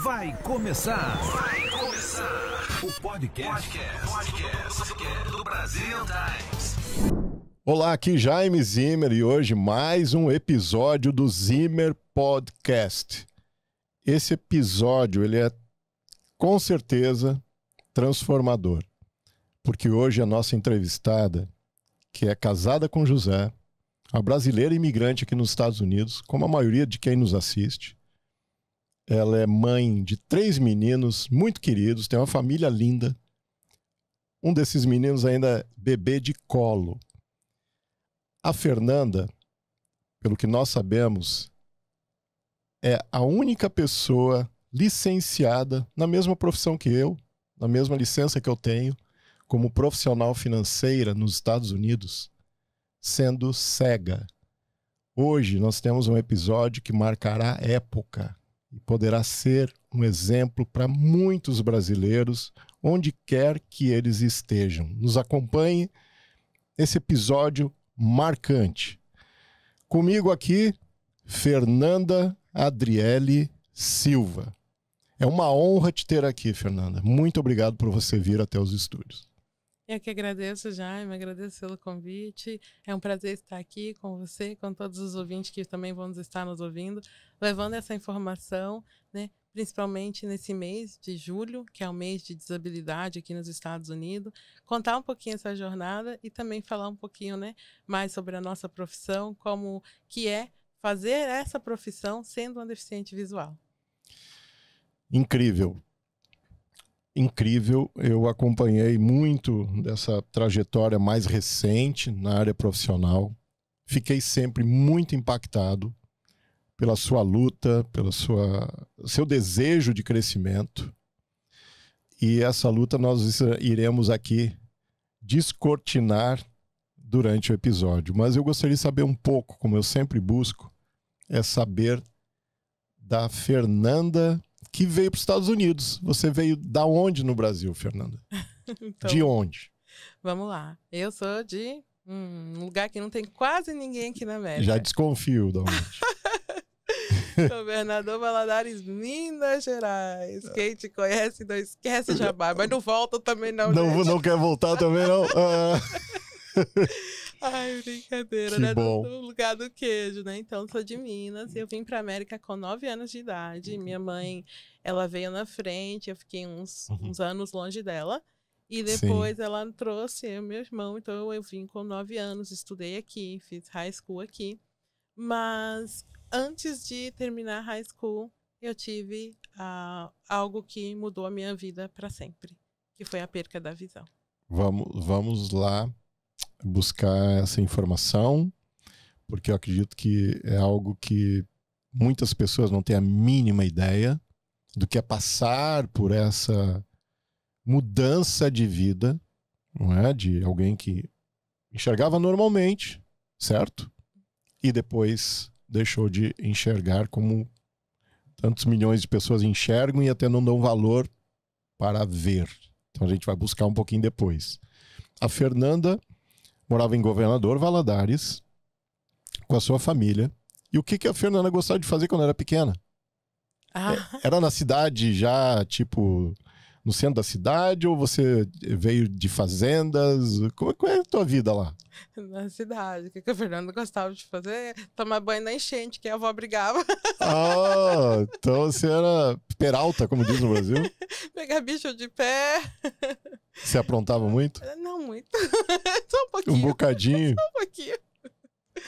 Vai começar o podcast do Brasil Times. Olá, aqui Jaime Zimmer e hoje mais um episódio do Zimmer Podcast. Esse episódio ele é com certeza transformador, porque hoje a nossa entrevistada, que é casada com José, a brasileira imigrante aqui nos Estados Unidos, como a maioria de quem nos assiste, ela é mãe de 3 meninos muito queridos, tem uma família linda. Um desses meninos ainda é bebê de colo. A Fernanda, pelo que nós sabemos, é a única pessoa licenciada na mesma profissão que eu, na mesma licença que eu tenho, como profissional financeira nos Estados Unidos, sendo cega. Hoje nós temos um episódio que marcará época e poderá ser um exemplo para muitos brasileiros, onde quer que eles estejam. Nos acompanhe nesse episódio marcante. Comigo aqui, Fernanda Adriele Silva. É uma honra te ter aqui, Fernanda. Muito obrigado por você vir até os estúdios. Eu que agradeço, Jaime, agradeço pelo convite. É um prazer estar aqui com você, com todos os ouvintes que também vão estar nos ouvindo, levando essa informação, né, principalmente nesse mês de julho, que é o mês de desabilidade aqui nos Estados Unidos, contar um pouquinho essa jornada e também falar um pouquinho, né, mais sobre a nossa profissão, como que é fazer essa profissão sendo uma deficiente visual. Incrível. Incrível, eu acompanhei muito dessa trajetória mais recente na área profissional. Fiquei sempre muito impactado pela sua luta, pelo seu desejo de crescimento. E essa luta nós iremos aqui descortinar durante o episódio. Mas eu gostaria de saber um pouco, como eu sempre busco, é saber da Fernanda, que veio para os Estados Unidos. Você veio da onde no Brasil, Fernanda? Então, de onde? Vamos lá. Eu sou de um lugar que não tem quase ninguém aqui na América. Já desconfio da onde. Governador Valadares, Minas Gerais. Quem te conhece não esquece Jabá, mas não volta também não, gente. Não quer voltar também não? Ai, brincadeira, que né? Bom. Do lugar do queijo, né? Então, sou de Minas. Eu vim pra América com 9 anos de idade. Minha mãe, ela veio na frente. Eu fiquei uns anos longe dela. E depois ela trouxe eu e meu irmão. Então, eu vim com 9 anos. Estudei aqui, fiz high school aqui. Mas, antes de terminar high school, eu tive algo que mudou a minha vida para sempre. Que foi a perca da visão. Vamos lá buscar essa informação, porque eu acredito que é algo que muitas pessoas não têm a mínima ideia do que é passar por essa mudança de vida, não é? De alguém que enxergava normalmente, certo? E depois deixou de enxergar como tantos milhões de pessoas enxergam e até não dão valor para ver. Então a gente vai buscar um pouquinho depois. A Fernanda morava em Governador Valadares com a sua família. E o que a Fernanda gostava de fazer quando era pequena? Era na cidade já, tipo, no centro da cidade, ou você veio de fazendas? Como é a tua vida lá? Na cidade. O que a Fernanda gostava de fazer? Tomar banho na enchente, que a avó brigava. Ah, então você era peralta, como diz no Brasil? Pegar bicho de pé. Você aprontava muito? Não muito. Só um pouquinho. Um bocadinho? Só um pouquinho.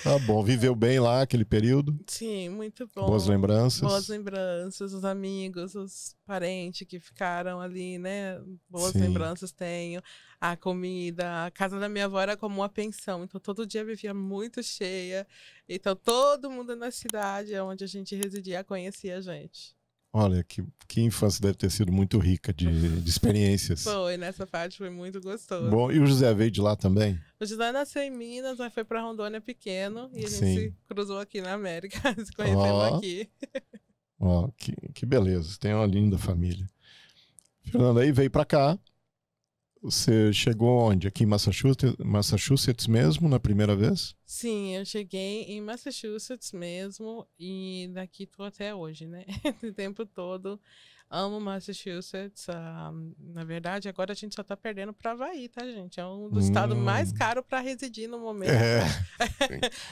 Tá bom, viveu bem lá aquele período? Sim, muito bom. Boas lembranças? Boas lembranças, os amigos, os parentes que ficaram ali, né? Boas Sim. lembranças tenho. A comida, a casa da minha avó era como uma pensão, então todo dia vivia muito cheia. Então todo mundo na cidade onde a gente residia conhecia a gente. Olha, que infância deve ter sido muito rica de experiências. Foi, nessa parte foi muito gostoso. Bom, e o José veio de lá também? O José nasceu em Minas, mas foi para Rondônia pequeno e a gente Sim. se cruzou aqui na América, se conhecemos aqui. Ó, que beleza, tem uma linda família. Fernanda aí veio para cá, Você chegou onde? Aqui em Massachusetts mesmo, na primeira vez? Sim, eu cheguei em Massachusetts mesmo e daqui tô até hoje, né? O tempo todo. Amo Massachusetts. Na verdade, agora a gente só tá perdendo para Havaí, tá, gente? É um dos estados mais caros para residir no momento.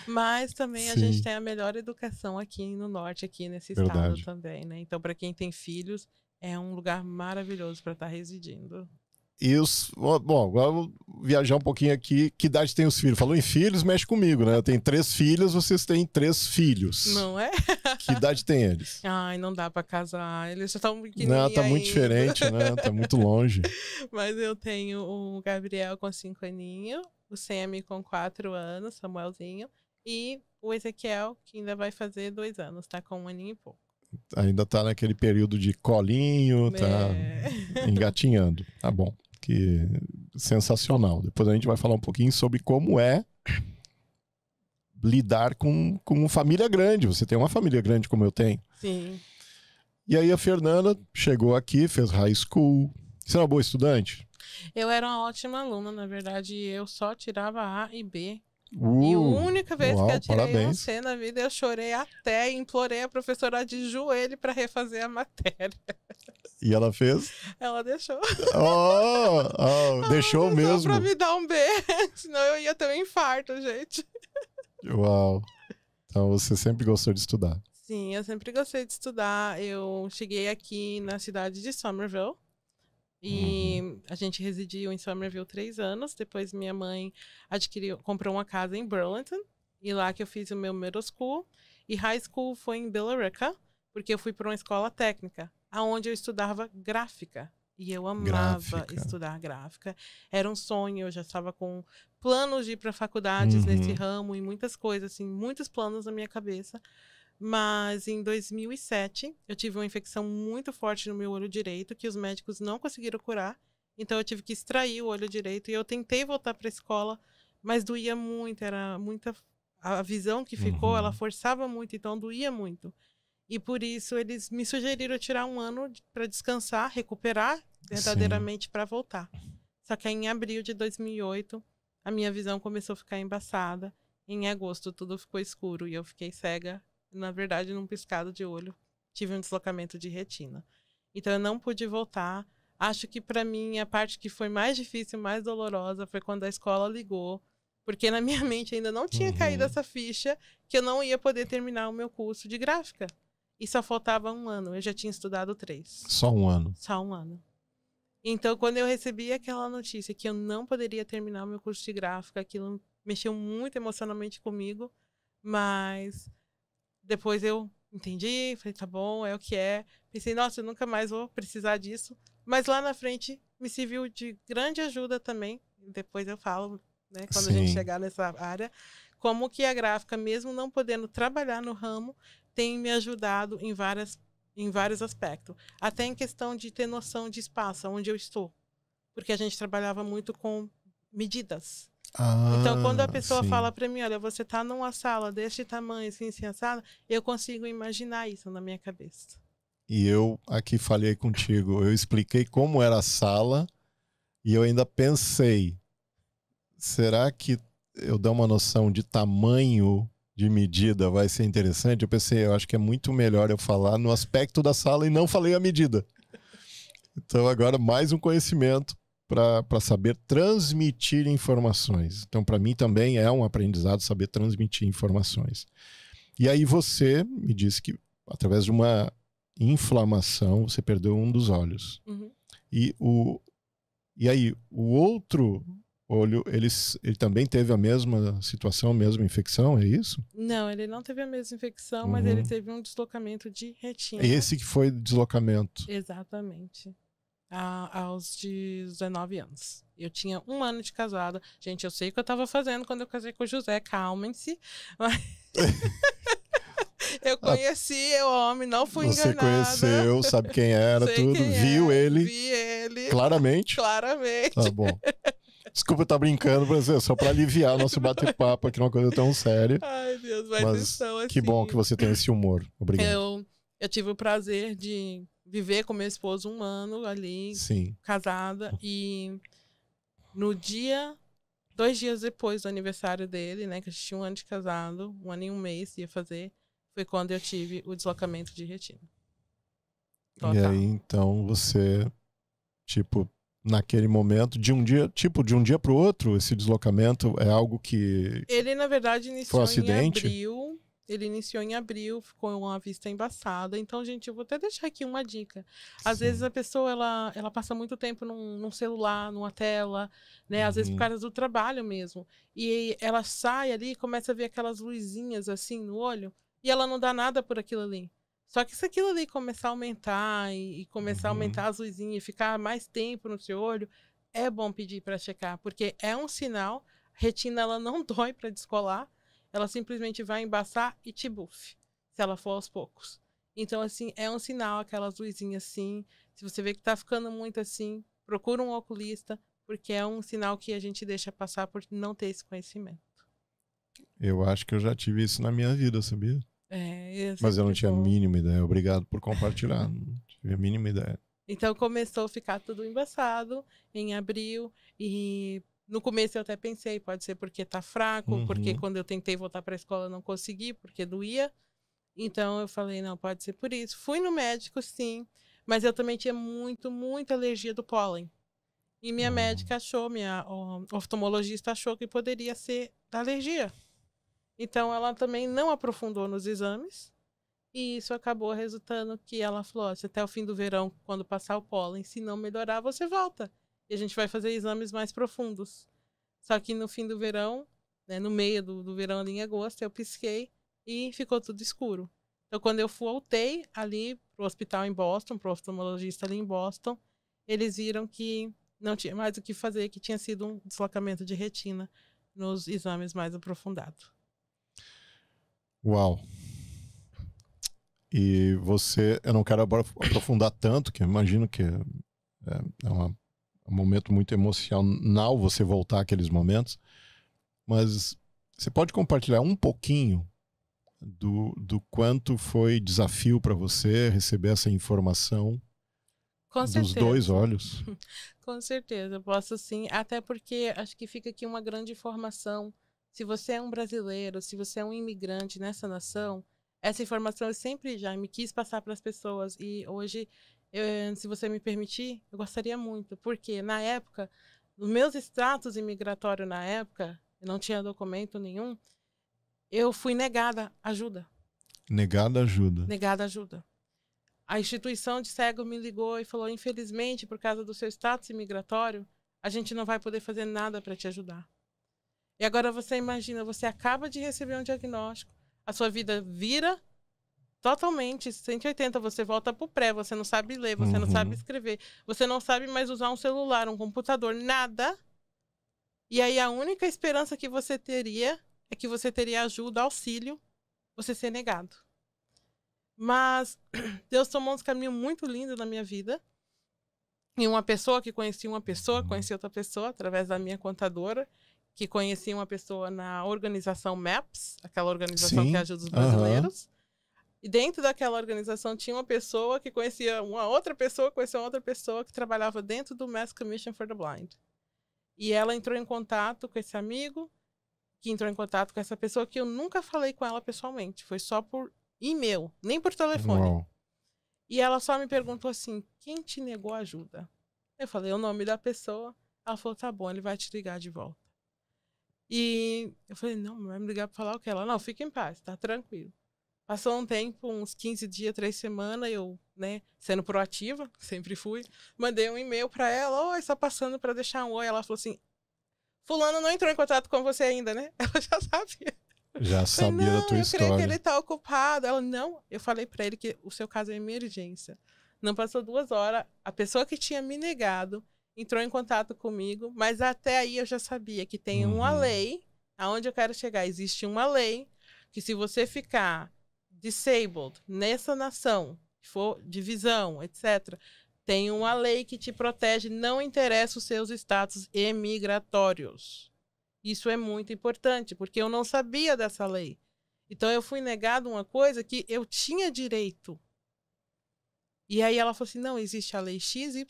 Mas também a gente tem a melhor educação aqui no norte, aqui nesse estado também, né? Então, para quem tem filhos, é um lugar maravilhoso para estar residindo. E bom, agora eu vou viajar um pouquinho aqui. Que idade tem os filhos? Falou em filhos, mexe comigo, né? Eu tenho 3 filhas, vocês têm 3 filhos. Não é? Que idade tem eles? Ai, não dá pra casar. Eles já estão pequenininhos. Não, tá muito diferente, né? Tá muito longe. Mas eu tenho o Gabriel com 5 aninhos, o Sammy com 4 anos, Samuelzinho, e o Ezequiel, que ainda vai fazer 2 anos, tá com 1 aninho e pouco. Ainda tá naquele período de colinho, tá engatinhando. Tá bom. Que sensacional. Depois a gente vai falar um pouquinho sobre como é lidar com família grande. Você tem uma família grande como eu tenho. Sim. E aí a Fernanda chegou aqui, fez high school. Você é uma boa estudante? Eu era uma ótima aluna, na verdade. Eu só tirava A e B. E a única vez que eu tirei um C na vida, eu chorei até e implorei a professora de joelho para refazer a matéria. E ela fez? Ela deixou. Deixou mesmo? Só pra me dar um B, senão eu ia ter um infarto, gente. Uau. Então você sempre gostou de estudar? Sim, eu sempre gostei de estudar. Eu cheguei aqui na cidade de Somerville. E a gente residiu em Somerville 3 anos. Depois minha mãe comprou uma casa em Burlington. E lá que eu fiz o meu middle school. E high school foi em Billerica, porque eu fui para uma escola técnica, onde eu estudava gráfica. E eu amava estudar gráfica. Era um sonho, eu já estava com planos de ir para faculdades nesse ramo e muitas coisas, assim, muitos planos na minha cabeça. Mas em 2007, eu tive uma infecção muito forte no meu olho direito, que os médicos não conseguiram curar. Então eu tive que extrair o olho direito e eu tentei voltar para a escola, mas doía muito, era muita... A visão que ficou, ela forçava muito, então doía muito. E por isso eles me sugeriram tirar 1 ano para descansar, recuperar verdadeiramente para voltar. Só que aí, em abril de 2008, a minha visão começou a ficar embaçada. Em agosto tudo ficou escuro e eu fiquei cega. Na verdade, num piscado de olho, tive um deslocamento de retina. Então eu não pude voltar. Acho que para mim a parte que foi mais difícil, mais dolorosa, foi quando a escola ligou. Porque na minha mente ainda não tinha caído essa ficha que eu não ia poder terminar o meu curso de gráfica. E só faltava 1 ano. Eu já tinha estudado 3. Só 1 ano? Só 1 ano. Então, quando eu recebi aquela notícia que eu não poderia terminar o meu curso de gráfica, aquilo mexeu muito emocionalmente comigo. Mas depois eu entendi, falei, tá bom, é o que é. Pensei, nossa, eu nunca mais vou precisar disso. Mas lá na frente me serviu de grande ajuda também. Depois eu falo, né, quando a gente chegar nessa área, como que a gráfica, mesmo não podendo trabalhar no ramo, tem me ajudado em vários aspectos. Até em questão de ter noção de espaço, onde eu estou. Porque a gente trabalhava muito com medidas. Então, quando a pessoa fala para mim, olha, você está numa sala deste tamanho, assim, assado, eu consigo imaginar isso na minha cabeça. E eu aqui falei contigo, eu expliquei como era a sala e eu ainda pensei, será que eu dar uma noção de tamanho de medida vai ser interessante? Eu pensei, eu acho que é muito melhor eu falar no aspecto da sala e não falei a medida. Então agora mais um conhecimento para saber transmitir informações. Então para mim também é um aprendizado saber transmitir informações. E aí você me disse que através de uma inflamação você perdeu um dos olhos. E aí o outro olho, ele também teve a mesma situação, a mesma infecção, é isso? Não, ele não teve a mesma infecção, mas ele teve um deslocamento de retina. Esse que foi deslocamento. Exatamente. Aos 19 anos. Eu tinha 1 ano de casada. Gente, eu sei o que eu estava fazendo quando eu casei com o José, calmem-se. Mas... eu conheci o homem, não fui enganada. Você conheceu, sabe quem era, tudo, viu ele. Vi ele. Claramente? Claramente. Tá bom. Desculpa estar brincando, só para aliviar o nosso bate-papo aqui, uma coisa tão séria. Ai, Deus, mas então, assim, que bom que você tem esse humor. Obrigado. Eu tive o prazer de viver com meu esposo 1 ano ali, casada, e No dia, 2 dias depois do aniversário dele, né, que a gente tinha 1 ano de casado, 1 ano e 1 mês ia fazer, foi quando eu tive o deslocamento de retina. Total. E aí, então, você, tipo, naquele momento, de um dia pro outro, esse deslocamento é algo que... Ele, na verdade, iniciou um acidente? em abril. Ele iniciou em abril, ficou com a vista embaçada. Então, gente, eu vou até deixar aqui uma dica. Às vezes a pessoa, ela passa muito tempo num celular, numa tela, né? Às vezes por causa do trabalho mesmo. E ela sai ali e começa a ver aquelas luzinhas assim no olho, e ela não dá nada por aquilo ali. Só que se aquilo ali começar a aumentar e começar a aumentar as luzinhas e ficar mais tempo no seu olho, é bom pedir para checar, porque é um sinal. A retina, ela não dói para descolar. Ela simplesmente vai embaçar e te bufe, se ela for aos poucos. Então, assim, é um sinal, aquelas luzinhas assim. Se você vê que tá ficando muito assim, procura um oculista, porque é um sinal que a gente deixa passar por não ter esse conhecimento. Eu acho que eu já tive isso na minha vida, sabia? Mas eu não tinha a mínima ideia. Obrigado por compartilhar. Não tive a mínima ideia. Então, começou a ficar tudo embaçado em abril e... No começo eu até pensei, pode ser porque tá fraco, porque quando eu tentei voltar para a escola eu não consegui, porque doía. Então eu falei, não, pode ser por isso. Fui no médico, sim, mas eu também tinha muita alergia do pólen. E minha médica achou, minha oftalmologista achou que poderia ser da alergia. Então ela também não aprofundou nos exames. E isso acabou resultando que ela falou, até o fim do verão, quando passar o pólen, se não melhorar, você volta. E a gente vai fazer exames mais profundos. Só que no fim do verão, né, no meio do verão ali em agosto, eu pisquei e ficou tudo escuro. Então, quando eu voltei ali pro hospital em Boston, pro oftalmologista ali em Boston, eles viram que não tinha mais o que fazer, que tinha sido um deslocamento de retina nos exames mais aprofundados. Uau! E você, eu não quero aprofundar tanto, que eu imagino que é um momento muito emocional você voltar àqueles momentos, mas você pode compartilhar um pouquinho do quanto foi desafio para você receber essa informação dos dois olhos? Com certeza, eu posso sim, até porque acho que fica aqui uma grande informação. Se você é um brasileiro, se você é um imigrante nessa nação, essa informação eu sempre já me quis passar para as pessoas e hoje, se você me permitir, eu gostaria muito, porque na época, nos meus status imigratório na época, eu não tinha documento nenhum, eu fui negada ajuda. Negada ajuda? Negada ajuda. A instituição de cego me ligou e falou, infelizmente, por causa do seu status imigratório, a gente não vai poder fazer nada para te ajudar. E agora você imagina, você acaba de receber um diagnóstico, a sua vida vira totalmente 180, você volta pro pré, você não sabe ler, você não sabe escrever, você não sabe mais usar um celular, um computador, nada. E aí a única esperança que você teria é que você teria ajuda, auxílio, você ser negado. Mas Deus tomou um caminho muito lindo na minha vida. E uma pessoa que conhecia uma pessoa, conhecia outra pessoa, através da minha contadora, que conhecia uma pessoa na organização MAPS, aquela organização que ajuda os brasileiros. E dentro daquela organização tinha uma pessoa que conhecia uma outra pessoa que trabalhava dentro do Mass Commission for the Blind. E ela entrou em contato com esse amigo, que entrou em contato com essa pessoa, que eu nunca falei com ela pessoalmente. Foi só por e-mail, nem por telefone. Uau. E ela só me perguntou assim, quem te negou ajuda? Eu falei o nome da pessoa. Ela falou, tá bom, ele vai te ligar de volta. E eu falei, não, vai me ligar para falar o quê? Ela, não, fica em paz, tá tranquilo. Passou um tempo, uns 15 dias, 3 semanas, eu, né, sendo proativa, sempre fui, mandei um e-mail para ela, oi, só passando para deixar um oi. Ela falou assim, fulano não entrou em contato com você ainda, né? Ela já sabia. Já sabia da tua história. Eu creio que ele tá ocupado. Ela, não, eu falei para ele que o seu caso é emergência. Não passou 2 horas, a pessoa que tinha me negado entrou em contato comigo, mas até aí eu já sabia que tem uma lei, aonde eu quero chegar, existe uma lei que se você ficar disabled nessa nação, for divisão, etc., tem uma lei que te protege, não interessa os seus status imigratórios. Isso é muito importante, porque eu não sabia dessa lei. Então eu fui negado uma coisa que eu tinha direito. E aí ela falou assim, não, existe a lei XYZ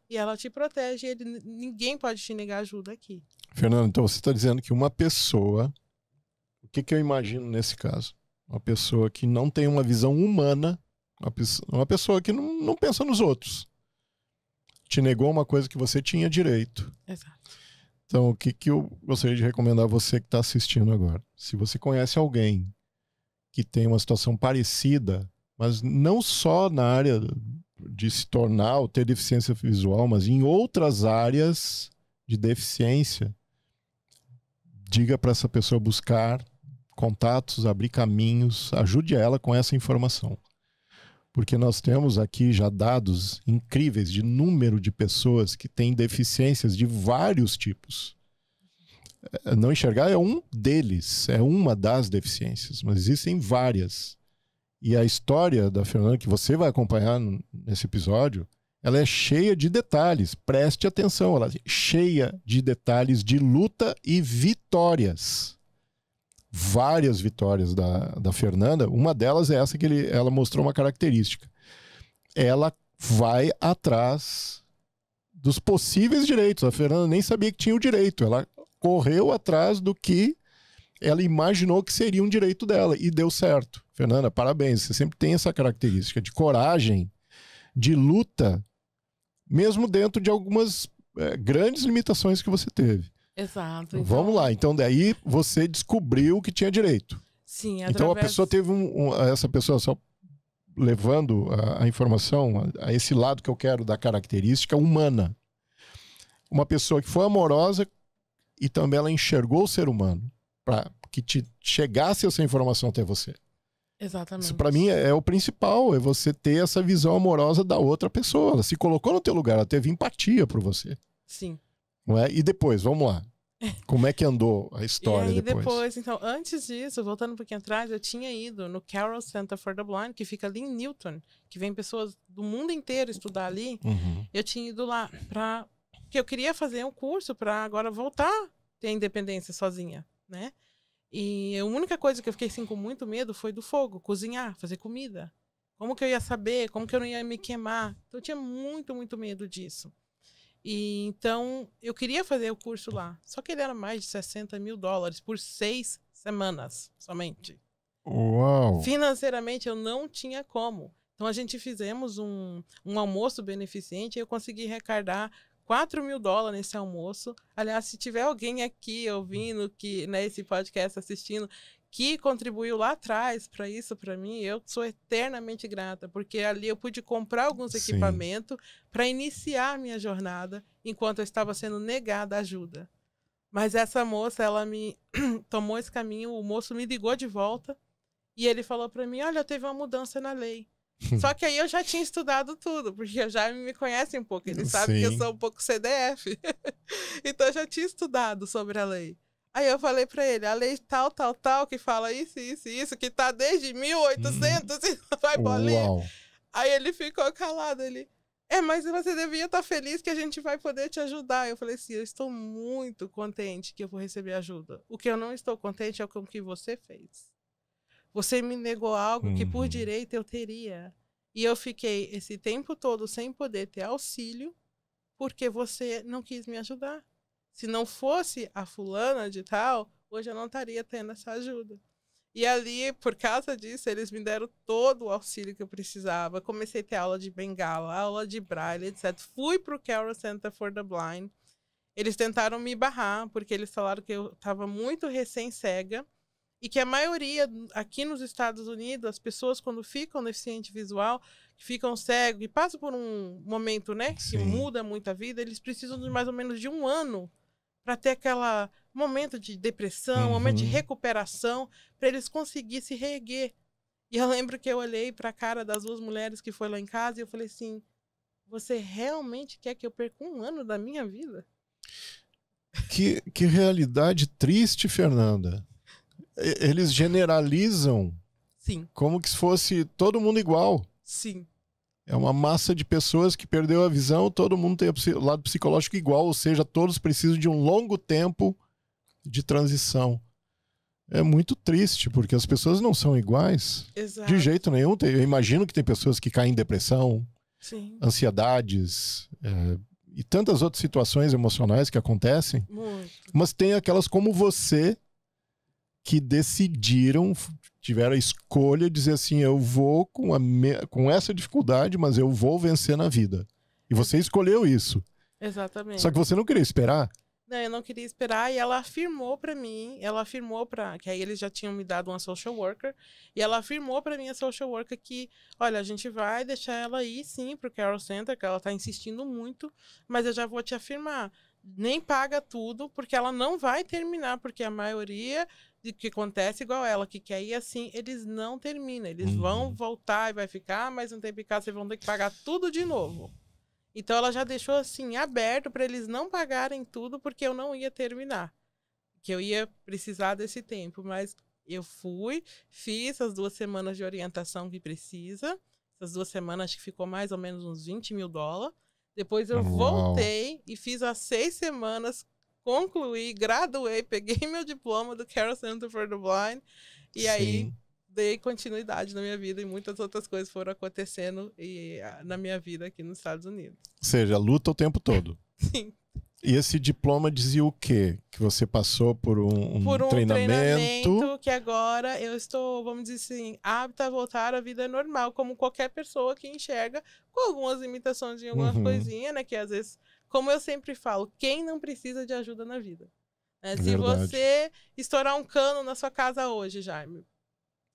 e ela te protege e ninguém pode te negar ajuda aqui. Fernando, então você está dizendo que uma pessoa, o que eu imagino nesse caso? Uma pessoa que não tem uma visão humana, uma pessoa que não pensa nos outros, te negou uma coisa que você tinha direito. Exato. Então, o que eu gostaria de recomendar a você que está assistindo agora? Se você conhece alguém que tem uma situação parecida, mas não só na área de se tornar ou ter deficiência visual, mas em outras áreas de deficiência, diga para essa pessoa buscar contatos, abrir caminhos, ajude ela com essa informação. Porque nós temos aqui já dados incríveis de número de pessoas que têm deficiências de vários tipos. Não enxergar é um deles, é uma das deficiências, mas existem várias. E a história da Fernanda, que você vai acompanhar nesse episódio, ela é cheia de detalhes. Preste atenção, ela é cheia de detalhes de luta e vitórias. Várias vitórias da Fernanda. Uma delas é essa que ela mostrou uma característica. Ela vai atrás dos possíveis direitos. A Fernanda nem sabia que tinha o direito. Ela correu atrás do que ela imaginou que seria um direito dela e deu certo. Fernanda, parabéns. Você sempre tem essa característica de coragem, de luta, mesmo dentro de algumas grandes limitações que você teve. Exato. Então... Vamos lá. Então, daí você descobriu que tinha direito. Sim, através... Então, a pessoa teve essa pessoa, só levando a informação a esse lado que eu quero da característica humana. Uma pessoa que foi amorosa e também ela enxergou o ser humano para que chegasse essa informação até você. Exatamente. Isso para mim é o principal, é você ter essa visão amorosa da outra pessoa. Ela se colocou no teu lugar, ela teve empatia por você. Sim. Não é? E depois, vamos lá. Como é que andou a história e aí, depois? Então, antes disso, voltando um pouquinho atrás, eu tinha ido no Carroll Center for the Blind, que fica ali em Newton, que vem pessoas do mundo inteiro estudar ali. Uhum. Eu tinha ido lá porque eu queria fazer um curso para agora voltar a ter independência sozinha, né? E a única coisa que eu fiquei assim, com muito medo foi do fogo, cozinhar, fazer comida. Como que eu ia saber? Como que eu não ia me queimar? Então, eu tinha muito, muito medo disso. E então, eu queria fazer o curso lá. Só que ele era mais de $60 mil por 6 semanas somente. Uau! Financeiramente, eu não tinha como. Então, a gente fizemos um almoço beneficente e eu consegui arrecadar $4 mil nesse almoço. Aliás, se tiver alguém aqui ouvindo, esse podcast assistindo, que contribuiu lá atrás para isso, para mim, eu sou eternamente grata, porque ali eu pude comprar alguns equipamentos para iniciar a minha jornada, enquanto eu estava sendo negada ajuda. Mas essa moça, ela me tomou esse caminho, o moço me ligou de volta, e ele falou para mim, olha, teve uma mudança na lei. Só que aí eu já tinha estudado tudo, porque já me conhecem um pouco, eles sabem que eu sou um pouco CDF. Então eu já tinha estudado sobre a lei. Aí eu falei pra ele, a lei tal, que fala isso, que tá desde 1800 e vai bolinha. Aí ele ficou calado, mas você devia estar feliz que a gente vai poder te ajudar. Eu falei assim, eu estou muito contente que eu vou receber ajuda. O que eu não estou contente é com o que você fez. Você me negou algo que por direito eu teria. E eu fiquei esse tempo todo sem poder ter auxílio porque você não quis me ajudar. Se não fosse a fulana de tal, hoje eu não estaria tendo essa ajuda. E ali, por causa disso, eles me deram todo o auxílio que eu precisava. Comecei a ter aula de bengala, aula de braille, etc. Fui para o Carroll Center for the Blind. Eles tentaram me barrar, porque eles falaram que eu estava muito recém-cega e que a maioria, aqui nos Estados Unidos, as pessoas quando ficam deficiente visual, que ficam cegos e passam por um momento, né, que muda muito a vida, eles precisam de mais ou menos de 1 ano para ter aquele momento de depressão, momento de recuperação, para eles conseguirem se reerguer. E eu lembro que eu olhei para a cara das 2 mulheres que foi lá em casa e eu falei assim, você realmente quer que eu perca 1 ano da minha vida? Que realidade triste, Fernanda. Eles generalizam como que se fosse todo mundo igual. Sim. É uma massa de pessoas que perdeu a visão, todo mundo tem o lado psicológico igual, ou seja, todos precisam de um longo tempo de transição. É muito triste, porque as pessoas não são iguais. Exato. De jeito nenhum. Eu imagino que tem pessoas que caem em depressão, Sim. ansiedades e tantas outras situações emocionais que acontecem. Muito. Mas tem aquelas como você que decidiram, tiveram a escolha de dizer assim, eu vou com essa dificuldade, mas eu vou vencer na vida. E você escolheu isso. Exatamente. Só que você não queria esperar. Não, eu não queria esperar, e ela afirmou pra mim, que aí eles já tinham me dado uma social worker, e ela afirmou pra mim, a social worker, que, olha, a gente vai deixar ela ir, sim, pro Carol Center, que ela tá insistindo muito, mas eu já vou te afirmar, nem paga tudo, porque ela não vai terminar, porque a maioria de que acontece igual ela, que quer ir assim, eles não terminam, eles vão voltar e vai ficar, mas um tempo em casa vocês vão ter que pagar tudo de novo. Então ela já deixou assim aberto para eles não pagarem tudo, porque eu não ia terminar, que eu ia precisar desse tempo. Mas eu fui, fiz as 2 semanas de orientação que precisa. Essas 2 semanas acho que ficou mais ou menos uns $20 mil. Depois eu voltei e fiz as 6 semanas, concluí, graduei, peguei meu diploma do Carol Center for the Blind e aí dei continuidade na minha vida, e muitas outras coisas foram acontecendo na minha vida aqui nos Estados Unidos. Ou seja, luta o tempo todo. Sim. E esse diploma dizia o quê? Que você passou por um treinamento que agora eu estou, vamos dizer assim, apta a voltar à vida normal, como qualquer pessoa que enxerga, com algumas limitações em algumas coisinhas, né? Que às vezes, como eu sempre falo, quem não precisa de ajuda na vida? Né? Se você estourar um cano na sua casa hoje, Jaime,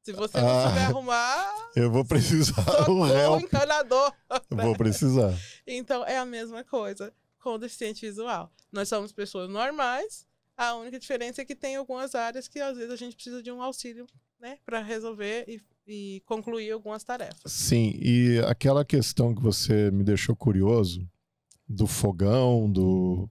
se você não souber arrumar, eu vou precisar do encanador. Vou precisar. Então, é a mesma coisa com o deficiente visual. Nós somos pessoas normais, a única diferença é que tem algumas áreas que às vezes a gente precisa de um auxílio, né, para resolver e concluir algumas tarefas. Sim, e aquela questão que você me deixou curioso, do fogão, do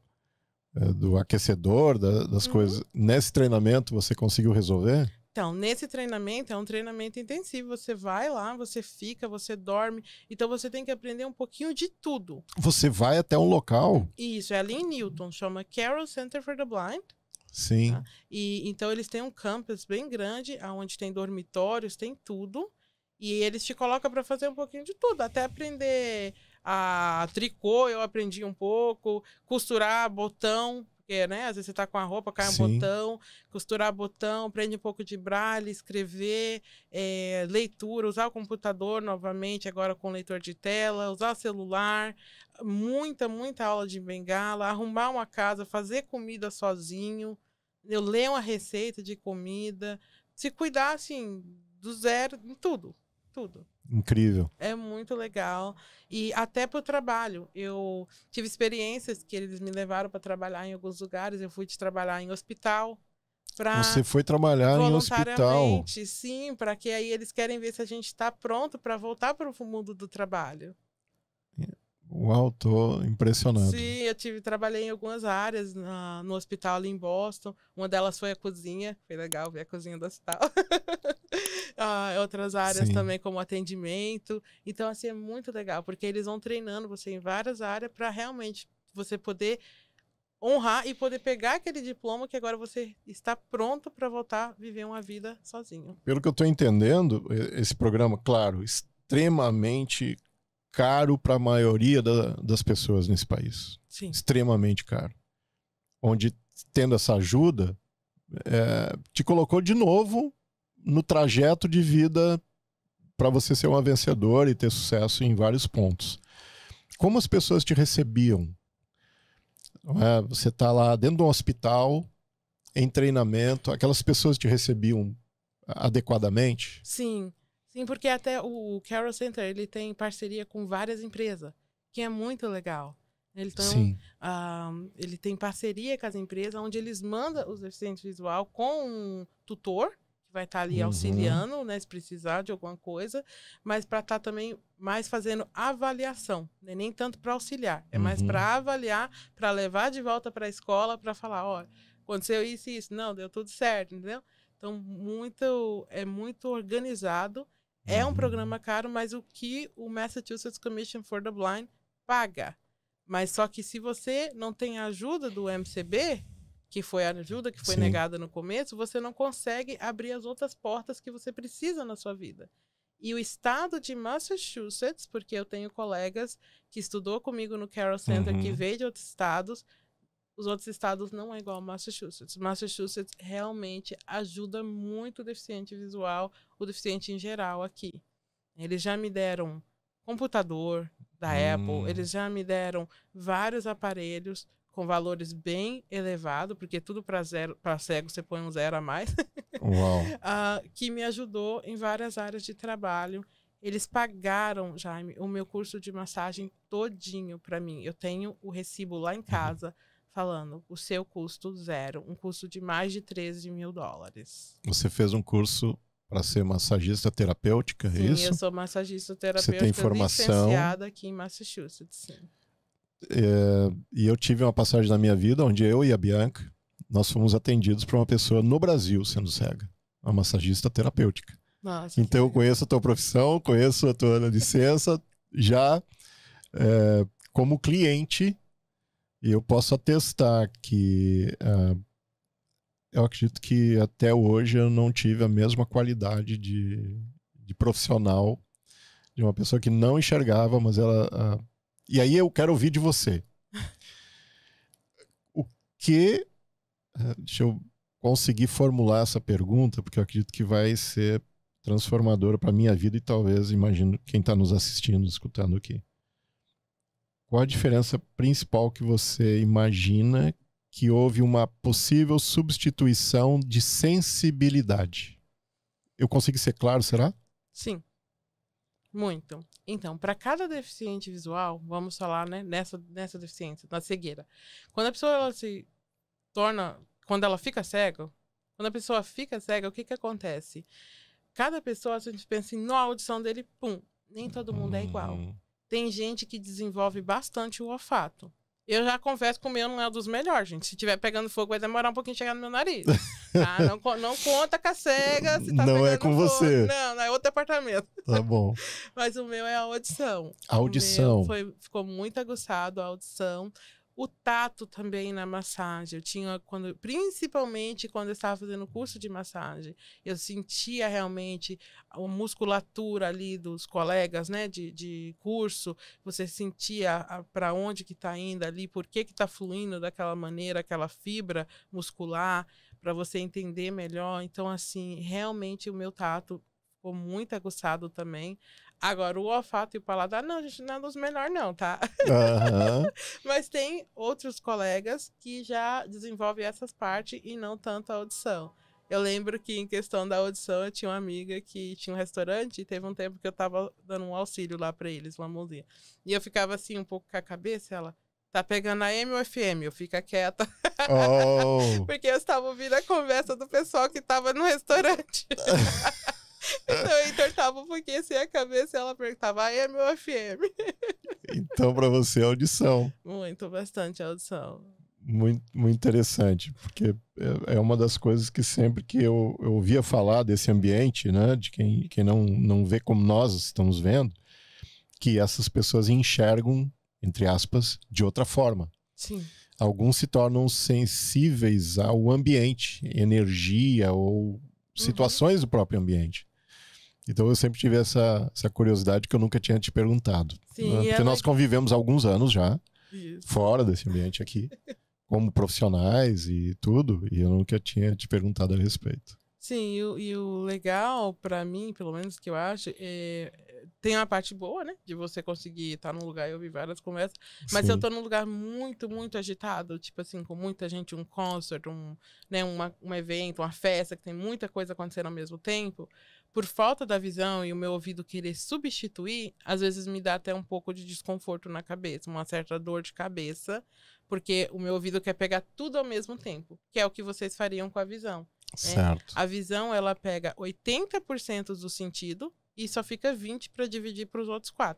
aquecedor, das coisas, nesse treinamento você conseguiu resolver? Então, nesse treinamento, é um treinamento intensivo. Você vai lá, você fica, você dorme. Então, você tem que aprender um pouquinho de tudo. Você vai até um local? Isso, é ali em Newton. Chama Carol Center for the Blind. Sim. Tá? E então, eles têm um campus bem grande, onde tem dormitórios, tem tudo. E eles te colocam para fazer um pouquinho de tudo. Até aprender a tricô, eu aprendi um pouco. Costurar botão. Porque, né, às vezes você tá com a roupa, cai um botão, costurar botão, aprende um pouco de braille, escrever, leitura, usar o computador novamente, agora com leitor de tela, usar o celular, muita aula de bengala, arrumar uma casa, fazer comida sozinho, eu ler uma receita de comida, se cuidar, assim, do zero, em tudo. Incrível. É muito legal. E até para o trabalho. Eu tive experiências que eles me levaram para trabalhar em alguns lugares. Eu fui trabalhar em hospital. Você foi trabalhar em hospital? Sim, para que aí eles querem ver se a gente está pronto para voltar para o mundo do trabalho. Uau, tô impressionado. Sim, trabalhei em algumas áreas no hospital ali em Boston. Uma delas foi a cozinha. Foi legal ver a cozinha do hospital. Outras áreas também, como atendimento. Então, assim, é muito legal, porque eles vão treinando você em várias áreas para realmente você poder honrar e poder pegar aquele diploma que agora você está pronto para voltar a viver uma vida sozinho. Pelo que eu estou entendendo, esse programa, claro, extremamente caro para a maioria das pessoas nesse país. Sim. Extremamente caro. Onde, tendo essa ajuda, te colocou de novo no trajeto de vida para você ser uma vencedora e ter sucesso em vários pontos. Como as pessoas te recebiam? Você está lá dentro de um hospital, em treinamento, aquelas pessoas te recebiam adequadamente? Sim, porque até o Carol Center ele tem parceria com várias empresas, que é muito legal. Ele tem parceria com as empresas, onde eles mandam os deficientes visual com um tutor, que vai estar ali auxiliando, né, se precisar de alguma coisa, mas para estar também mais fazendo avaliação, né? Nem tanto para auxiliar, é mais para avaliar, para levar de volta para a escola, para falar, ó, aconteceu isso e isso, não, deu tudo certo, entendeu? Então, é muito organizado, é um programa caro, mas o que o Massachusetts Commission for the Blind paga. Mas só que se você não tem a ajuda do MCB, que foi a ajuda que foi negada no começo, você não consegue abrir as outras portas que você precisa na sua vida. E o estado de Massachusetts, porque eu tenho colegas que estudou comigo no Carroll Center, que veio de outros estados. Os outros estados não é igual ao Massachusetts. Massachusetts realmente ajuda muito o deficiente visual, o deficiente em geral aqui. Eles já me deram computador da Apple, eles já me deram vários aparelhos com valores bem elevados, porque tudo para cego você põe um 0 a mais, Uau. Que me ajudou em várias áreas de trabalho. Eles pagaram, Jaime, o meu curso de massagem todinho para mim. Eu tenho o recibo lá em casa, falando, o seu custo 0, um custo de mais de $13 mil. Você fez um curso para ser massagista terapêutica, sim, é isso? Sim, eu sou massagista terapêutica, você tem formação licenciada aqui em Massachusetts, sim. E eu tive uma passagem na minha vida onde eu e a Bianca, nós fomos atendidos por uma pessoa no Brasil sendo cega, uma massagista terapêutica. Nossa, então eu conheço a tua profissão, conheço a tua licença já como cliente. E eu posso atestar que eu acredito que até hoje eu não tive a mesma qualidade de profissional de uma pessoa que não enxergava, mas ela... E aí eu quero ouvir de você. Deixa eu conseguir formular essa pergunta, porque eu acredito que vai ser transformadora para a minha vida e talvez, imagino, quem está nos assistindo, escutando aqui. Qual a diferença principal que você imagina que houve uma possível substituição de sensibilidade? Eu consegui ser claro, será? Sim, muito. Então, para cada deficiente visual, vamos falar, né, nessa deficiência, na cegueira. Quando a pessoa quando ela fica cega, quando a pessoa fica cega, o que acontece? Cada pessoa, a gente pensa assim, a audição dele, pum, nem todo mundo é igual. Tem gente que desenvolve bastante o olfato. Eu já confesso que o meu não é um dos melhores, gente. Se estiver pegando fogo, vai demorar um pouquinho chegar no meu nariz. Tá? Não conta com a cega. Se tá não é com fogo. você. Não é outro departamento. Tá bom. Mas o meu é a audição. A audição. Ficou muito aguçado a audição. O tato também na massagem. Eu tinha, principalmente quando eu estava fazendo o curso de massagem, eu sentia realmente a musculatura ali dos colegas, né, de curso. Você sentia para onde que está indo ali, por que está fluindo daquela maneira, aquela fibra muscular, para você entender melhor. Então, assim, realmente o meu tato ficou muito aguçado também. Agora, o olfato e o paladar, não, gente, não é dos melhores não, tá? Mas tem outros colegas que já desenvolvem essas partes e não tanto a audição. Eu lembro que, em questão da audição, eu tinha uma amiga que tinha um restaurante e teve um tempo que eu tava dando um auxílio lá pra eles, uma mãozinha. E eu ficava assim, um pouco com a cabeça, ela... Tá pegando a M ou FM? Eu fico quieta. Porque eu estava ouvindo a conversa do pessoal que tava no restaurante. Então eu entortava um pouquinho assim a cabeça e ela perguntava, é meu FM. Então, para você, é audição. Muito, bastante audição. Muito, muito interessante, porque é uma das coisas que sempre que eu ouvia falar desse ambiente, né, de quem não vê como nós estamos vendo, que essas pessoas enxergam, entre aspas, de outra forma. Sim. Alguns se tornam sensíveis ao ambiente, energia ou situações do próprio ambiente. Então eu sempre tive essa curiosidade que eu nunca tinha te perguntado. Sim, né? Porque nós convivemos há alguns anos já, Isso. fora desse ambiente aqui, como profissionais e tudo, e eu nunca tinha te perguntado a respeito. Sim, e o legal para mim, pelo menos que eu acho, tem uma parte boa, né? De você conseguir estar num lugar, eu ouvi várias conversas, mas Sim. eu tô num lugar muito, muito agitado, tipo assim, com muita gente, um concert, um evento, uma festa, que tem muita coisa acontecendo ao mesmo tempo, por falta da visão e o meu ouvido querer substituir, às vezes me dá até um pouco de desconforto na cabeça, uma certa dor de cabeça, porque o meu ouvido quer pegar tudo ao mesmo tempo, que é o que vocês fariam com a visão. Certo. A visão, ela pega 80% do sentido e só fica 20% para dividir para os outros 4%.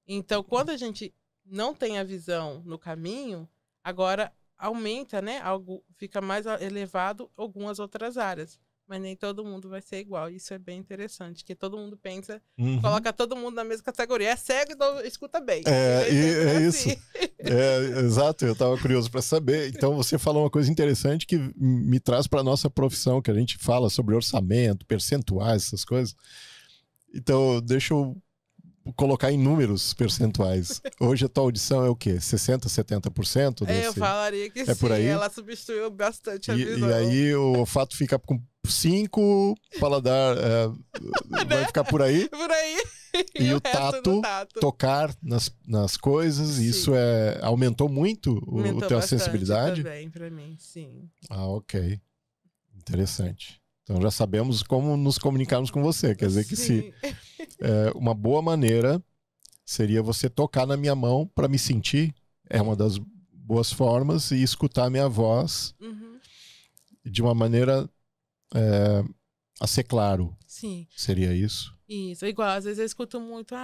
Então, quando a gente não tem a visão no caminho, agora aumenta, né? Algo fica mais elevado algumas outras áreas. Mas nem todo mundo vai ser igual. Isso é bem interessante, que todo mundo pensa, coloca todo mundo na mesma categoria. É cego, então escuta bem. É isso. Exato, eu estava curioso para saber. Então você falou uma coisa interessante que me traz para a nossa profissão, que a gente fala sobre orçamento, percentuais, essas coisas. Então, deixa eu colocar em números percentuais. Hoje a tua audição é o quê? 60%, 70% desse? Eu falaria que é sim, por aí? ela substituiu bastante a visão. E aí o olfato fica com 5, paladar vai ficar por aí. Por aí. E o resto do tato. tocar nas coisas, Sim. isso aumentou muito Aumentou a tua bastante sensibilidade? também, pra mim, sim. Ah, ok. Interessante. Então já sabemos como nos comunicarmos com você. Quer dizer que Sim. uma boa maneira seria você tocar na minha mão para me sentir. É uma das boas formas. E escutar a minha voz de uma maneira a ser claro. Sim. Seria isso? Isso, igual, às vezes eu escuto muito,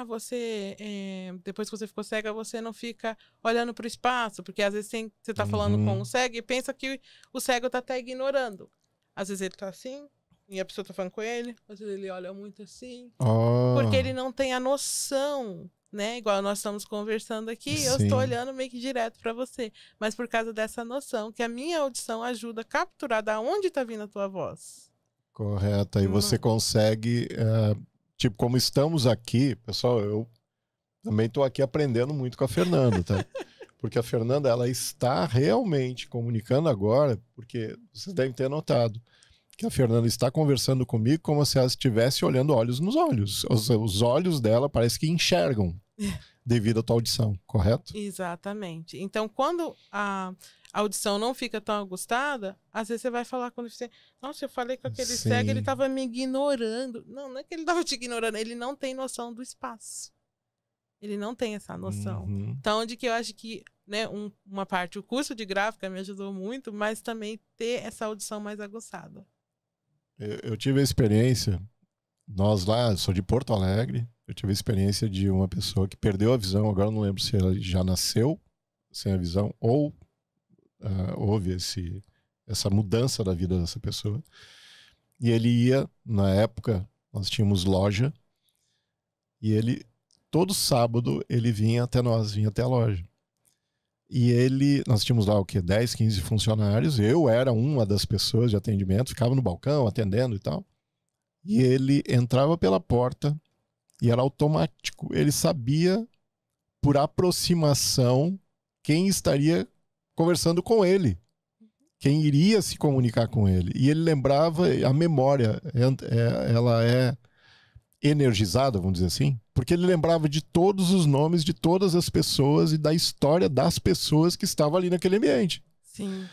depois que você ficou cega, você não fica olhando para o espaço, porque às vezes você tá falando com um cego e pensa que o cego tá até ignorando. Às vezes ele tá assim, e a pessoa tá falando com ele, às vezes ele olha muito assim, porque ele não tem a noção, né? Igual nós estamos conversando aqui, eu estou olhando meio que direto para você, mas por causa dessa noção, que a minha audição ajuda a capturar da onde tá vindo a tua voz. Correto, aí você consegue... Tipo, como estamos aqui, pessoal, eu também estou aqui aprendendo muito com a Fernanda, tá? Porque a Fernanda, ela está realmente comunicando agora, porque vocês devem ter notado que a Fernanda está conversando comigo como se ela estivesse olhando olhos nos olhos. Os olhos dela parece que enxergam devido à tua audição, correto? Exatamente. Então, quando a audição não fica tão ajustada, às vezes você vai falar quando você... Nossa, eu falei com aquele cego, ele estava me ignorando. Não é que ele estava te ignorando, ele não tem noção do espaço. Ele não tem essa noção. Então, onde que eu acho que, né, uma parte, o curso de gráfica me ajudou muito, mas também ter essa audição mais aguçada. Eu tive a experiência, nós lá, sou de Porto Alegre, eu tive a experiência de uma pessoa que perdeu a visão, agora eu não lembro se ela já nasceu sem a visão ou houve essa mudança da vida dessa pessoa. E ele ia, na época, nós tínhamos loja, e ele, todo sábado, ele vinha até nós, vinha até a loja. E nós tínhamos lá o quê? 10, 15 funcionários, eu era uma das pessoas de atendimento, ficava no balcão atendendo e tal. E ele entrava pela porta e era automático. Ele sabia, por aproximação, quem estaria conversando com ele, quem iria se comunicar com ele. E ele lembrava, a memória, ela é energizada, vamos dizer assim, porque ele lembrava de todos os nomes de todas as pessoas e da história das pessoas que estavam ali naquele ambiente. Sim.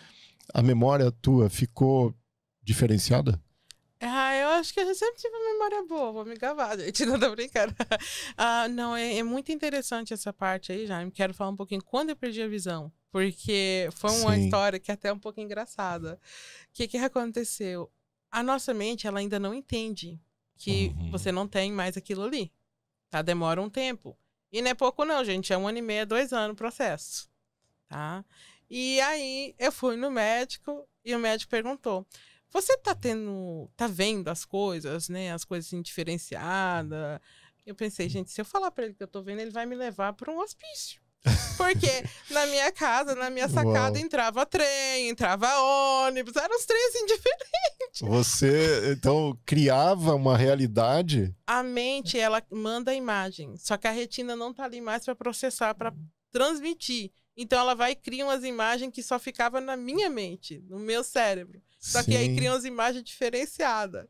A memória tua ficou diferenciada? Eu acho que eu sempre tive uma memória boa, vou me gabar, gente, não tô brincando. Não, é muito interessante essa parte aí, Jaime. Quero falar um pouquinho quando eu perdi a visão, porque foi uma história que é até um pouco engraçada. O que aconteceu? A nossa mente, ela ainda não entende que você não tem mais aquilo ali, tá? Demora um tempo. E não é pouco não, gente, é 1 ano e meio, 2 anos o processo, tá? E aí, eu fui no médico e o médico perguntou: você tá vendo as coisas, né? As coisas assim, diferenciadas. Eu pensei, gente, se eu falar pra ele que eu tô vendo, ele vai me levar pra um hospício. Porque na minha casa, na minha sacada, entrava trem, entrava ônibus, eram os trens assim, diferentes. Você, então, criava uma realidade? A mente, ela manda a imagem, só que a retina não tá ali mais pra processar, pra transmitir. Então ela vai e cria umas imagens que só ficavam na minha mente, no meu cérebro. Só que aí cria umas imagens diferenciadas.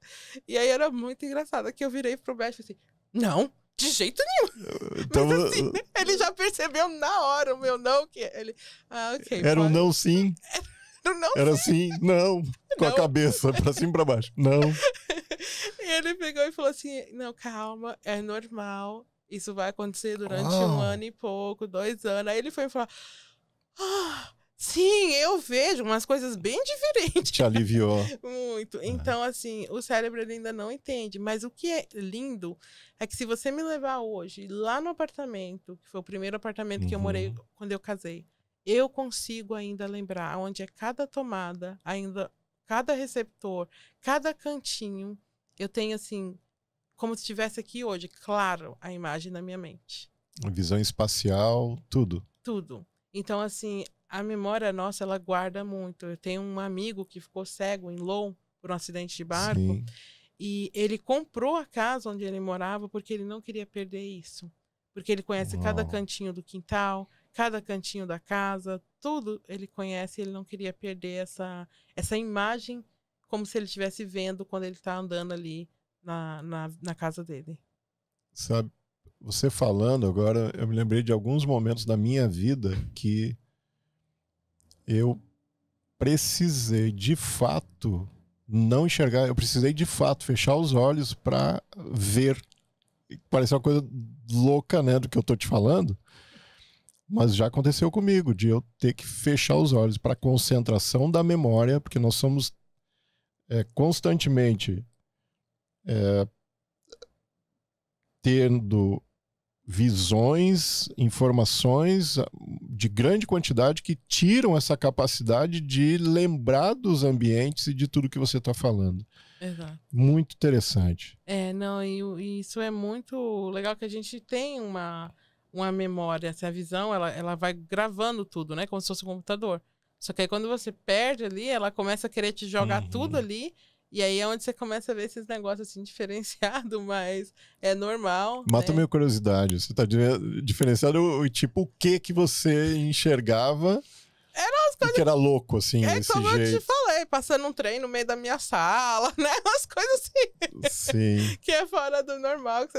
E aí era muito engraçado, que eu virei pro médico assim, não, de jeito nenhum. Então, mas assim, ele já percebeu na hora o meu não, que ele... ok. Era um não sim? Era um não era sim. Assim, não, com a cabeça pra cima e pra baixo, não. E ele pegou e falou assim, não, calma, é normal. Isso vai acontecer durante 1 ano e pouco, 2 anos. Aí ele foi falar, sim, eu vejo umas coisas bem diferentes. Te aliviou. Muito. Então, assim, o cérebro ainda não entende. Mas o que é lindo é que se você me levar hoje lá no apartamento, que foi o primeiro apartamento que eu morei quando eu casei, eu consigo ainda lembrar onde é cada tomada, ainda cada receptor, cada cantinho. Eu tenho, assim, como se estivesse aqui hoje, claro, a imagem na minha mente. Visão espacial, tudo. Tudo. Então, assim, a memória nossa, ela guarda muito. Eu tenho um amigo que ficou cego em Lowell por um acidente de barco. E ele comprou a casa onde ele morava porque ele não queria perder isso. Porque ele conhece cada cantinho do quintal, cada cantinho da casa, tudo ele conhece, e ele não queria perder essa imagem como se ele estivesse vendo quando ele está andando ali na casa dele. Sabe, você falando agora, eu me lembrei de alguns momentos da minha vida que eu precisei de fato não enxergar, eu precisei de fato fechar os olhos para ver. Parece uma coisa louca, né, do que eu tô te falando, mas já aconteceu comigo, de eu ter que fechar os olhos para concentração da memória, porque nós somos constantemente tendo visões, informações de grande quantidade que tiram essa capacidade de lembrar dos ambientes e de tudo que você está falando. Exato. Muito interessante. Não, e isso é muito legal, que a gente tem uma memória, essa visão, ela vai gravando tudo, né? Como se fosse um computador. Só que aí quando você perde ali, ela começa a querer te jogar tudo ali, e aí é onde você começa a ver esses negócios assim diferenciados, mas é normal. Mata né? minha curiosidade. Você está diferenciado tipo o que você enxergava que era louco, assim, desse como jeito. eu te falei, passando um trem no meio da minha sala, né? Umas coisas assim. Sim. Que é fora do normal, que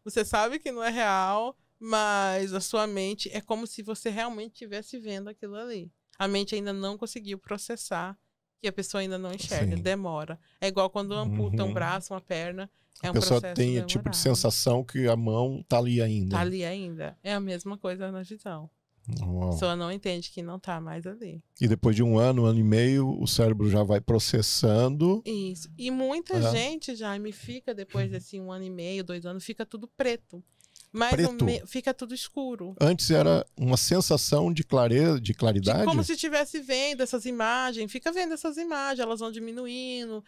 você sabe que não é real, mas a sua mente é como se você realmente estivesse vendo aquilo ali. A mente ainda não conseguiu processar, que a pessoa ainda não enxerga, Sim. demora. É igual quando amputa um braço, uma perna, é um processo A pessoa tem demorado. tipo de sensação que a mão tá ali ainda. Tá ali ainda. É a mesma coisa na visão. Uau. A pessoa não entende que não tá mais ali. E depois de um ano e meio, o cérebro já vai processando. Isso. E muita gente, Jaime, fica depois desse 1 ano e meio, 2 anos, fica tudo preto. Mas fica tudo escuro. Antes era uma sensação de clareza, de claridade? Como se estivesse vendo essas imagens. Fica vendo essas imagens, elas vão diminuindo,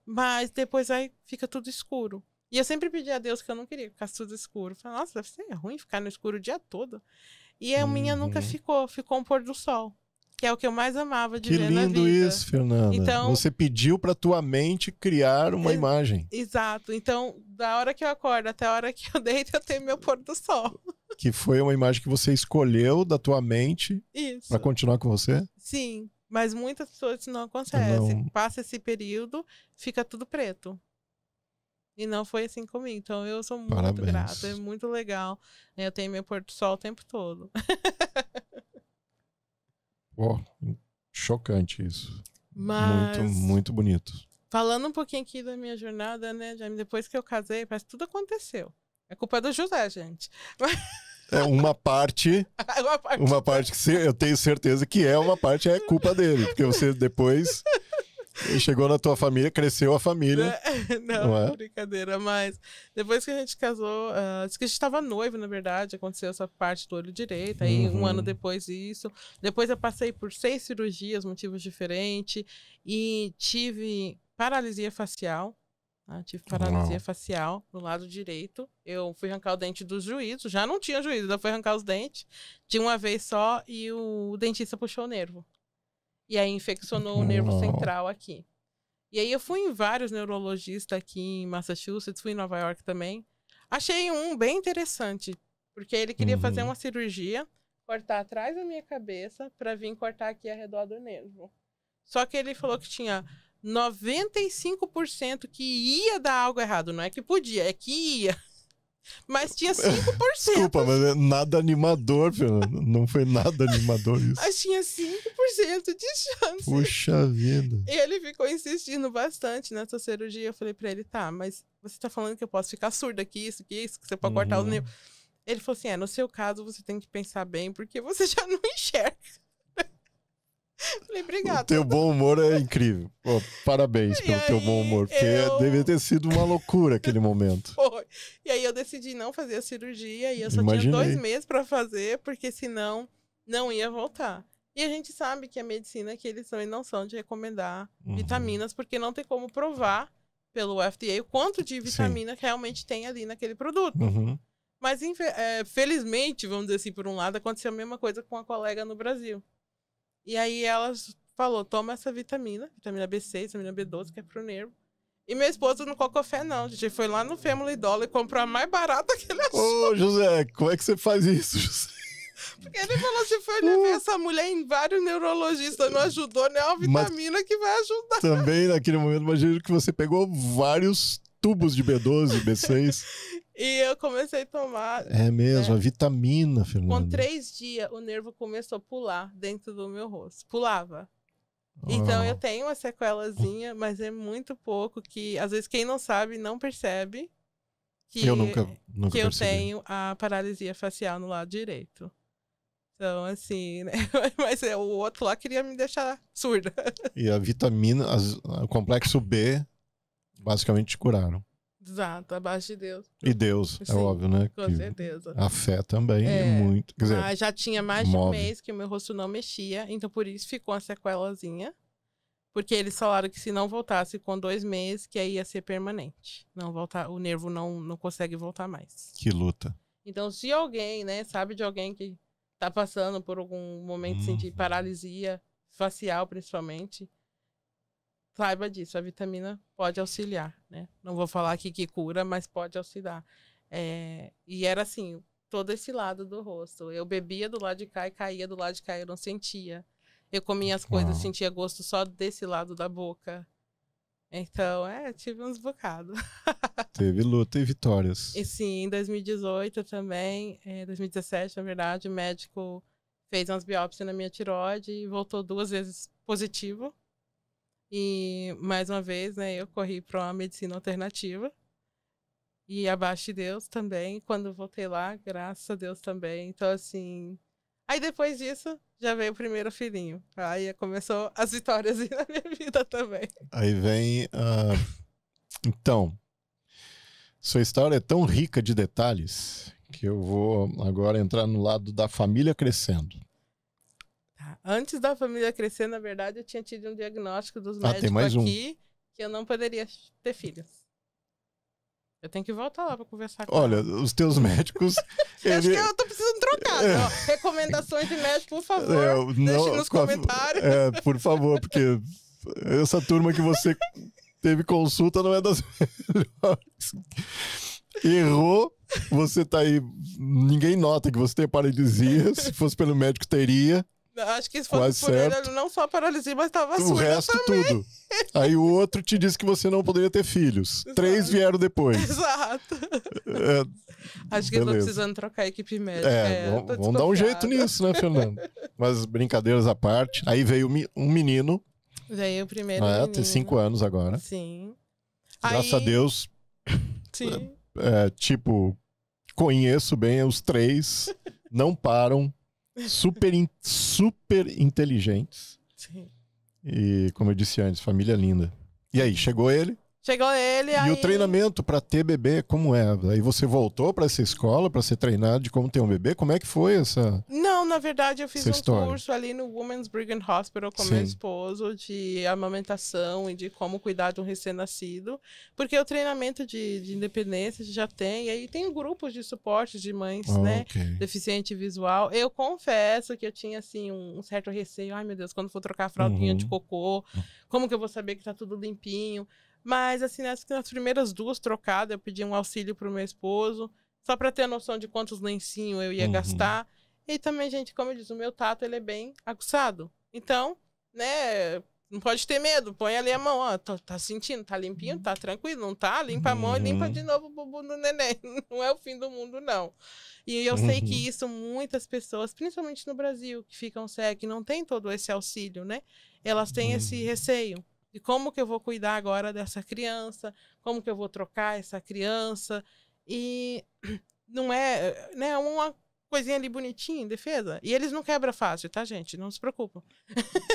mas depois aí fica tudo escuro. E eu sempre pedi a Deus que eu não queria ficar tudo escuro. Falei, nossa, deve ser ruim ficar no escuro o dia todo. E a minha nunca ficou um pôr do sol. Que é o que eu mais amava de ver na vida. Que lindo isso, Fernanda. Então, você pediu para tua mente criar uma imagem. Exato. Então, da hora que eu acordo até a hora que eu deito, eu tenho meu pôr do sol. Que foi uma imagem que você escolheu da tua mente para continuar com você? Sim, mas muitas pessoas não acontece. Passa esse período, fica tudo preto. E não foi assim comigo. Então, eu sou muito grata. É muito legal. Eu tenho meu pôr do sol o tempo todo. Chocante isso. Mas, muito, muito bonito. Falando um pouquinho aqui da minha jornada, né, Jaime? Depois que eu casei, parece que tudo aconteceu. É culpa do José, gente. É uma parte que eu tenho certeza que é culpa dele. Porque você depois chegou na tua família, cresceu a família. Não, brincadeira. Mas depois que a gente casou, que a gente estava noivo, na verdade, aconteceu essa parte do olho direito. Aí 1 ano depois isso. Depois eu passei por 6 cirurgias, motivos diferentes. E tive paralisia facial. Tive paralisia facial no lado direito. Eu fui arrancar o dente do juízo. Já não tinha juízo, eu fui arrancar os dentes de uma vez só e o dentista puxou o nervo. E aí infeccionou o nervo central aqui. E aí eu fui em vários neurologistas aqui em Massachusetts, fui em Nova York também. Achei um bem interessante, porque ele queria fazer uma cirurgia, cortar atrás da minha cabeça para vir cortar aqui ao redor do nervo. Só que ele falou que tinha 95% que ia dar algo errado. Não é que podia, é que ia. Mas tinha 5%. Desculpa, mas é nada animador, Fernando. Não foi nada animador isso. Mas tinha 5% de chance. Puxa vida. E ele ficou insistindo bastante nessa cirurgia. Eu falei pra ele, tá, mas você tá falando que eu posso ficar surda aqui, isso, que você pode cortar os nervos. Ele falou assim, no seu caso você tem que pensar bem, porque você já não enxerga. Falei, obrigada. O teu bom humor é incrível. Parabéns pelo teu bom humor, porque deve ter sido uma loucura aquele momento. Foi. E aí eu decidi não fazer a cirurgia e eu só tinha 2 meses para fazer, porque senão não ia voltar. E a gente sabe que a medicina, que eles também não são de recomendar vitaminas, porque não tem como provar pelo FDA o quanto de vitamina que realmente tem ali naquele produto. Mas felizmente, vamos dizer assim, por um lado, aconteceu a mesma coisa com a colega no Brasil. E aí ela falou, toma essa vitamina B6, vitamina B12, que é pro nervo. E meu esposo não colocou fé, não. A gente foi lá no Family Dollar e comprou a mais barata que ele achou. Ô, José, como é que você faz isso, José? Porque ele falou assim, foi levar essa mulher em vários neurologistas, não ajudou, nem uma vitamina que vai ajudar. Também, naquele momento, imagino que você pegou vários tubos de B12, B6. E eu comecei a tomar. É mesmo, a vitamina, Fernanda. Com 3 dias, o nervo começou a pular dentro do meu rosto. Pulava. Então eu tenho uma sequelazinha, mas é muito pouco que, às vezes, quem não sabe, não percebe que eu nunca que eu percebi. tenho a paralisia facial no lado direito. Então, assim, né? Mas o outro lá queria me deixar surda. E a vitamina, o complexo B, basicamente te curaram. Exato, abaixo de Deus. E Deus, Sim, é óbvio, né? Com Que certeza. a fé também é muito. Quer dizer, Mas já tinha mais de um move. mês que o meu rosto não mexia, então por isso ficou uma sequelazinha. Porque eles falaram que se não voltasse com 2 meses, que aí ia ser permanente. Não voltar, o nervo não consegue voltar mais. Que luta. Então, se alguém, né, sabe de alguém que tá passando por algum momento assim, de paralisia facial, principalmente, saiba disso. A vitamina pode auxiliar, né? Não vou falar aqui que cura, mas pode auxiliar. E era assim, todo esse lado do rosto. Eu bebia do lado de cá e caía do lado de cá, eu não sentia. Eu comia as coisas, sentia gosto só desse lado da boca. Então, tive uns bocados. Teve luta e vitórias. E sim, em 2018 também, 2017, na verdade, o médico fez umas biópsias na minha tireoide e voltou 2 vezes positivo. E, mais uma vez, né, eu corri para uma medicina alternativa. E abaixo de Deus também, quando eu voltei lá, graças a Deus também. Então, assim... Aí, depois disso, já veio o primeiro filhinho. Aí começou as vitórias na minha vida também. Aí vem... Então, sua história é tão rica de detalhes que eu vou agora entrar no lado da família crescendo. Antes da família crescer, na verdade, eu tinha tido um diagnóstico dos tem médicos mais aqui que eu não poderia ter filhos. Eu tenho que voltar lá para conversar com Olha, ela. os teus médicos... Acho que eu tô precisando trocar. Ó, recomendações de médico, por favor, deixe nos comentários. Por favor, porque essa turma que você teve consulta não é das melhores. Errou, você tá aí... Ninguém nota que você tem paralisia. Se fosse pelo médico, teria. Acho que se fosse por ele, não só paralisia, mas tava surda. O resto, também. tudo. Aí o outro te disse que você não poderia ter filhos. Exato. 3 vieram depois. Exato. Acho que eu tô precisando trocar a equipe médica. Vamos dar um jeito nisso, né, Fernando? Mas brincadeiras à parte. Aí veio um menino. Veio o primeiro menino. Tem 5 anos agora. Sim. Graças a Deus. Sim. Conheço bem os 3. Não param. Super inteligentes. Sim. E, como eu disse antes, família linda. E aí, chegou ele? Chegou ele, E o treinamento para ter bebê, como é? Aí você voltou para essa escola para ser treinado de como ter um bebê? Como é que foi essa? Não, na verdade eu fiz história? Curso ali no Women's Brigham Hospital com meu esposo de amamentação e de como cuidar de um recém-nascido, porque o treinamento de independência já tem, e aí tem grupos de suporte de mães, né, deficiente visual. Eu confesso que eu tinha assim um certo receio, ai meu Deus, quando for trocar a fraldinha de cocô, como que eu vou saber que tá tudo limpinho? Mas, assim, nas primeiras 2 trocadas, eu pedi um auxílio pro meu esposo, só para ter a noção de quantos lencinhos eu ia gastar. E também, gente, como eu disse, o meu tato, ele é bem aguçado. Então, né, não pode ter medo, põe ali a mão, ó, tá sentindo, tá limpinho, tá tranquilo, não tá? Limpa a mão e limpa de novo o bumbum do neném. Não é o fim do mundo, não. E eu sei que isso, muitas pessoas, principalmente no Brasil, que ficam cegas, que não tem todo esse auxílio, né? Elas têm esse receio. E como que eu vou cuidar agora dessa criança? Como que eu vou trocar essa criança? E não é, né, uma coisinha ali bonitinha em defesa. E eles não quebram fácil, tá, gente? Não se preocupam.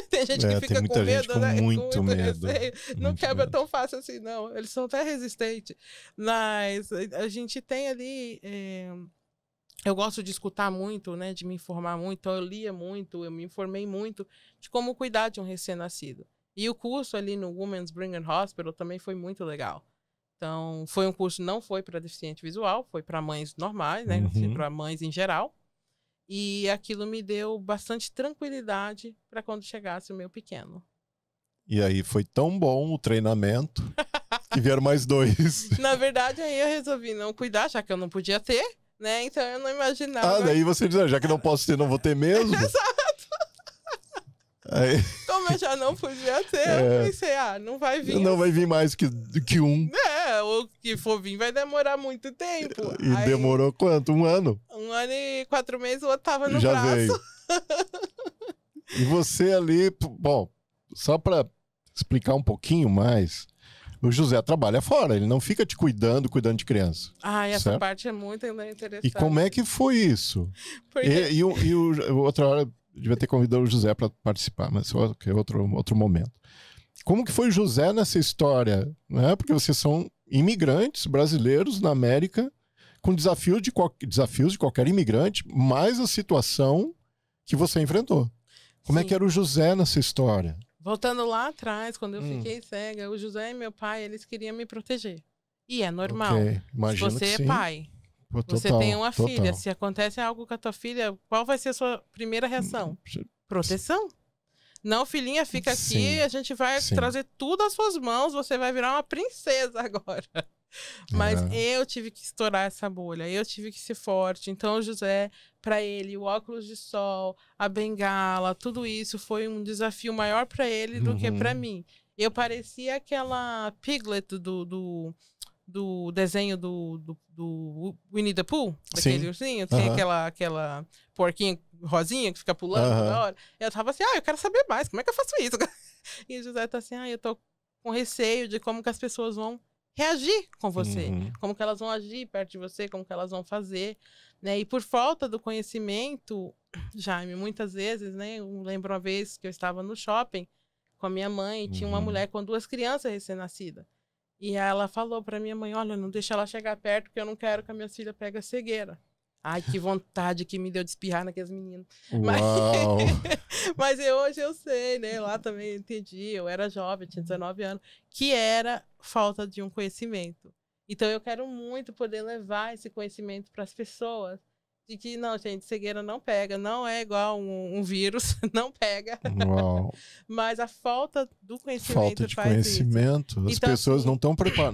Tem gente que fica com medo, com né? Muito com medo. Receio. Não quebra medo. tão fácil assim, não. Eles são até resistentes. Mas a gente tem ali... Eu gosto de escutar muito, né? De me informar muito. Então, eu lia muito, eu me informei muito de como cuidar de um recém-nascido. E o curso ali no Women's Brigham Hospital também foi muito legal. Então, foi um curso, não foi para deficiente visual, foi para mães normais, né? Para mães em geral. E aquilo me deu bastante tranquilidade para quando chegasse o meu pequeno. E aí foi tão bom o treinamento Que vieram mais 2. Na verdade, aí eu resolvi não cuidar, já que eu não podia ter, né? Então eu não imaginava. Daí você diz, já que não posso ter, não vou ter mesmo. Exato. Aí... Como eu já não podia ter, eu pensei, não vai vir. Não vai vir mais que um. O que for vir vai demorar muito tempo. E aí, demorou quanto? 1 ano? 1 ano e 4 meses, o outro tava no já braço. Veio. E você ali, bom, só para explicar um pouquinho mais, o José trabalha fora, ele não fica te cuidando de criança. Essa certo? parte é muito interessante. E como é que foi isso? Porque... E outra hora, eu devia ter convidado o José para participar, mas é outro momento. Como que foi o José nessa história? Né? Porque vocês são imigrantes brasileiros na América, com desafios de qualquer imigrante, mais a situação que você enfrentou. Como é que era o José nessa história? Voltando lá atrás, quando eu fiquei cega, o José e meu pai, eles queriam me proteger. E é normal. Imagino se você que é pai, você tem uma filha, se acontece algo com a tua filha, qual vai ser a sua primeira reação? Proteção. Não, filhinha, fica aqui, a gente vai trazer tudo às suas mãos, você vai virar uma princesa agora. Mas eu tive que estourar essa bolha, eu tive que ser forte. Então o José, para ele, o óculos de sol, a bengala, tudo isso foi um desafio maior para ele do que para mim. Eu parecia aquela Piglet do desenho do Winnie the Pooh, daquele ursinho, tem aquela porquinha rosinha que fica pulando toda hora. Eu tava assim, eu quero saber mais, como é que eu faço isso? E o José tá assim, eu tô com receio de como que as pessoas vão reagir com você, como que elas vão agir perto de você, como que elas vão fazer, né? E por falta do conhecimento, Jaime, muitas vezes, né? Eu lembro uma vez que eu estava no shopping com a minha mãe, e tinha uma mulher com 2 crianças recém-nascidas. E ela falou pra minha mãe, olha, não deixa ela chegar perto, porque eu não quero que a minha filha pegue a cegueira. Ai, que vontade que me deu de espirrar naqueles meninos. Mas hoje eu sei, né? Lá também entendi, eu era jovem, tinha 19 anos, que era falta de um conhecimento. Então eu quero muito poder levar esse conhecimento para as pessoas. De que, não, gente, cegueira não pega, não é igual um vírus, não pega. Mas a falta do conhecimento falta de conhecimento. As então, pessoas assim,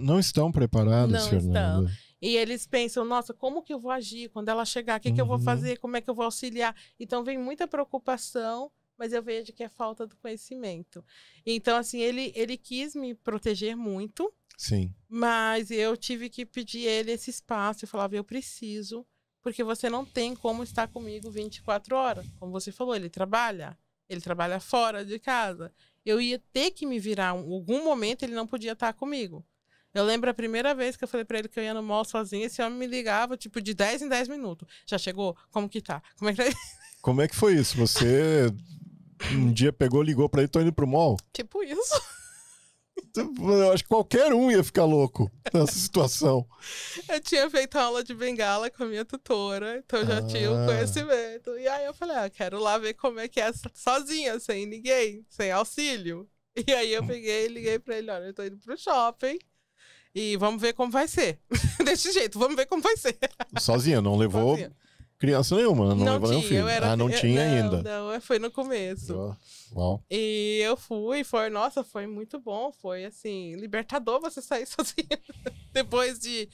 não estão preparadas, Fernanda. E eles pensam, nossa, como que eu vou agir quando ela chegar? O que, que eu vou fazer? Como é que eu vou auxiliar? Então vem muita preocupação, mas eu vejo que é falta do conhecimento. Então, assim, ele quis me proteger muito. Sim. Mas eu tive que pedir ele esse espaço. Eu falava, eu preciso, porque você não tem como estar comigo 24 horas. Como você falou, ele trabalha fora de casa. Eu ia ter que me virar. Em algum momento ele não podia estar comigo. Eu lembro a primeira vez que eu falei pra ele que eu ia no mall sozinha, esse homem me ligava, tipo, de 10 em 10 minutos. Já chegou? Como que tá? Como é que foi isso? Você um dia ligou pra ele, tô indo pro mall? Tipo isso. Eu acho que qualquer um ia ficar louco nessa situação. Eu tinha feito aula de bengala com a minha tutora, então eu já tinha um conhecimento. E aí eu falei, quero lá ver como é que é sozinha, sem ninguém, sem auxílio. E aí eu peguei e liguei pra ele, olha, eu tô indo pro shopping. E vamos ver como vai ser. Desse jeito, vamos ver como vai ser. Sozinha, não levou criança nenhuma, não levou nenhum filho. Não tinha ainda. Não, foi no começo. Uau. E eu fui, foi muito bom. Foi, assim, libertador você sair sozinha. Depois de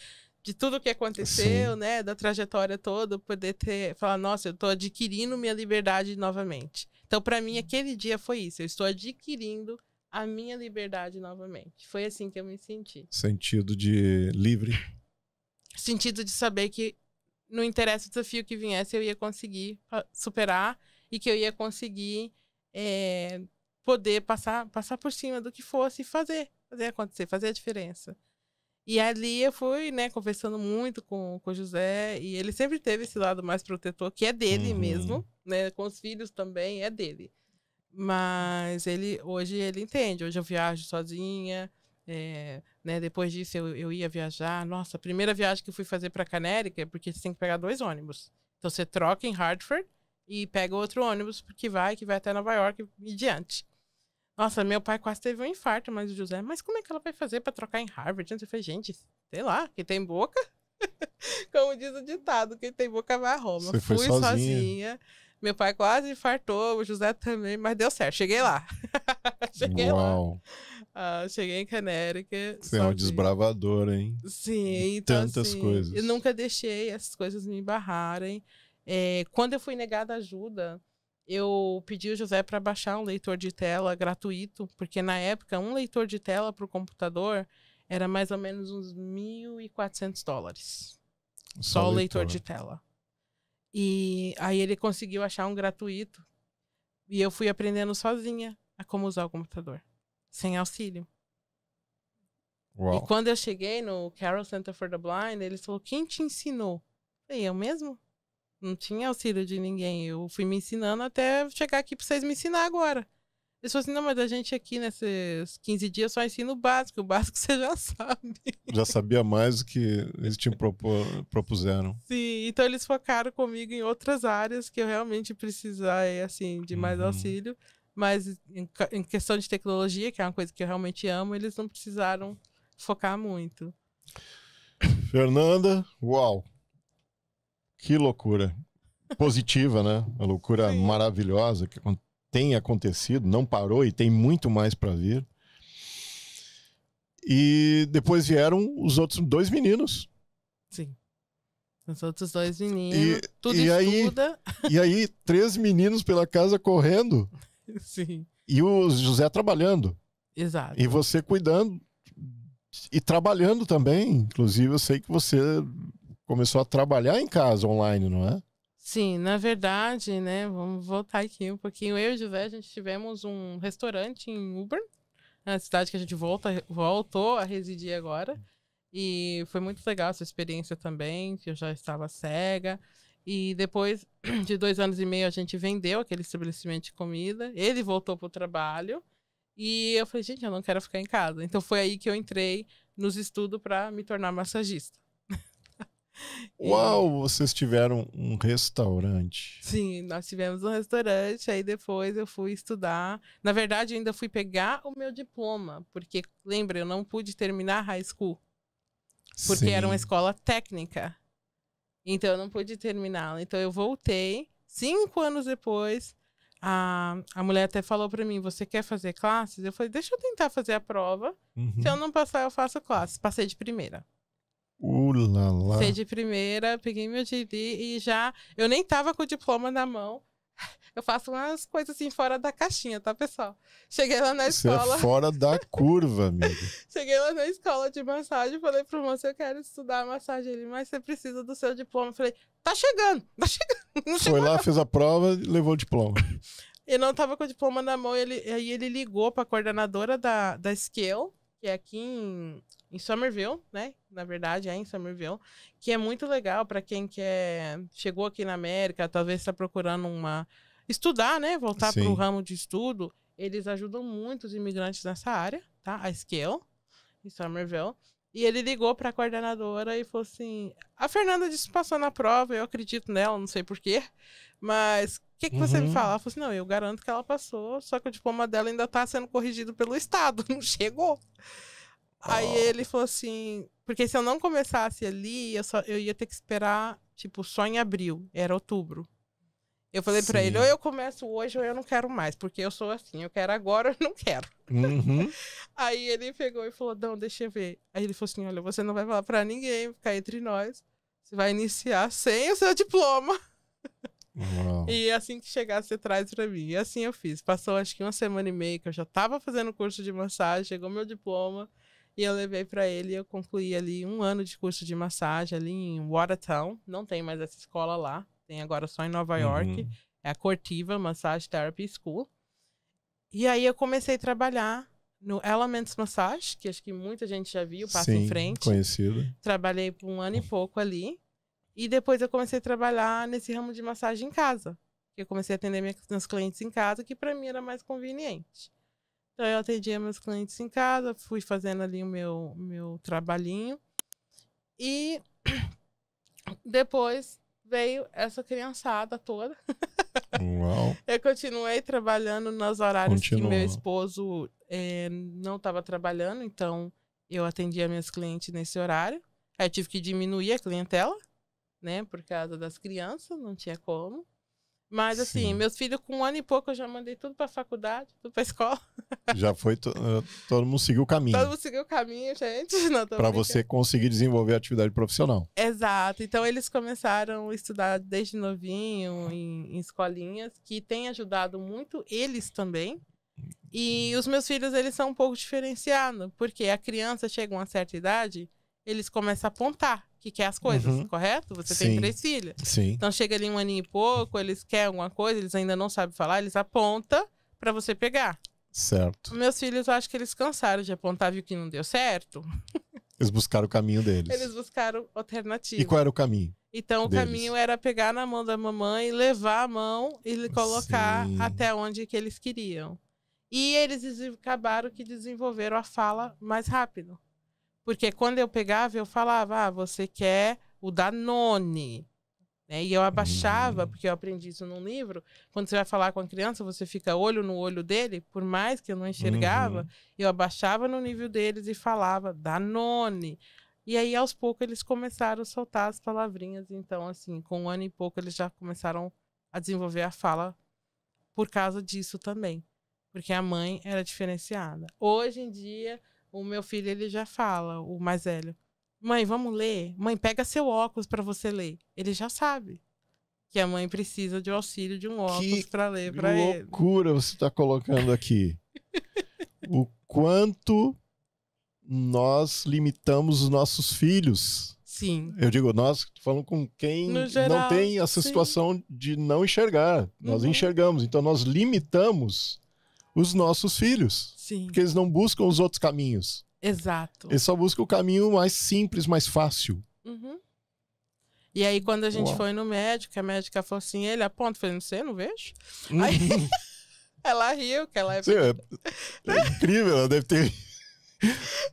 tudo que aconteceu, né, da trajetória toda, poder falar, nossa, eu tô adquirindo minha liberdade novamente. Então, pra mim, aquele dia foi isso. Eu estou adquirindo a minha liberdade novamente. Foi assim que eu me senti. Sentido de livre. Sentido de saber que não interessa o desafio que viesse, eu ia conseguir superar e que eu ia conseguir poder passar por cima do que fosse e fazer acontecer, fazer a diferença. E ali eu fui, né, conversando muito com o José, e ele sempre teve esse lado mais protetor, que é dele mesmo, né, com os filhos também, é dele. Mas hoje ele entende. Hoje eu viajo sozinha, né? Depois disso eu ia viajar. Nossa, a primeira viagem que eu fui fazer para Canérica, porque você tem que pegar 2 ônibus. Então você troca em Hartford e pega outro ônibus que vai até Nova York e diante. Nossa, meu pai quase teve um infarto, mas o José, mas como é que ela vai fazer para trocar em Harvard? Eu falei, gente, sei lá, quem tem boca, como diz o ditado, quem tem boca vai a Roma. Você foi sozinha. Meu pai quase infartou, o José também, mas deu certo. Cheguei lá. Cheguei lá. Cheguei em Connecticut. Você é um desbravador, hein? Sim, então Tantas assim, coisas. eu nunca deixei essas coisas me barrarem. Quando eu fui negada ajuda, eu pedi ao José para baixar um leitor de tela gratuito, porque na época um leitor de tela para o computador era mais ou menos uns $1.400. Só o leitor de tela. E aí ele conseguiu achar um gratuito. E eu fui aprendendo sozinha a como usar o computador, sem auxílio. Uau. E quando eu cheguei no Carroll Center for the Blind, eles falaram, quem te ensinou? Eu falei, eu mesmo? Não tinha auxílio de ninguém. Eu fui me ensinando até chegar aqui para vocês me ensinar agora. Eles falaram assim, não, mas a gente aqui nesses 15 dias só ensina o básico você já sabe. Já sabia mais do que eles te propuseram. Sim, então eles focaram comigo em outras áreas que eu realmente precisava, assim, de mais auxílio. Mas em questão de tecnologia, que é uma coisa que eu realmente amo, eles não precisaram focar muito. Fernanda, uau! Que loucura. Positiva, né? Uma loucura maravilhosa que tem acontecido, não parou e tem muito mais para vir. E depois vieram os outros 2 meninos. Sim. Os outros 2 meninos. Tudo estuda. E aí, 3 meninos pela casa correndo. Sim. E o José trabalhando. Exato. E você cuidando e trabalhando também. Inclusive, eu sei que você começou a trabalhar em casa online, não é? Sim, na verdade, né? Vamos voltar aqui um pouquinho. Eu e o José, a gente tivemos um restaurante em Auburn, na cidade que a gente voltou a residir agora. E foi muito legal essa experiência também, que eu já estava cega. E depois de 2 anos e meio, a gente vendeu aquele estabelecimento de comida. Ele voltou para o trabalho. E eu falei, gente, eu não quero ficar em casa. Então foi aí que eu entrei nos estudos para me tornar massagista. Uau, vocês tiveram um restaurante. Sim, nós tivemos um restaurante, aí depois eu fui estudar. Na verdade, eu ainda fui pegar o meu diploma, porque, lembra, eu não pude terminar a high school, porque era uma escola técnica. Então, eu não pude terminá-la. Então, eu voltei, 5 anos depois, a mulher até falou pra mim, você quer fazer classes? Eu falei, deixa eu tentar fazer a prova. Se eu não passar, eu faço classes. Passei de primeira. Passei de primeira, peguei meu GD e já... Eu nem tava com o diploma na mão. Eu faço umas coisas assim fora da caixinha, tá, pessoal? Cheguei lá na escola... Você é fora da curva, amigo. Cheguei lá na escola de massagem e falei pro moço, eu quero estudar massagem ali, mas você precisa do seu diploma. Eu falei, tá chegando, tá chegando. Não foi lá, fez a prova e levou o diploma. Eu não tava com o diploma na mão, aí ele ligou pra coordenadora da Scale, que é aqui em Somerville, né? Na verdade, é em Somerville, que é muito legal para quem chegou aqui na América, talvez está procurando estudar, né? Voltar para o ramo de estudo. Eles ajudam muito os imigrantes nessa área, tá? A Scale, em Somerville. E ele ligou para a coordenadora e falou assim, a Fernanda disse que passou na prova, eu acredito nela, não sei porquê, mas o que você me fala? Ela falou assim, não, eu garanto que ela passou, só que o diploma dela ainda está sendo corrigido pelo Estado, não chegou. Aí ele falou assim, porque se eu não começasse ali, eu ia ter que esperar, tipo, só em abril, era outubro. Eu falei pra ele, ou eu começo hoje ou eu não quero mais, porque eu sou assim, eu quero agora ou eu não quero. Aí ele pegou e falou, não, deixa eu ver. Aí ele falou assim, olha, você não vai falar pra ninguém, vai ficar entre nós, você vai iniciar sem o seu diploma. E assim que chegar, você traz pra mim. E assim eu fiz. Passou acho que 1 semana e meia que eu já tava fazendo curso de massagem, chegou meu diploma. E eu levei para ele e eu concluí ali 1 ano de curso de massagem ali em Watertown. Não tem mais essa escola lá. Tem agora só em Nova York. É a Cortiva Massage Therapy School. E aí eu comecei a trabalhar no Elements Massage, que acho que muita gente já viu, passa em frente. Conhecido. Trabalhei por 1 ano e pouco ali. E depois eu comecei a trabalhar nesse ramo de massagem em casa. Eu comecei a atender meus clientes em casa, que para mim era mais conveniente. Então, eu atendia meus clientes em casa, fui fazendo ali o meu trabalhinho. E depois veio essa criançada toda. Uau. Eu continuei trabalhando nos horários que meu esposo não estava trabalhando. Então, eu atendia meus clientes nesse horário. Aí, eu tive que diminuir a clientela, né? Por causa das crianças, não tinha como. Mas assim, Sim. meus filhos com 1 ano e pouco eu já mandei tudo pra faculdade, tudo pra escola. Já foi, todo mundo seguiu o caminho. Todo mundo seguiu o caminho, gente. Não, tô Para brincando. você conseguir desenvolver a atividade profissional. Exato. Então eles começaram a estudar desde novinho em escolinhas, que tem ajudado muito eles também. E os meus filhos, eles são um pouco diferenciados, porque a criança chega a uma certa idade, eles começam a apontar o que quer as coisas, correto? Você tem Sim. 3 filhos. Sim, Então chega ali 1 aninho e pouco, eles querem alguma coisa, eles ainda não sabem falar, eles apontam para você pegar. certo. Meus filhos, eu acho que eles cansaram de apontar, viu que não deu certo. Eles buscaram o caminho deles. Eles buscaram alternativa. E qual era o caminho? Então, o deles? caminho era pegar na mão da mamãe, levar a mão e colocar Sim. até onde que eles queriam. E eles acabaram que desenvolveram a fala mais rápido. Porque quando eu pegava, eu falava, você quer o Danone. Né? E eu abaixava, porque eu aprendi isso num livro. Quando você vai falar com a criança, você fica olho no olho dele, por mais que eu não enxergava, eu abaixava no nível deles e falava Danone. E aí, aos poucos, eles começaram a soltar as palavrinhas. Então, assim, com 1 ano e pouco, eles já começaram a desenvolver a fala por causa disso também. Porque a mãe era diferenciada. Hoje em dia, o meu filho, ele já fala, o mais velho. Mãe, vamos ler? Mãe, pega seu óculos para você ler. Ele já sabe que a mãe precisa de auxílio de um óculos para ler para ele. Que loucura você está colocando aqui. O quanto nós limitamos os nossos filhos. Sim. Eu digo nós, falando com quem No geral, não tem essa sim. situação de não enxergar. Nós enxergamos, então nós limitamos os nossos filhos. Sim. Porque eles não buscam os outros caminhos. Exato. Eles só buscam o caminho mais simples, mais fácil. E aí, quando a gente Uau. foi no médico, a médica falou assim, ele aponta. Eu falei, não sei, não vejo. Aí, ela riu, que ela é, Sim, é incrível, ela deve ter...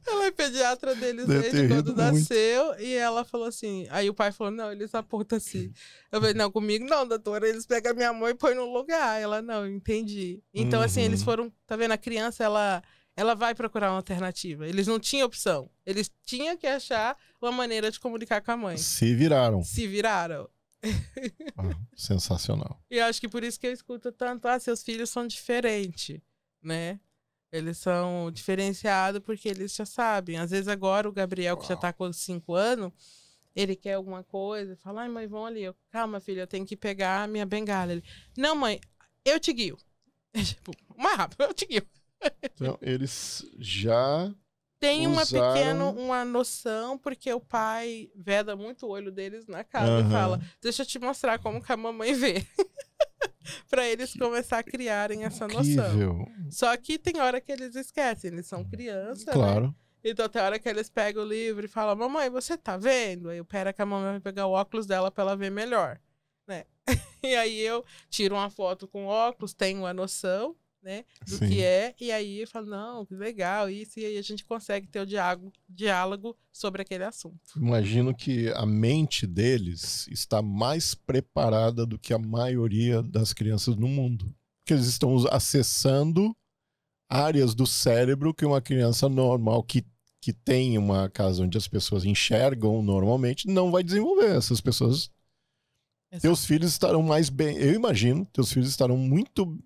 ela é pediatra deles Deve ter desde quando rido muito. nasceu. E ela falou assim, aí o pai falou, não, eles apontam assim. Eu falei, não, comigo não, doutora, eles pegam a minha mão e põem no lugar. Ela, não, entendi. Então, assim, eles foram, tá vendo, a criança, ela vai procurar uma alternativa. Eles não tinham opção. Eles tinham que achar uma maneira de comunicar com a mãe. Se viraram. Se viraram. Sensacional. E eu acho que por isso que eu escuto tanto, seus filhos são diferentes, né? Eles são diferenciados porque eles já sabem. Às vezes agora o Gabriel, que já tá com 5 anos, ele quer alguma coisa, fala, ai mãe, vão ali. Eu, calma, filha, eu tenho que pegar a minha bengala. Ele, não, mãe, eu te guio. Tipo, mais rápido, eu te guio. Então, eles já Tem usaram... uma noção, porque o pai veda muito o olho deles na cara e fala, deixa eu te mostrar como que a mamãe vê. Pra eles começar a criarem essa noção. Incrível. Só que tem hora que eles esquecem, eles são crianças, Claro. né? Então tem hora que eles pegam o livro e falam, mamãe, você tá vendo? Aí eu pera que a mamãe vai pegar o óculos dela pra ela ver melhor, né? E aí eu tiro uma foto com o óculos, tenho a noção, né, do Sim. que é, e aí eu falo, não, que legal, isso, e aí a gente consegue ter o diálogo sobre aquele assunto. Imagino que a mente deles está mais preparada do que a maioria das crianças no mundo. Porque eles estão acessando áreas do cérebro que uma criança normal que tem uma casa onde as pessoas enxergam normalmente não vai desenvolver. Essas pessoas... Exato. Teus filhos estarão mais bem... Eu imagino, teus filhos estarão muito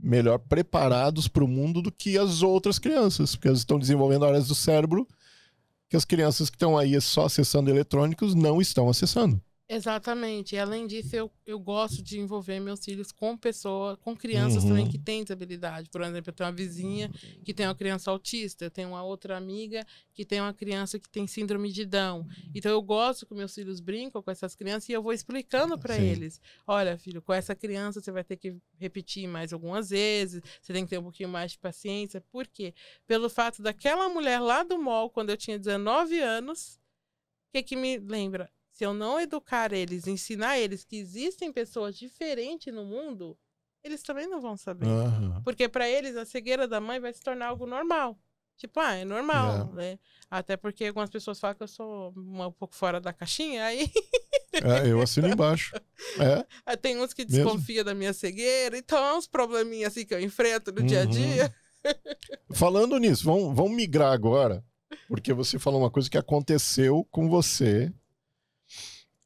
melhor preparados para o mundo do que as outras crianças, porque elas estão desenvolvendo áreas do cérebro que as crianças que estão aí só acessando eletrônicos não estão acessando. Exatamente. E além disso, eu gosto de envolver meus filhos com pessoas, com crianças também que têm desabilidade. Por exemplo, eu tenho uma vizinha que tem uma criança autista, eu tenho uma outra amiga que tem uma criança que tem síndrome de Down. Então eu gosto que meus filhos brincam com essas crianças e eu vou explicando para eles. Olha, filho, com essa criança você vai ter que repetir mais algumas vezes, você tem que ter um pouquinho mais de paciência. Por quê? Pelo fato daquela mulher lá do mall, quando eu tinha 19 anos, o que me lembra? Se eu não educar eles, ensinar eles que existem pessoas diferentes no mundo, eles também não vão saber. Porque para eles a cegueira da mãe vai se tornar algo normal. Tipo, é normal, né? Até porque algumas pessoas falam que eu sou um pouco fora da caixinha, aí... Eu assino embaixo. Tem uns que desconfiam da minha cegueira, então é uns probleminhas assim que eu enfrento no dia a dia. Falando nisso, vamos migrar agora, porque você falou uma coisa que aconteceu com você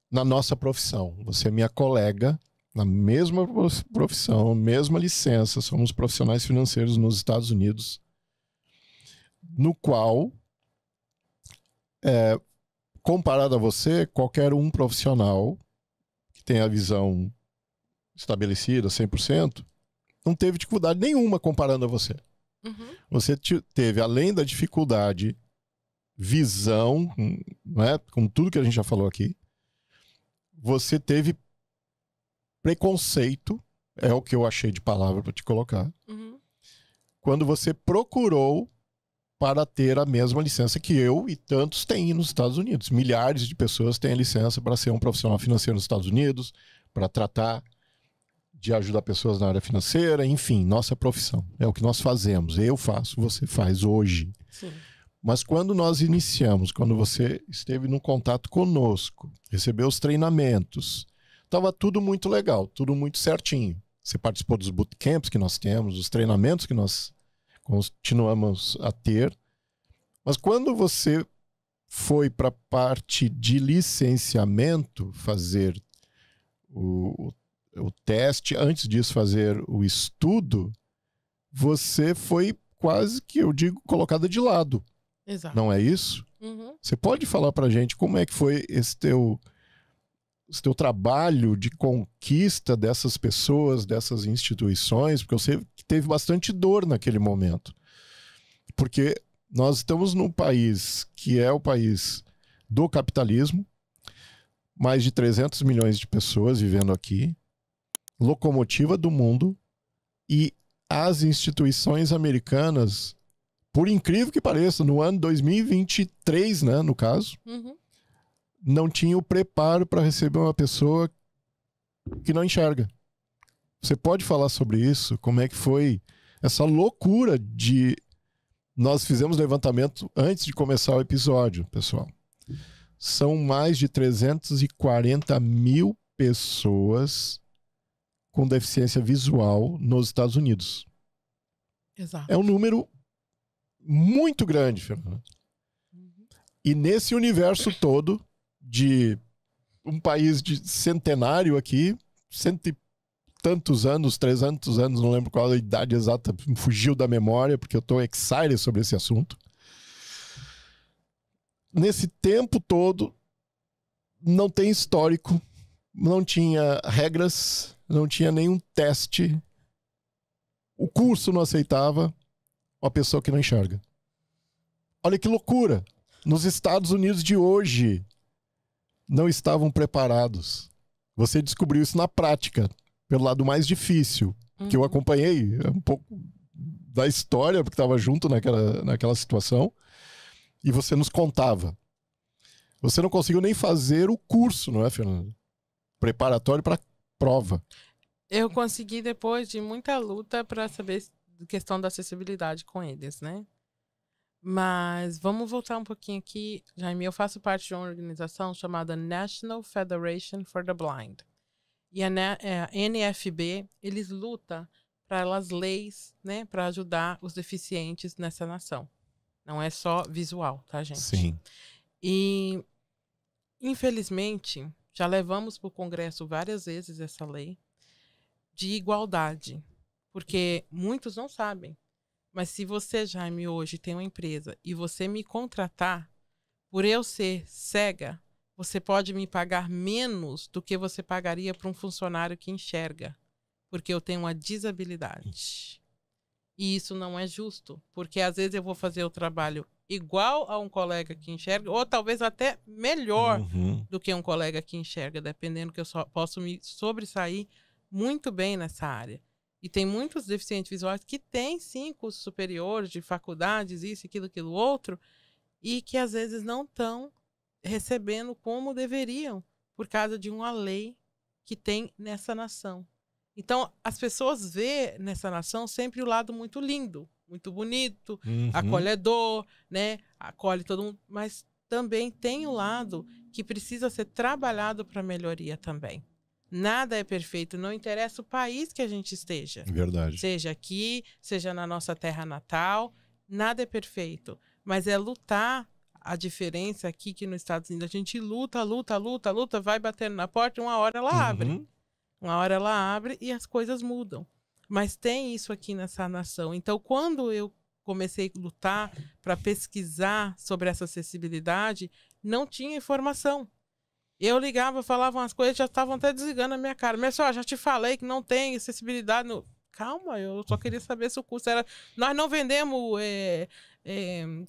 na nossa profissão. Você é minha colega na mesma profissão, mesma licença, somos profissionais financeiros nos Estados Unidos, no qual, comparado a você, qualquer um profissional que tenha a visão estabelecida 100%, não teve dificuldade nenhuma comparando a você. Uhum. Você teve, além da dificuldade, visão, né, com tudo que a gente já falou aqui, você teve preconceito, é o que eu achei de palavra para te colocar, quando você procurou para ter a mesma licença que eu e tantos têm nos Estados Unidos. Milhares de pessoas têm a licença para ser um profissional financeiro nos Estados Unidos, para tratar de ajudar pessoas na área financeira, enfim, nossa profissão. É o que nós fazemos. Eu faço, você faz hoje. Sim. Mas quando nós iniciamos, quando você esteve no contato conosco, recebeu os treinamentos, estava tudo muito legal, tudo muito certinho. Você participou dos bootcamps que nós temos, dos treinamentos que nós continuamos a ter. Mas quando você foi para a parte de licenciamento, fazer o teste, antes disso fazer o estudo, você foi quase que, eu digo, colocada de lado. Exato. Não é isso? Uhum. Você pode falar para a gente como é que foi esse teu trabalho de conquista dessas pessoas, dessas instituições, porque eu sei que teve bastante dor naquele momento. Porque nós estamos num país que é o país do capitalismo, mais de 300 milhões de pessoas vivendo aqui, locomotiva do mundo, e as instituições americanas, por incrível que pareça, no ano 2023, né, no caso, não tinham o preparo para receber uma pessoa que não enxerga. Você pode falar sobre isso? Como é que foi essa loucura de... Nós fizemos levantamento antes de começar o episódio, pessoal. São mais de 340 mil pessoas com deficiência visual nos Estados Unidos. Exato. É um número muito grande, Fernanda. E nesse universo todo de um país de centenário aqui, cento e tantos anos, 300 anos, não lembro qual a idade exata, me fugiu da memória, porque eu estou excited sobre esse assunto. Nesse tempo todo, não tem histórico, não tinha regras, não tinha nenhum teste. O curso não aceitava uma pessoa que não enxerga. Olha que loucura! Nos Estados Unidos de hoje, não estavam preparados. Você descobriu isso na prática, pelo lado mais difícil, que eu acompanhei um pouco da história, porque estava junto naquela situação, e você nos contava. Você não conseguiu nem fazer o curso, não é, Fernanda? Preparatório para a prova. Eu consegui depois de muita luta para saber a questão da acessibilidade com eles, né? Mas vamos voltar um pouquinho aqui. Jaime, eu faço parte de uma organização chamada National Federation for the Blind. E a NFB, eles lutam pelas leis, né, para ajudar os deficientes nessa nação. Não é só visual, tá, gente? Sim. E, infelizmente, já levamos para o Congresso várias vezes essa lei de igualdade, porque muitos não sabem. Mas se você, Jaime, hoje tem uma empresa e você me contratar, por eu ser cega, você pode me pagar menos do que você pagaria para um funcionário que enxerga, porque eu tenho uma desabilidade. E isso não é justo, porque às vezes eu vou fazer o trabalho igual a um colega que enxerga, ou talvez até melhor do que um colega que enxerga, dependendo que eu só posso me sobressair muito bem nessa área. E tem muitos deficientes visuais que têm, sim, cursos superiores de faculdades, isso, aquilo, outro, e que às vezes não estão recebendo como deveriam, por causa de uma lei que tem nessa nação. Então, as pessoas vê nessa nação sempre o lado muito lindo, muito bonito, acolhedor, né? Acolhe todo mundo, mas também tem o lado que precisa ser trabalhado para melhoria também. Nada é perfeito, não interessa o país que a gente esteja. Verdade. Seja aqui, seja na nossa terra natal, nada é perfeito. Mas é lutar. A diferença aqui que nos Estados Unidos a gente luta, vai batendo na porta e uma hora ela abre. Uma hora ela abre e as coisas mudam. Mas tem isso aqui nessa nação. Então, quando eu comecei a lutar para pesquisar sobre essa acessibilidade, não tinha informação. Eu ligava, falava umas coisas, já estavam até desligando a minha cara. Mas só, já te falei que não tem acessibilidade. No... Calma, eu só queria saber se o curso era... Nós não vendemos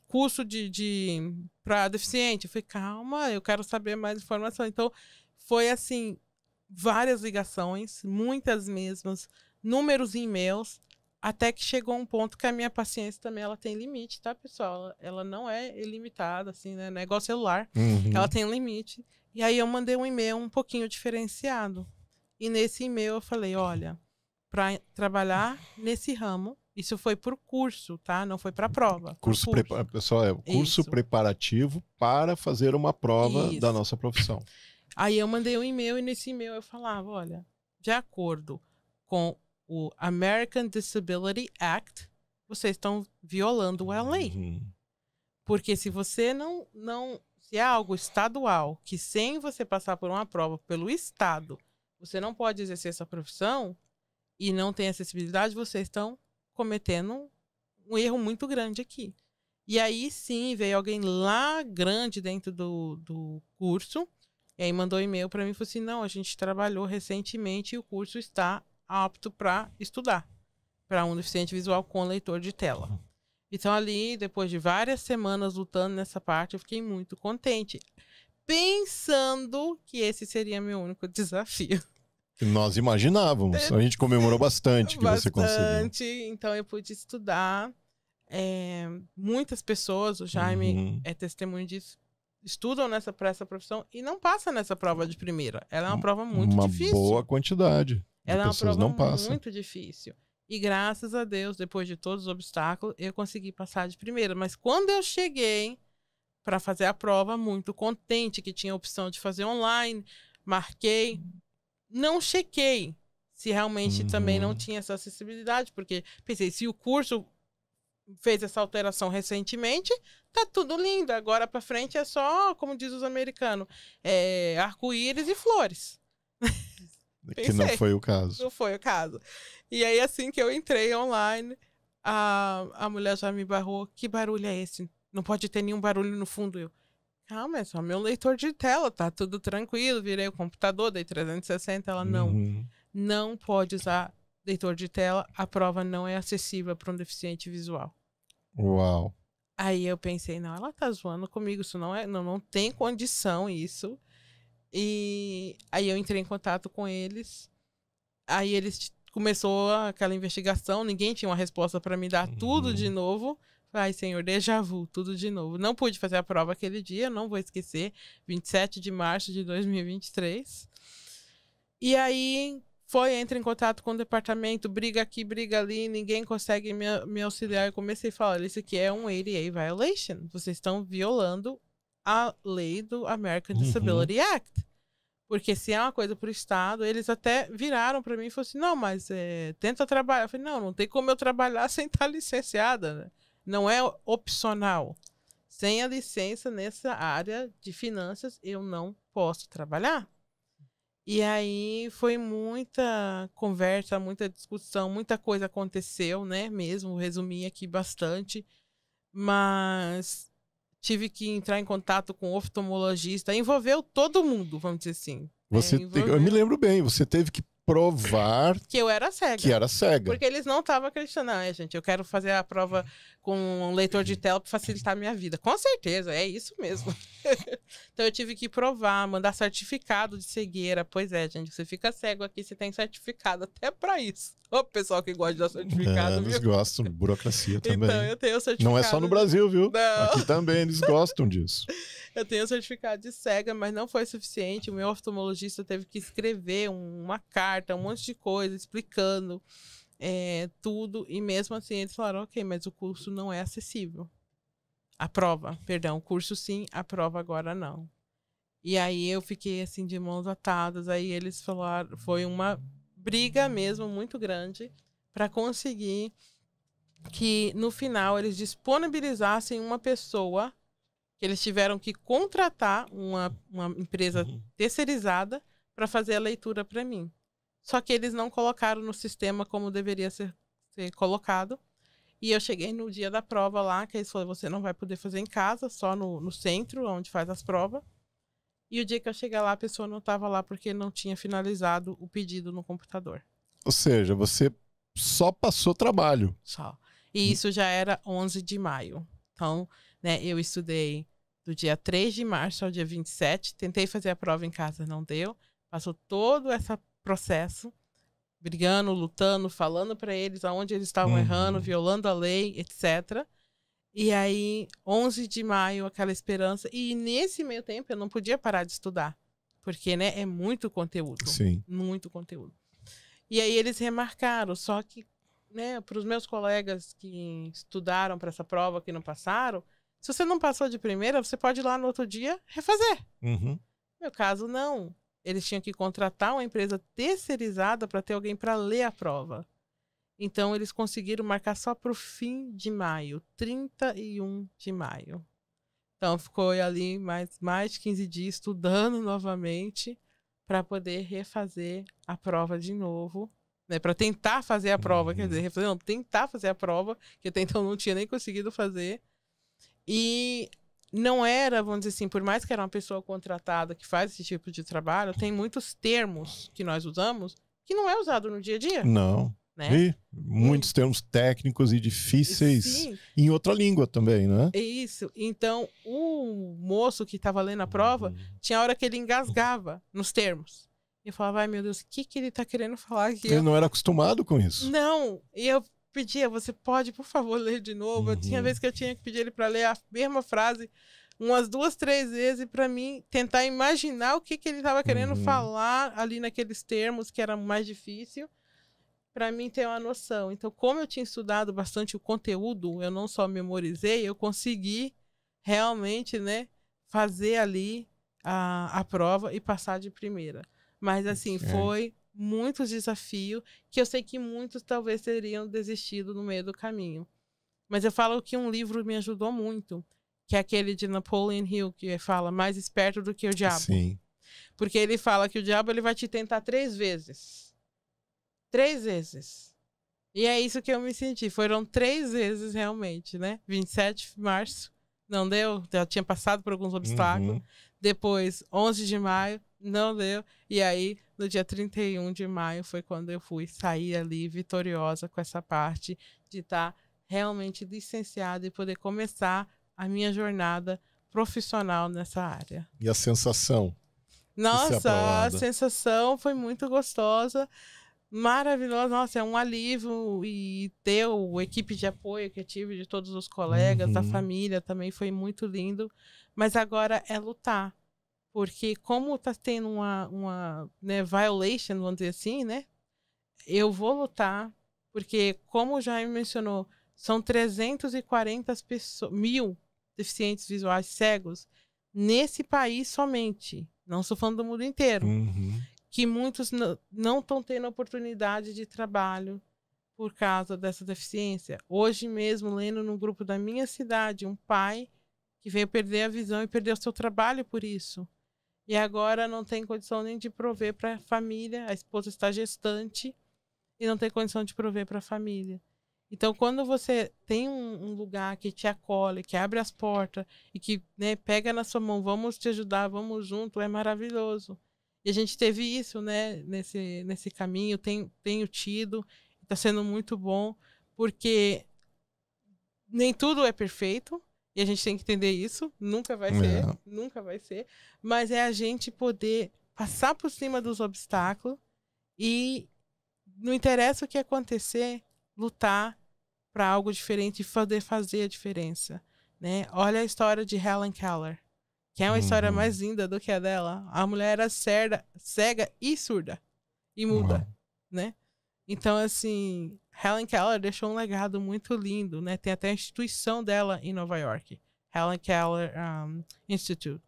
curso para deficiente. Eu falei, calma, eu quero saber mais informação. Então, foi assim, várias ligações, muitas mesmas, números em e-mails, até que chegou um ponto que a minha paciência também ela tem limite, tá, pessoal? Ela não é ilimitada, assim, né? Não é igual celular. Ela tem um limite. E aí eu mandei um e-mail um pouquinho diferenciado. E nesse e-mail eu falei, olha, para trabalhar nesse ramo, isso foi por curso, tá? Não foi para prova. Pessoal, curso preparativo para fazer uma prova da nossa profissão. Aí eu mandei um e-mail e nesse e-mail eu falava, olha, de acordo com o American Disability Act, vocês estão violando a lei. Porque se você se é algo estadual, que sem você passar por uma prova pelo Estado, você não pode exercer essa profissão e não tem acessibilidade, vocês estão cometendo um erro muito grande aqui. E aí sim, veio alguém lá grande dentro do curso, e aí mandou um e-mail para mim e falou assim, não, a gente trabalhou recentemente e o curso está apto para estudar, para um deficiente visual com leitor de tela. Então ali, depois de várias semanas lutando nessa parte, eu fiquei muito contente, pensando que esse seria meu único desafio. Nós imaginávamos, a gente comemorou bastante que você conseguiu. Então eu pude estudar, muitas pessoas, o Jaime é testemunho disso, estudam para essa profissão e não passam nessa prova de primeira. Ela é uma prova muito difícil. Uma boa quantidade. Ela é uma prova muito difícil. E graças a Deus, depois de todos os obstáculos, eu consegui passar de primeira. Mas quando eu cheguei para fazer a prova, muito contente que tinha a opção de fazer online, marquei, não chequei se realmente também não tinha essa acessibilidade, porque pensei, se o curso fez essa alteração recentemente, tá tudo lindo. Agora para frente é só, como diz os americanos, arco-íris e flores. Que não foi o caso. Não foi o caso. E aí, assim que eu entrei online, a mulher já me barrou. Que barulho é esse? Não pode ter nenhum barulho no fundo. Eu, calma, é só meu leitor de tela, tá tudo tranquilo. Virei o computador, dei 360. Ela, não pode usar leitor de tela. A prova não é acessível para um deficiente visual. Uau. Aí eu pensei, não, ela tá zoando comigo. Isso não tem condição, isso. E aí eu entrei em contato com eles. Aí eles começou aquela investigação. Ninguém tinha uma resposta para me dar tudo de novo. Ai, senhor, déjà vu, tudo de novo. Não pude fazer a prova aquele dia, não vou esquecer. 27 de março de 2023. E aí entra em contato com o departamento, briga aqui, briga ali, ninguém consegue me auxiliar. Eu comecei a falar, isso aqui é um ADA violation. Vocês estão violando a lei do American Disability Act. Porque se é uma coisa para o Estado, eles até viraram para mim e falaram assim, não, mas tenta trabalhar. Eu falei, não tem como eu trabalhar sem estar licenciada, né? Não é opcional. Sem a licença nessa área de finanças, eu não posso trabalhar. E aí foi muita conversa, muita discussão, muita coisa aconteceu, né? Mesmo, resumi aqui bastante. Mas tive que entrar em contato com o oftalmologista. Envolveu todo mundo, vamos dizer assim. Eu me lembro bem, você teve que provar que eu era cega. Que era cega. Porque eles não estavam acreditando. Gente, eu quero fazer a prova com um leitor de tela para facilitar a minha vida. Com certeza, é isso mesmo. Então eu tive que provar, mandar certificado de cegueira. Pois é, gente, você fica cego aqui, você tem certificado até para isso. Ô, pessoal que gosta de dar certificado, eles gostam, burocracia também. Então, eu tenho o certificado. Não é só no Brasil, viu? Não. Aqui também eles gostam disso. Eu tenho o certificado de cega, mas não foi suficiente. O meu oftalmologista teve que escrever uma carta, um monte de coisa, explicando tudo. E mesmo assim, eles falaram, ok, mas o curso não é acessível. A prova, perdão, o curso sim, a prova agora não. E aí eu fiquei assim de mãos atadas. Aí eles falaram, foi uma briga mesmo muito grande para conseguir que no final eles disponibilizassem uma pessoa que eles tiveram que contratar uma empresa terceirizada para fazer a leitura para mim. só que eles não colocaram no sistema como deveria ser colocado. E eu cheguei no dia da prova lá, que eles falaram, você não vai poder fazer em casa, só no centro, onde faz as provas. E o dia que eu cheguei lá, a pessoa não estava lá porque não tinha finalizado o pedido no computador. Ou seja, você só passou trabalho. Só. E isso já era 11 de maio. Então, né, eu estudei do dia 3 de março ao dia 27. Tentei fazer a prova em casa, não deu. Passou todo esse processo, brigando, lutando, falando para eles aonde eles estavam errando, violando a lei, etc. E aí, 11 de maio, aquela esperança. E nesse meio tempo, eu não podia parar de estudar. Porque, né, é muito conteúdo. Sim. Muito conteúdo. E aí, eles remarcaram. Só que, né, para os meus colegas que estudaram para essa prova, que não passaram, se você não passou de primeira, você pode ir lá no outro dia refazer. No meu caso, não. Eles tinham que contratar uma empresa terceirizada para ter alguém para ler a prova. Então, eles conseguiram marcar só para o fim de maio, 31 de maio. Então, ficou ali mais de 15 dias estudando novamente para poder refazer a prova de novo, né? Para tentar fazer a prova, quer dizer, refazer, não, tentar fazer a prova, que até então não tinha nem conseguido fazer. E não era, vamos dizer assim, por mais que era uma pessoa contratada que faz esse tipo de trabalho, tem muitos termos que nós usamos que não é usado no dia a dia. Não. Né? E muitos termos técnicos e difíceis. Sim. Em outra língua também, né? É isso. Então, o moço que estava lendo a prova, tinha hora que ele engasgava nos termos. E eu falava, ai meu Deus, o que ele está querendo falar aqui? Ele não era acostumado com isso. Não. E eu pedia, você pode, por favor, ler de novo? Eu tinha vezes que eu tinha que pedir ele para ler a mesma frase umas 2, 3 vezes para mim tentar imaginar o que ele estava querendo falar ali naqueles termos que era mais difícil, para mim ter uma noção. Então, como eu tinha estudado bastante o conteúdo, eu não só memorizei, eu consegui realmente, né, fazer ali a prova e passar de primeira. Mas, assim, foi muitos desafios que eu sei que muitos talvez teriam desistido no meio do caminho. Mas eu falo que um livro me ajudou muito, que é aquele de Napoleon Hill, que fala mais esperto do que o diabo. Sim. Porque ele fala que o diabo ele vai te tentar 3 vezes. 3 vezes. E é isso que eu me senti. Foram 3 vezes realmente, né? 27 de março, não deu. Já tinha passado por alguns obstáculos. Depois, 11 de maio, não deu. E aí, no dia 31 de maio, foi quando eu fui sair ali vitoriosa com essa parte de estar realmente licenciada e poder começar a minha jornada profissional nessa área. E a sensação? Nossa, a sensação foi muito gostosa. Maravilhoso, nossa, é um alívio. E ter a equipe de apoio que eu tive de todos os colegas, da família também foi muito lindo. Mas agora é lutar, porque como tá tendo uma né, violation, vamos dizer assim, né? Eu vou lutar, porque como o Jaime mencionou, são 340 mil deficientes visuais cegos nesse país somente. Não estou falando do mundo inteiro. Que muitos não estão tendo oportunidade de trabalho por causa dessa deficiência. Hoje mesmo, lendo no grupo da minha cidade, um pai que veio perder a visão e perdeu seu trabalho por isso. E agora não tem condição nem de prover para a família. A esposa está gestante e não tem condição de prover para a família. Então, quando você tem um lugar que te acolhe, que abre as portas e que, né, pega na sua mão, vamos te ajudar, vamos junto, é maravilhoso. E a gente teve isso, né, nesse caminho, tenho tido, está sendo muito bom, porque nem tudo é perfeito, e a gente tem que entender isso, nunca vai ser, mas é a gente poder passar por cima dos obstáculos e não interessa o que acontecer, lutar para algo diferente e poder fazer a diferença, né? Olha a história de Helen Keller, que é uma história mais linda do que a dela. A mulher era cega e surda. E muda, né? Então, assim, Helen Keller deixou um legado muito lindo, né? Tem até a instituição dela em Nova York. Helen Keller Institute.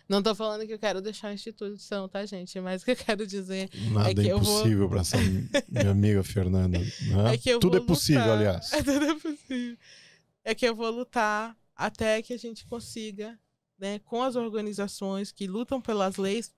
Não tô falando que eu quero deixar a instituição, tá, gente? Mas o que eu quero dizer nada é que impossível para essa minha amiga Fernanda. Né? É que eu tudo vou é possível, lutar. aliás. Tudo é possível. É que eu vou lutar até que a gente consiga, né, com as organizações que lutam pelas leis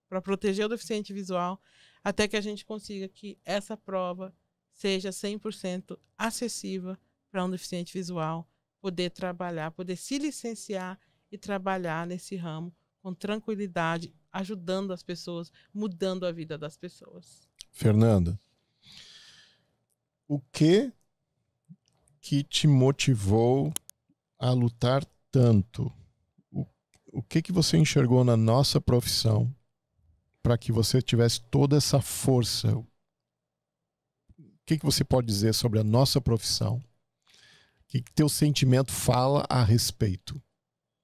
para proteger o deficiente visual, até que a gente consiga que essa prova seja 100% acessível para um deficiente visual poder trabalhar, poder se licenciar e trabalhar nesse ramo com tranquilidade, ajudando as pessoas, mudando a vida das pessoas. Fernanda, o que te motivou a lutar tanto? O que você enxergou na nossa profissão para que você tivesse toda essa força? O que você pode dizer sobre a nossa profissão? O que teu sentimento fala a respeito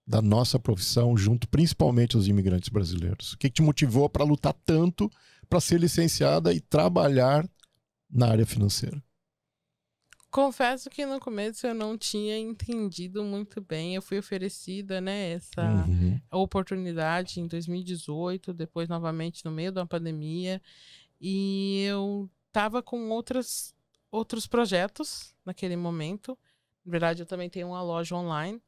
da nossa profissão, junto principalmente aos imigrantes brasileiros? O que te motivou para lutar tanto para ser licenciada e trabalhar na área financeira? Confesso que no começo eu não tinha entendido muito bem. Eu fui oferecida, né, essa oportunidade em 2018, depois novamente no meio da pandemia, e eu estava com outros projetos naquele momento. Na verdade, eu também tenho uma loja online.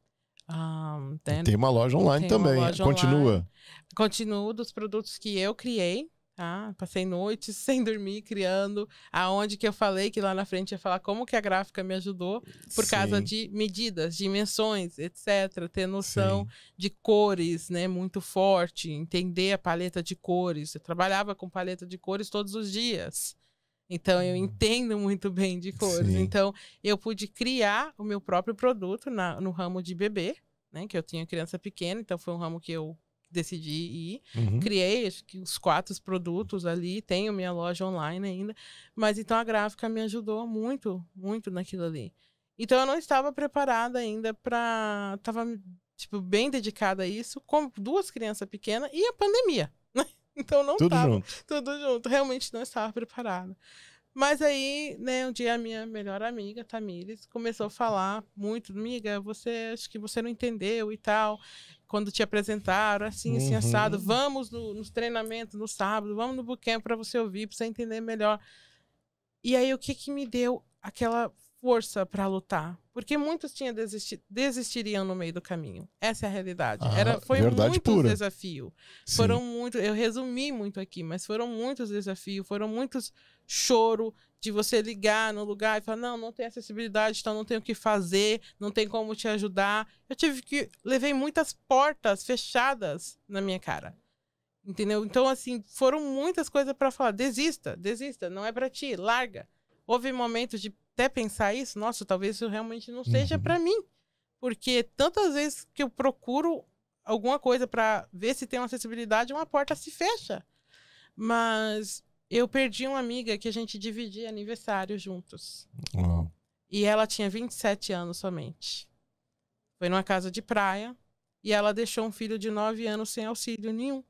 Tem uma loja online também. Continua. Online. Continuo dos produtos que eu criei. Tá? Passei noites sem dormir, criando, aonde que eu falei que lá na frente ia falar como que a gráfica me ajudou, por causa de medidas, dimensões, etc. Ter noção de cores, né, muito forte, entender a paleta de cores. Eu trabalhava com paleta de cores todos os dias. Então, eu entendo muito bem de cores. Então, eu pude criar o meu próprio produto no ramo de bebê, né, que eu tinha criança pequena, então foi um ramo que eu decidi ir, criei acho que os 4 produtos ali, tenho minha loja online ainda, mas então a gráfica me ajudou muito, muito naquilo ali. Então eu não estava preparada ainda estava tipo, bem dedicada a isso, com 2 crianças pequenas e a pandemia, né? Então não estava tudo junto, realmente não estava preparada. Mas aí, né, um dia a minha melhor amiga, Tamires, começou a falar muito, amiga, acho que você não entendeu e tal, quando te apresentaram, assim, assim, assado, vamos nos treinamentos no sábado, vamos no bootcamp para você ouvir, para você entender melhor. E aí, o que me deu aquela força para lutar? Porque muitos desistiriam no meio do caminho. Essa é a realidade. Foi muito desafio. Foram muitos, eu resumi muito aqui, mas foram muitos desafios, foram muitos choro de você ligar no lugar e falar, não tem acessibilidade, então não tem o que fazer, não tem como te ajudar. Levei muitas portas fechadas na minha cara. Entendeu? Então, assim, foram muitas coisas para falar, desista, não é para ti, larga. Houve momentos de até pensar isso, nossa, talvez isso realmente não seja para mim. Porque tantas vezes que eu procuro alguma coisa para ver se tem uma acessibilidade, uma porta se fecha. Mas eu perdi uma amiga que a gente dividia aniversário juntos. Uau. E ela tinha 27 anos somente. Foi numa casa de praia e ela deixou um filho de 9 anos sem auxílio nenhum.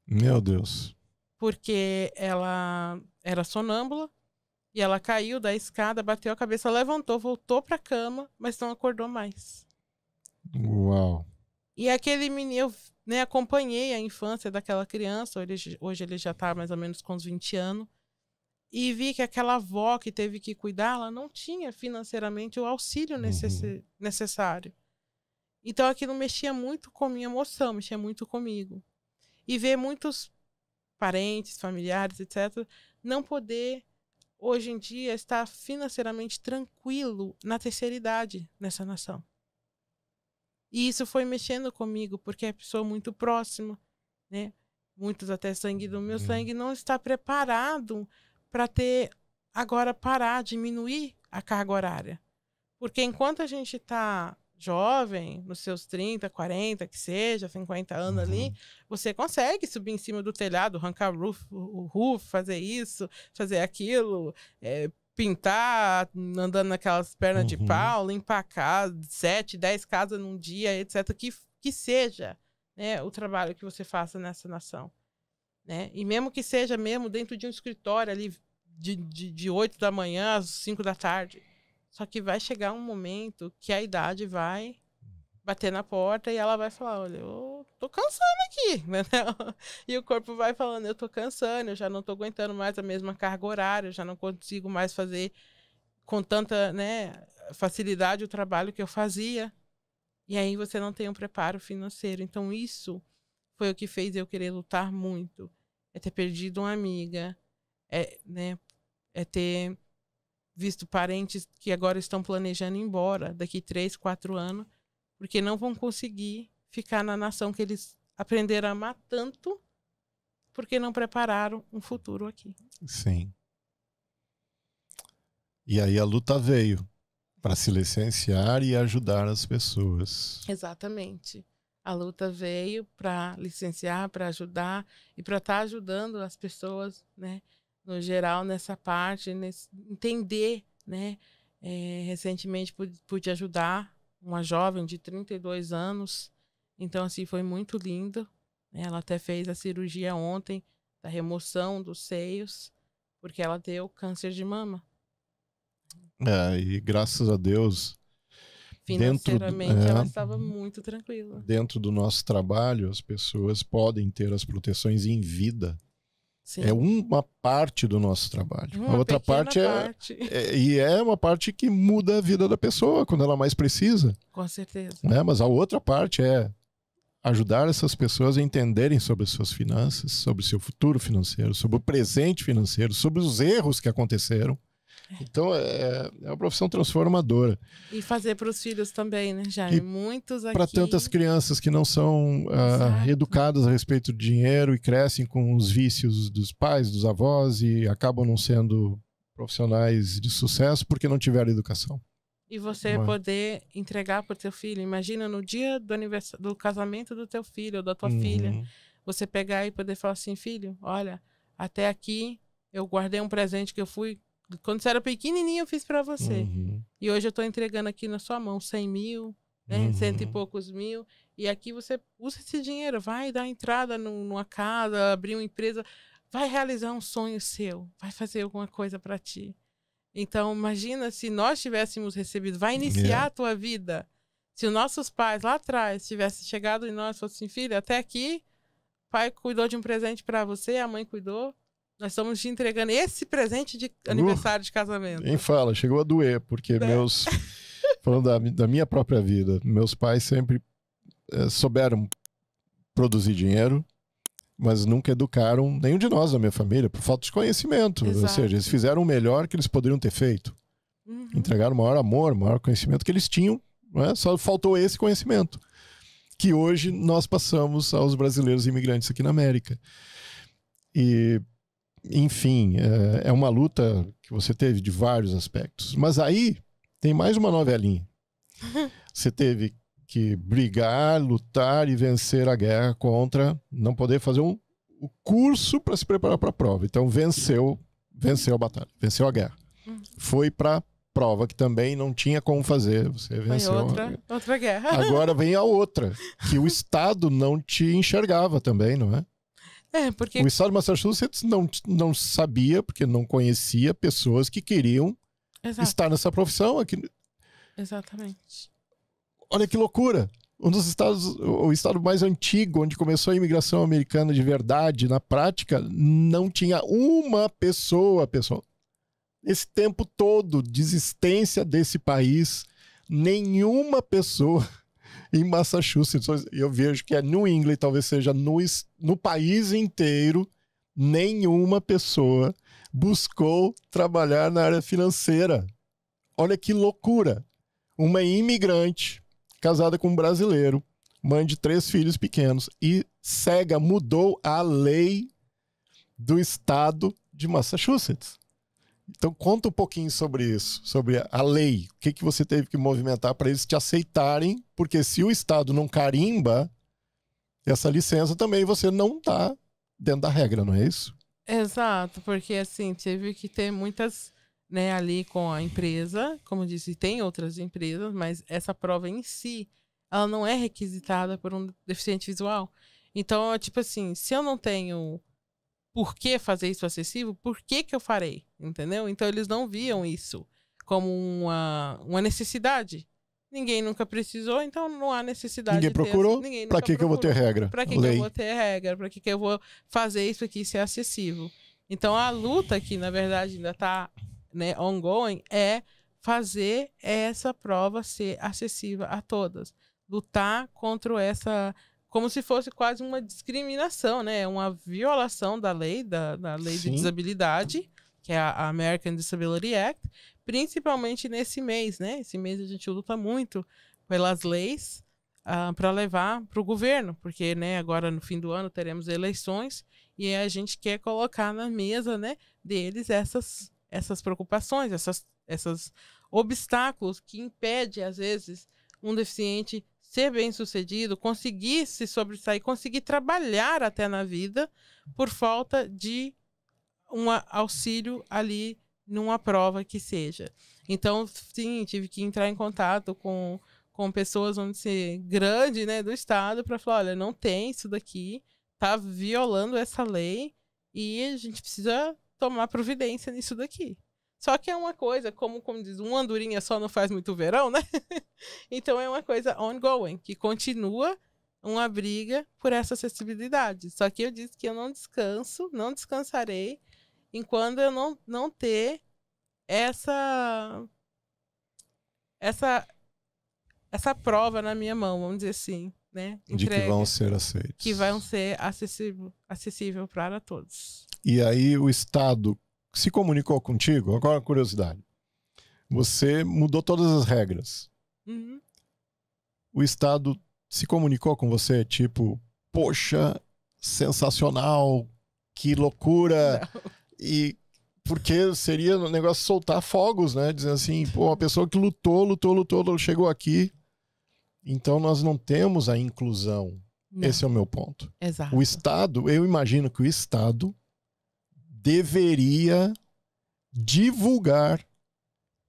Meu Deus. Porque ela era sonâmbula e ela caiu da escada, bateu a cabeça, levantou, voltou para a cama, mas não acordou mais. Uau. E aquele menino, eu, né, acompanhei a infância daquela criança, hoje ele já está mais ou menos com uns 20 anos, e vi que aquela avó que teve que cuidar, ela não tinha financeiramente o auxílio necessário. Então aquilo mexia muito com a minha emoção, mexia muito comigo. E ver muitos parentes, familiares, etc., não poder, hoje em dia, estar financeiramente tranquilo na terceira idade nessa nação. E isso foi mexendo comigo, porque é pessoa muito próxima, né? Muitos até sangue do meu sangue não está preparado para parar, diminuir a carga horária. Porque enquanto a gente está jovem, nos seus 30, 40, que seja, 50 anos ali, você consegue subir em cima do telhado, arrancar o roof, fazer isso, fazer aquilo, pintar, andando naquelas pernas de pau, limpar casa, 7, 10 casas num dia, etc. Que seja, né, o trabalho que você faça nessa nação. Né? E mesmo que seja mesmo dentro de um escritório ali de 8 da manhã às 5 da tarde. Só que vai chegar um momento que a idade vai bater na porta e ela vai falar, olha, eu tô cansando aqui. E o corpo vai falando, eu tô cansando, eu já não tô aguentando mais a mesma carga horária, eu já não consigo mais fazer com tanta, né, facilidade o trabalho que eu fazia. E aí você não tem um preparo financeiro. Então isso foi o que fez eu querer lutar muito. é ter perdido uma amiga, né, é ter visto parentes que agora estão planejando ir embora daqui 3, 4 anos, porque não vão conseguir ficar na nação que eles aprenderam a amar tanto, porque não prepararam um futuro aqui. Sim. E aí a luta veio para se licenciar e ajudar as pessoas. Exatamente. A luta veio para licenciar, para ajudar e para estar ajudando as pessoas, né, no geral, nessa parte, entender, né? Recentemente pude ajudar uma jovem de 32 anos, então assim foi muito lindo. Ela até fez a cirurgia ontem da remoção dos seios, porque ela deu câncer de mama. E graças a Deus, financeiramente ela estava muito tranquila. Dentro do nosso trabalho, as pessoas podem ter as proteções em vida. Sim. É uma parte do nosso trabalho. A outra parte é uma parte que muda a vida da pessoa quando ela mais precisa. Com certeza. Mas a outra parte é ajudar essas pessoas a entenderem sobre as suas finanças, sobre o seu futuro financeiro, sobre o presente financeiro, sobre os erros que aconteceram. Então, é uma profissão transformadora. E fazer para os filhos também, né, Jaime? Muitos aqui... Para tantas crianças que não são educadas a respeito de dinheiro e crescem com os vícios dos pais, dos avós e acabam não sendo profissionais de sucesso porque não tiveram educação. E você poder entregar para o teu filho. Imagina no dia do casamento do teu filho ou da tua filha, você pegar e poder falar assim, filho, olha, até aqui eu guardei um presente que eu fui... Quando você era pequenininho, eu fiz para você. E hoje eu estou entregando aqui na sua mão 100 mil, né? 100 e poucos mil. E aqui você usa esse dinheiro, vai dar entrada numa casa, abrir uma empresa, vai realizar um sonho seu, vai fazer alguma coisa para ti. Então, imagina se nós tivéssemos recebido, vai iniciar a tua vida. Se os nossos pais lá atrás tivessem chegado em nós e falassem assim, filha, até aqui, o pai cuidou de um presente para você, a mãe cuidou. Nós estamos te entregando esse presente de aniversário de casamento. Nem fala, chegou a doer, porque falando da minha própria vida, meus pais sempre souberam produzir dinheiro, mas nunca educaram nenhum de nós da minha família, por falta de conhecimento. Exato. Ou seja, eles fizeram o melhor que eles poderiam ter feito. Entregaram o maior amor, o maior conhecimento que eles tinham, né? Só faltou esse conhecimento, que hoje nós passamos aos brasileiros imigrantes aqui na América. E... Enfim, é uma luta que você teve de vários aspectos. Mas aí tem mais uma novelinha. Você teve que brigar, lutar e vencer a guerra contra não poder fazer o curso para se preparar para a prova. Então venceu a batalha, venceu a guerra. Foi para a prova que também não tinha como fazer. Você venceu outra guerra. Agora vem a outra, que o Estado não te enxergava também, não é? Porque... O estado de Massachusetts não sabia, porque não conhecia pessoas que queriam estar nessa profissão aqui. Exatamente. Olha que loucura! Um dos estados, o estado mais antigo, onde começou a imigração americana de verdade, na prática, não tinha uma pessoa, pessoal. Esse tempo todo de existência desse país, nenhuma pessoa... Em Massachusetts, eu vejo que New England talvez seja no país inteiro, nenhuma pessoa buscou trabalhar na área financeira. Olha que loucura! Uma imigrante casada com um brasileiro, mãe de 3 filhos pequenos e cega, mudou a lei do estado de Massachusetts. Então conta um pouquinho sobre isso, sobre a lei. O que você teve que movimentar para eles te aceitarem, porque se o Estado não carimba essa licença também, você não está dentro da regra, não é isso? Exato, porque assim, teve que ter muitas, né, ali com a empresa, como eu disse, tem outras empresas, mas essa prova em si, ela não é requisitada por um deficiente visual. Então, tipo assim, se eu não tenho... Por que fazer isso acessível? Por que eu farei? Entendeu? Então, eles não viam isso como uma necessidade. Ninguém nunca precisou, então não há necessidade. Ninguém procurou? Para que eu vou ter regra? Para que eu vou ter regra? Para que eu vou fazer isso aqui ser acessível? Então, a luta que, na verdade, ainda está, né, ongoing, é fazer essa prova ser acessível a todas. Lutar contra como se fosse quase uma discriminação, né? Uma violação da lei, da lei de disabilidade, que é a American Disability Act, principalmente nesse mês, né? Esse mês a gente luta muito pelas leis para levar para o governo, porque, né, agora no fim do ano teremos eleições e a gente quer colocar na mesa, né, deles essas preocupações, esses obstáculos que impedem, às vezes, um deficiente ser bem-sucedido, conseguir se sobressair, conseguir trabalhar até na vida por falta de um auxílio ali numa prova que seja. Então, sim, tive que entrar em contato com pessoas, vamos dizer, grande, né, do estado para falar, olha, não tem isso daqui, tá violando essa lei e a gente precisa tomar providência nisso daqui. Só que é uma coisa, como diz, uma andorinha só não faz muito verão, né? Então é uma coisa ongoing, que continua uma briga por essa acessibilidade. Só que eu disse que eu não descanso, não descansarei, enquanto eu não ter essa prova na minha mão, vamos dizer assim, né? De que vão ser aceitos. Que vão ser acessível para todos. E aí o Estado se comunicou contigo? Agora, curiosidade. Você mudou todas as regras. Uhum. O Estado se comunicou com você, tipo, poxa, sensacional, que loucura. Não. E porque seria um negócio soltar fogos, né? Dizendo assim, pô, uma pessoa que lutou, chegou aqui. Então nós não temos a inclusão. Não. Esse é o meu ponto. Exato. O Estado, eu imagino que o Estado deveria divulgar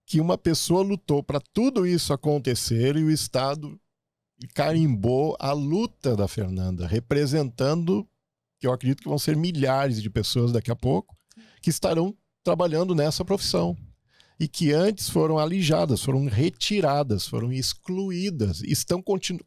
que uma pessoa lutou para tudo isso acontecer e o Estado carimbou a luta da Fernanda, representando, que eu acredito que vão ser milhares de pessoas daqui a pouco, que estarão trabalhando nessa profissão e que antes foram alijadas, foram retiradas, foram excluídas,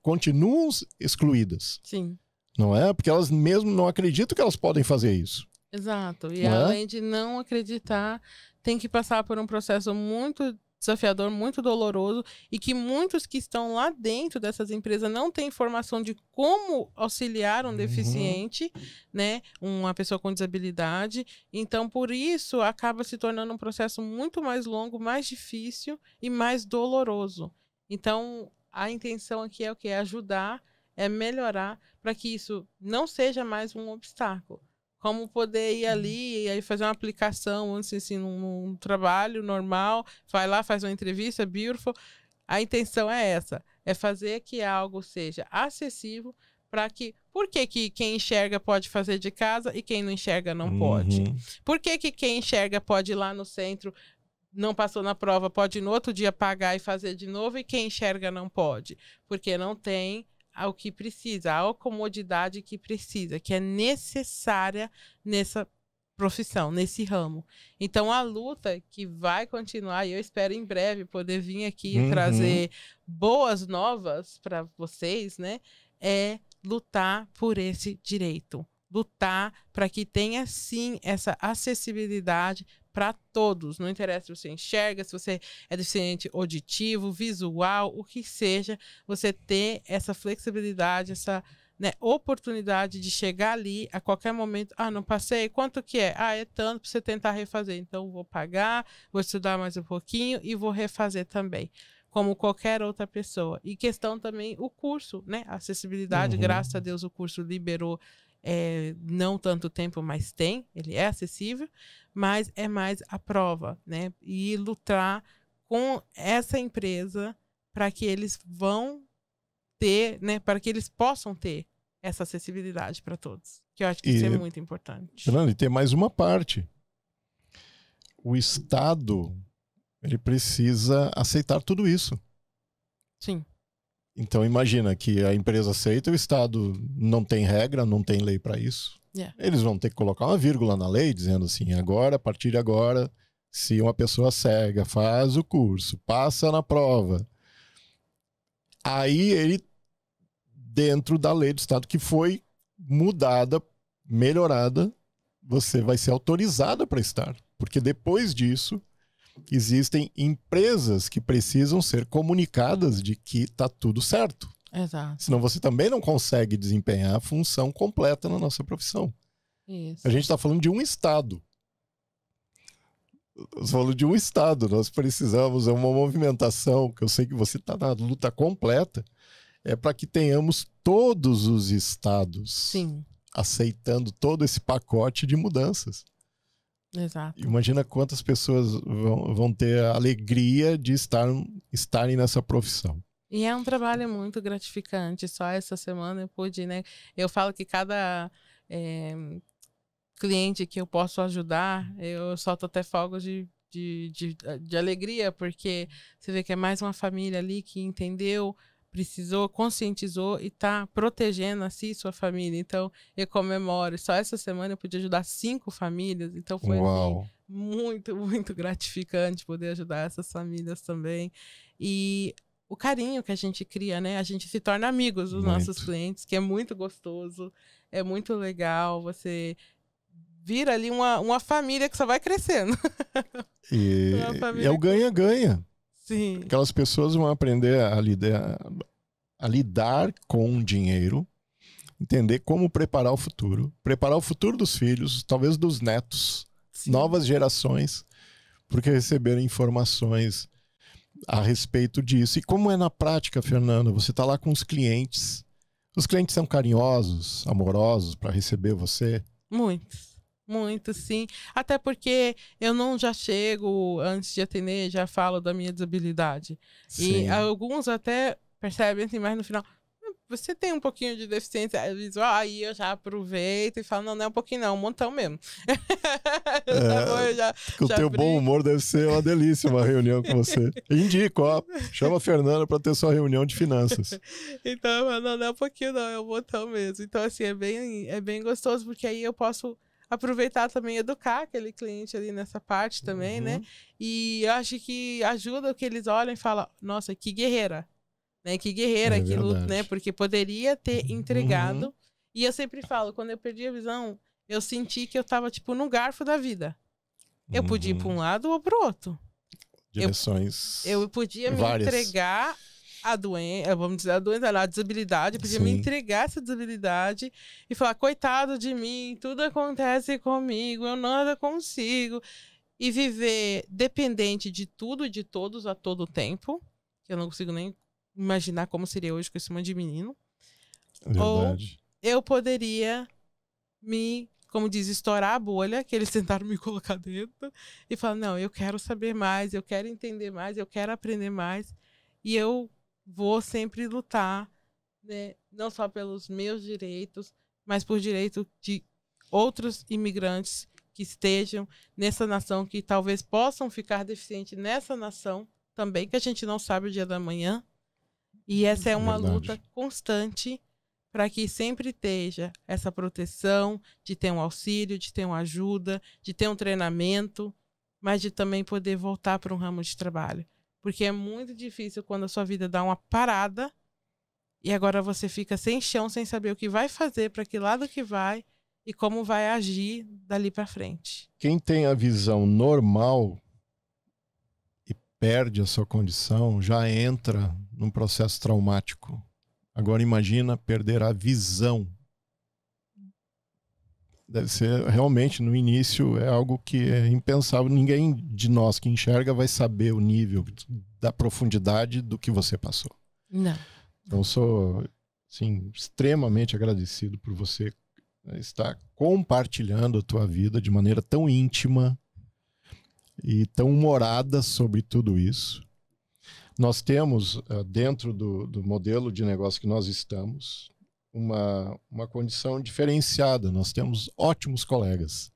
continuam excluídas. Sim. Não é? Porque elas mesmo não acreditam que elas podem fazer isso. Exato. E além de não acreditar, tem que passar por um processo muito desafiador, muito doloroso, e que muitos que estão lá dentro dessas empresas não têm informação de como auxiliar um deficiente, né, uma pessoa com desabilidade. Então, por isso, acaba se tornando um processo muito mais longo, mais difícil e mais doloroso. Então, a intenção aqui é o quê? É ajudar, é melhorar, para que isso não seja mais um obstáculo. Como poder ir ali e aí fazer uma aplicação, assim, num trabalho normal, vai lá, faz uma entrevista, beautiful. A intenção é essa, é fazer que algo seja acessível para que... Por que quem enxerga pode fazer de casa e quem não enxerga não pode? Por que quem enxerga pode ir lá no centro, não passou na prova, pode no outro dia pagar e fazer de novo e quem enxerga não pode? Porque não tem o que precisa, a comodidade que precisa, que é necessária nessa profissão, nesse ramo. Então, a luta que vai continuar, e eu espero em breve poder vir aqui e trazer boas novas para vocês, né? É lutar por esse direito. Lutar para que tenha, sim, essa acessibilidade para todos. Não interessa se você enxerga, se você é deficiente auditivo, visual, o que seja, você ter essa flexibilidade, essa, né, oportunidade de chegar ali a qualquer momento. Ah, não passei? Quanto que é? Ah, é tanto para você tentar refazer. Então, vou pagar, vou estudar mais um pouquinho e vou refazer também, como qualquer outra pessoa. E questão também, o curso, né? A acessibilidade, graças a Deus, o curso liberou não tanto tempo, mas ele é acessível, mas é mais a prova, né? E lutar com essa empresa para que eles vão ter, né? Para que eles possam ter essa acessibilidade para todos. Que eu acho que isso é muito importante. Fernando, e tem mais uma parte. O Estado, ele precisa aceitar tudo isso. Sim. Então imagina que a empresa aceita, o Estado não tem regra, não tem lei para isso. Eles vão ter que colocar uma vírgula na lei dizendo assim, agora, a partir de agora, se uma pessoa cega faz o curso, passa na prova, aí ele, dentro da lei do Estado que foi mudada, melhorada, você vai ser autorizada para estar. Porque depois disso, existem empresas que precisam ser comunicadas de que está tudo certo. Exato. Senão você também não consegue desempenhar a função completa na nossa profissão. Isso. A gente está falando de um estado. Nós falamos de um estado. Nós precisamos, é uma movimentação, que eu sei que você está na luta completa, é para que tenhamos todos os estados Sim. aceitando todo esse pacote de mudanças. Exato. Imagina quantas pessoas vão ter a alegria de estarem nessa profissão. E é um trabalho muito gratificante. Só essa semana eu pude, né? Eu falo que cada cliente que eu posso ajudar, eu solto até fogos de alegria, porque você vê que é mais uma família ali que entendeu, precisou, conscientizou e está protegendo assim sua família. Então, eu comemoro. Só essa semana eu pude ajudar 5 famílias. Então, foi assim, muito, muito gratificante poder ajudar essas famílias também. E o carinho que a gente cria, né? A gente se torna amigos dos nossos clientes, que é muito gostoso, é muito legal. Você vira ali uma família que só vai crescendo. E é o ganha-ganha. Sim. Aquelas pessoas vão aprender a lidar com o dinheiro, entender como preparar o futuro dos filhos, talvez dos netos, sim, novas gerações, porque receberam informações a respeito disso. E como é na prática, Fernanda? Você está lá com os clientes são carinhosos, amorosos para receber você? Muito, sim. Até porque eu não já chego, antes de atender, já falo da minha desabilidade. Sim. E alguns até percebem assim, mas no final, você tem um pouquinho de deficiência visual, aí eu já aproveito e falo, não é um pouquinho não, um montão mesmo. O teu bom humor deve ser uma delícia, uma reunião com você. Indico, ó, chama a Fernanda para ter sua reunião de finanças. Então, não é um pouquinho não, é um montão mesmo. Então, assim, é bem gostoso, porque aí eu posso aproveitar também, educar aquele cliente ali nessa parte também, né? E eu acho que ajuda que eles olham e falam, nossa, que guerreira, né? Que guerreira, aquilo, né? Porque poderia ter entregado. E eu sempre falo, quando eu perdi a visão, eu senti que eu tava, tipo, no garfo da vida. Eu podia ir para um lado ou para o outro. Direções eu podia várias. Me entregar a doença, vamos dizer, a desabilidade, eu podia me entregar essa desabilidade e falar, coitado de mim, tudo acontece comigo, eu nada consigo. E viver dependente de tudo e de todos a todo tempo, que eu não consigo nem imaginar como seria hoje com esse monte de menino. Verdade. Ou eu poderia como diz, estourar a bolha, que eles tentaram me colocar dentro, e falar, não, eu quero saber mais, eu quero entender mais, eu quero aprender mais, e eu vou sempre lutar, né, não só pelos meus direitos, mas por direito de outros imigrantes que estejam nessa nação, que talvez possam ficar deficientes nessa nação também, que a gente não sabe o dia da manhã. E essa é uma luta constante para que sempre esteja essa proteção, de ter um auxílio, de ter uma ajuda, de ter um treinamento, mas de também poder voltar para um ramo de trabalho. Porque é muito difícil quando a sua vida dá uma parada e agora você fica sem chão, sem saber o que vai fazer, para que lado que vai e como vai agir dali para frente. Quem tem a visão normal e perde a sua condição já entra num processo traumático. Agora imagina perder a visão. Deve ser, realmente, no início, é algo que é impensável. Ninguém de nós que enxerga vai saber o nível da profundidade do que você passou. Não. Então, sou assim, extremamente agradecido por você estar compartilhando a tua vida de maneira tão íntima e tão humorada sobre tudo isso. Nós temos, dentro do modelo de negócio que nós estamos, uma condição diferenciada. Nós temos ótimos colegas.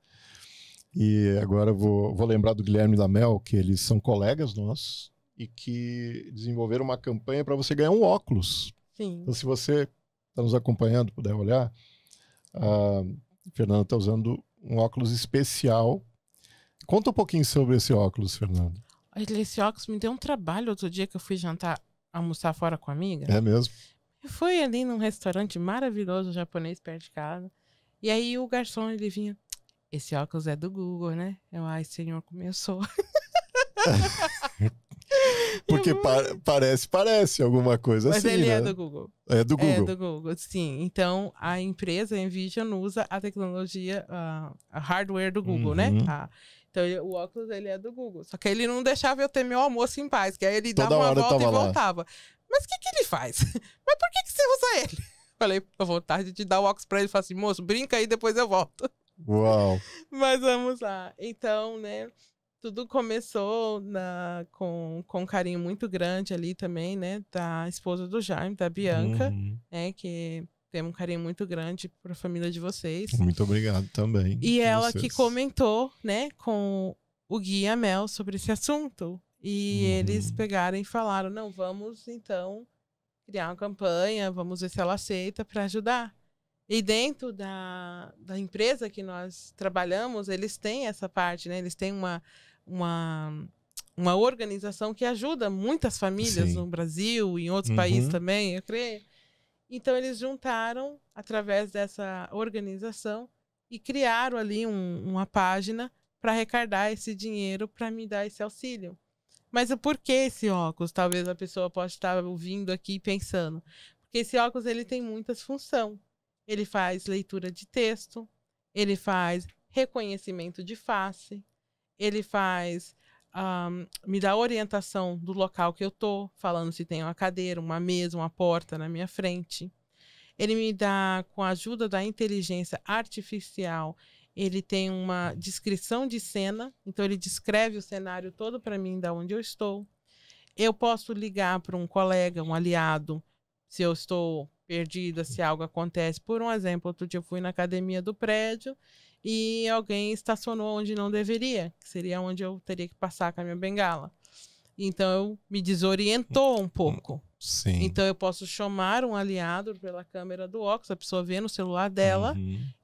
E agora vou lembrar do Guilherme e da Mel, que eles são colegas nossos e que desenvolveram uma campanha para você ganhar um óculos. Sim. Então, se você está nos acompanhando, puder olhar, a Fernanda está usando um óculos especial. Conta um pouquinho sobre esse óculos, Fernanda. Esse óculos me deu um trabalho outro dia que eu fui almoçar fora com a amiga. É mesmo? Eu fui ali num restaurante maravilhoso japonês perto de casa. E aí o garçom, ele vinha, esse óculos é do Google, né? Ai, senhor, começou. Porque parece alguma coisa Mas assim, ele né? é do Google. É do Google. É do Google, sim. Então, a empresa, a Envision, usa a tecnologia, a hardware do Google, né? Então, o óculos, ele é do Google. Só que ele não deixava eu ter meu almoço em paz, que aí ele Toda dava uma hora volta e tava lá. voltava. Mas o que ele faz? Mas por que você usa ele? Falei, a vontade de dar o óculos pra ele. Falei assim, moço, brinca aí, depois eu volto. Uau. Mas vamos lá. Então, né, tudo começou com um carinho muito grande ali também, né, da esposa do Jaime, da Bianca, né, que tem um carinho muito grande para a família de vocês. Muito obrigado também. E ela que comentou, né, com o Gui e a Mel sobre esse assunto. E eles pegaram e falaram, não, vamos então criar uma campanha, vamos ver se ela aceita para ajudar. E dentro da empresa que nós trabalhamos, eles têm essa parte, né? Eles têm uma organização que ajuda muitas famílias no Brasil e em outros países também, eu creio. Então, eles juntaram através dessa organização e criaram ali uma página para arrecadar esse dinheiro para me dar esse auxílio. Mas o porquê esse óculos? Talvez a pessoa possa estar ouvindo aqui pensando. Porque esse óculos ele tem muitas funções. Ele faz leitura de texto, ele faz reconhecimento de face, ele faz me dá orientação do local que eu tô, falando se tem uma cadeira, uma mesa, uma porta na minha frente. Ele me dá, com a ajuda da inteligência artificial, ele tem uma descrição de cena, então ele descreve o cenário todo para mim, da onde eu estou. Eu posso ligar para um colega, um aliado, se eu estou perdida, se algo acontece. Por um exemplo, outro dia eu fui na academia do prédio e alguém estacionou onde não deveria, que seria onde eu teria que passar com a minha bengala. Então, me desorientou um pouco. Sim. Então, eu posso chamar um aliado pela câmera do óculos, a pessoa vê no celular dela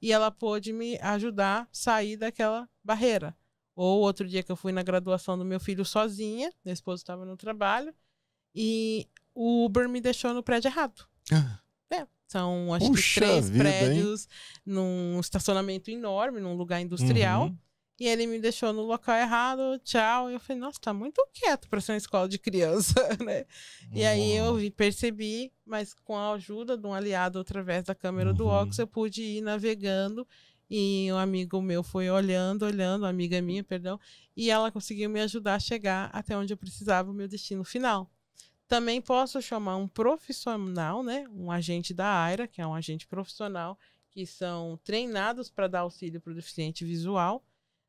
e ela pode me ajudar a sair daquela barreira. Ou outro dia que eu fui na graduação do meu filho sozinha, meu esposo estava no trabalho, e o Uber me deixou no prédio errado. São, acho que 3 prédios num estacionamento enorme, num lugar industrial. E ele me deixou no local errado, tchau. E eu falei, nossa, tá muito quieto para ser uma escola de criança, né? E aí eu percebi, mas com a ajuda de um aliado através da câmera do óculos, eu pude ir navegando. E um amigo meu foi olhando, uma amiga minha, perdão, e ela conseguiu me ajudar a chegar até onde eu precisava, o meu destino final. Também posso chamar um profissional, né? Um agente da AIRA, que é um agente profissional, que são treinados para dar auxílio para o deficiente visual,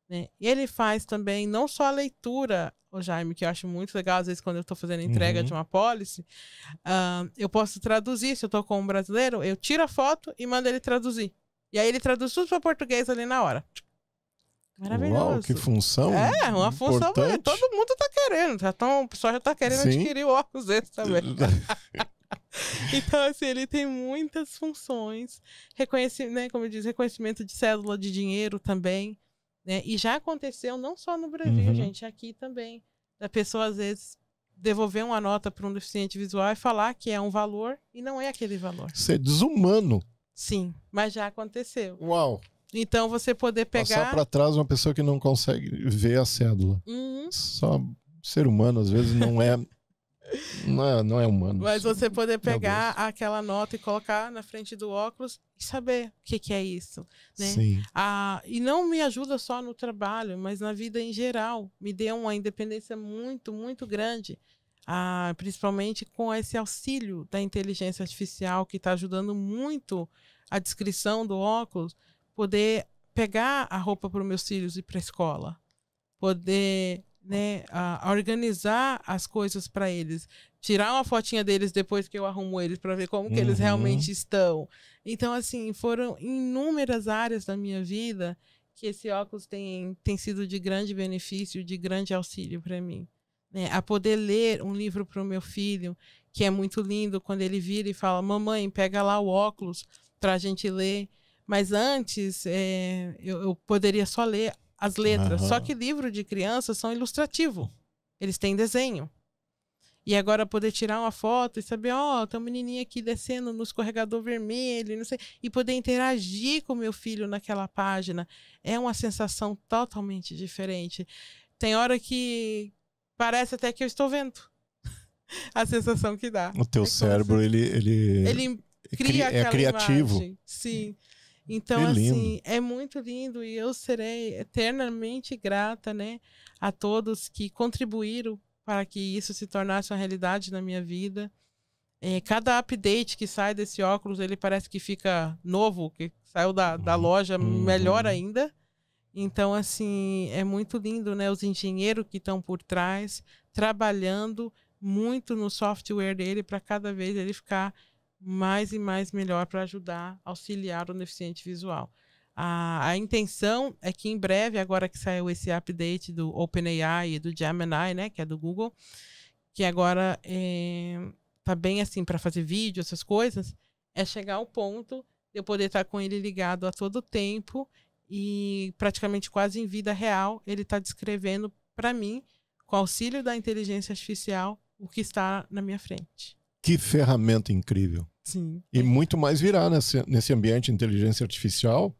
né? Ele faz também não só a leitura, o Jaime, que eu acho muito legal, às vezes quando eu estou fazendo entrega de uma pólice, eu posso traduzir, se eu estou com um brasileiro, eu tiro a foto e mando ele traduzir. E aí ele traduz tudo para português ali na hora. Maravilhoso. Uau, que função. Uma função, todo mundo tá querendo. O pessoal já tá querendo adquirir o óculos desse também. Então, assim, ele tem muitas funções. Reconhecimento, né, como eu disse, reconhecimento de cédula de dinheiro também. Né? E já aconteceu não só no Brasil, gente, aqui também. Da pessoa, às vezes, devolver uma nota para um deficiente visual e falar que é um valor e não é aquele valor. Isso é desumano. Sim, mas já aconteceu. Uau. Então, você poder pegar... Passar para trás uma pessoa que não consegue ver a cédula. Só ser humano, às vezes, não é humano. Mas você poder pegar aquela nota e colocar na frente do óculos e saber o que é isso. Né? Sim. E não me ajuda só no trabalho, mas na vida em geral. Me deu uma independência muito, muito grande. Principalmente com esse auxílio da inteligência artificial, que está ajudando muito a descrição do óculos, poder pegar a roupa para os meus filhos ir para a escola, poder, né, organizar as coisas para eles, tirar uma fotinha deles depois que eu arrumo eles para ver como que eles realmente estão. Então, assim, foram inúmeras áreas da minha vida que esse óculos tem sido de grande benefício, de grande auxílio para mim. Né? A poder ler um livro para o meu filho, que é muito lindo, quando ele vira e fala, mamãe, pega lá o óculos para a gente ler. Mas antes, eu poderia só ler as letras. Só que livro de criança são ilustrativos. Eles têm desenho. E agora poder tirar uma foto e saber, tem uma menininha aqui descendo no escorregador vermelho, não sei, e poder interagir com o meu filho naquela página, é uma sensação totalmente diferente. Tem hora que parece até que eu estou vendo. a sensação que dá. O teu cérebro, ele cria aquela criativo. imagem. Sim. Então, assim, é muito lindo e eu serei eternamente grata, né, a todos que contribuíram para que isso se tornasse uma realidade na minha vida. Cada update que sai desse óculos, ele parece que fica novo, que saiu da loja, melhor ainda. Então, assim, é muito lindo, né? Os engenheiros que estão por trás, trabalhando muito no software dele para cada vez ele ficar mais e mais melhor para ajudar, auxiliar o deficiente visual. A intenção é que em breve, agora que saiu esse update do OpenAI e do Gemini, né, que é do Google, que agora tá bem assim para fazer vídeo, essas coisas, é chegar ao ponto de eu poder estar com ele ligado a todo tempo e praticamente quase em vida real ele está descrevendo para mim, com auxílio da inteligência artificial, o que está na minha frente. Que ferramenta incrível. Sim. E muito mais virá nesse ambiente de inteligência artificial.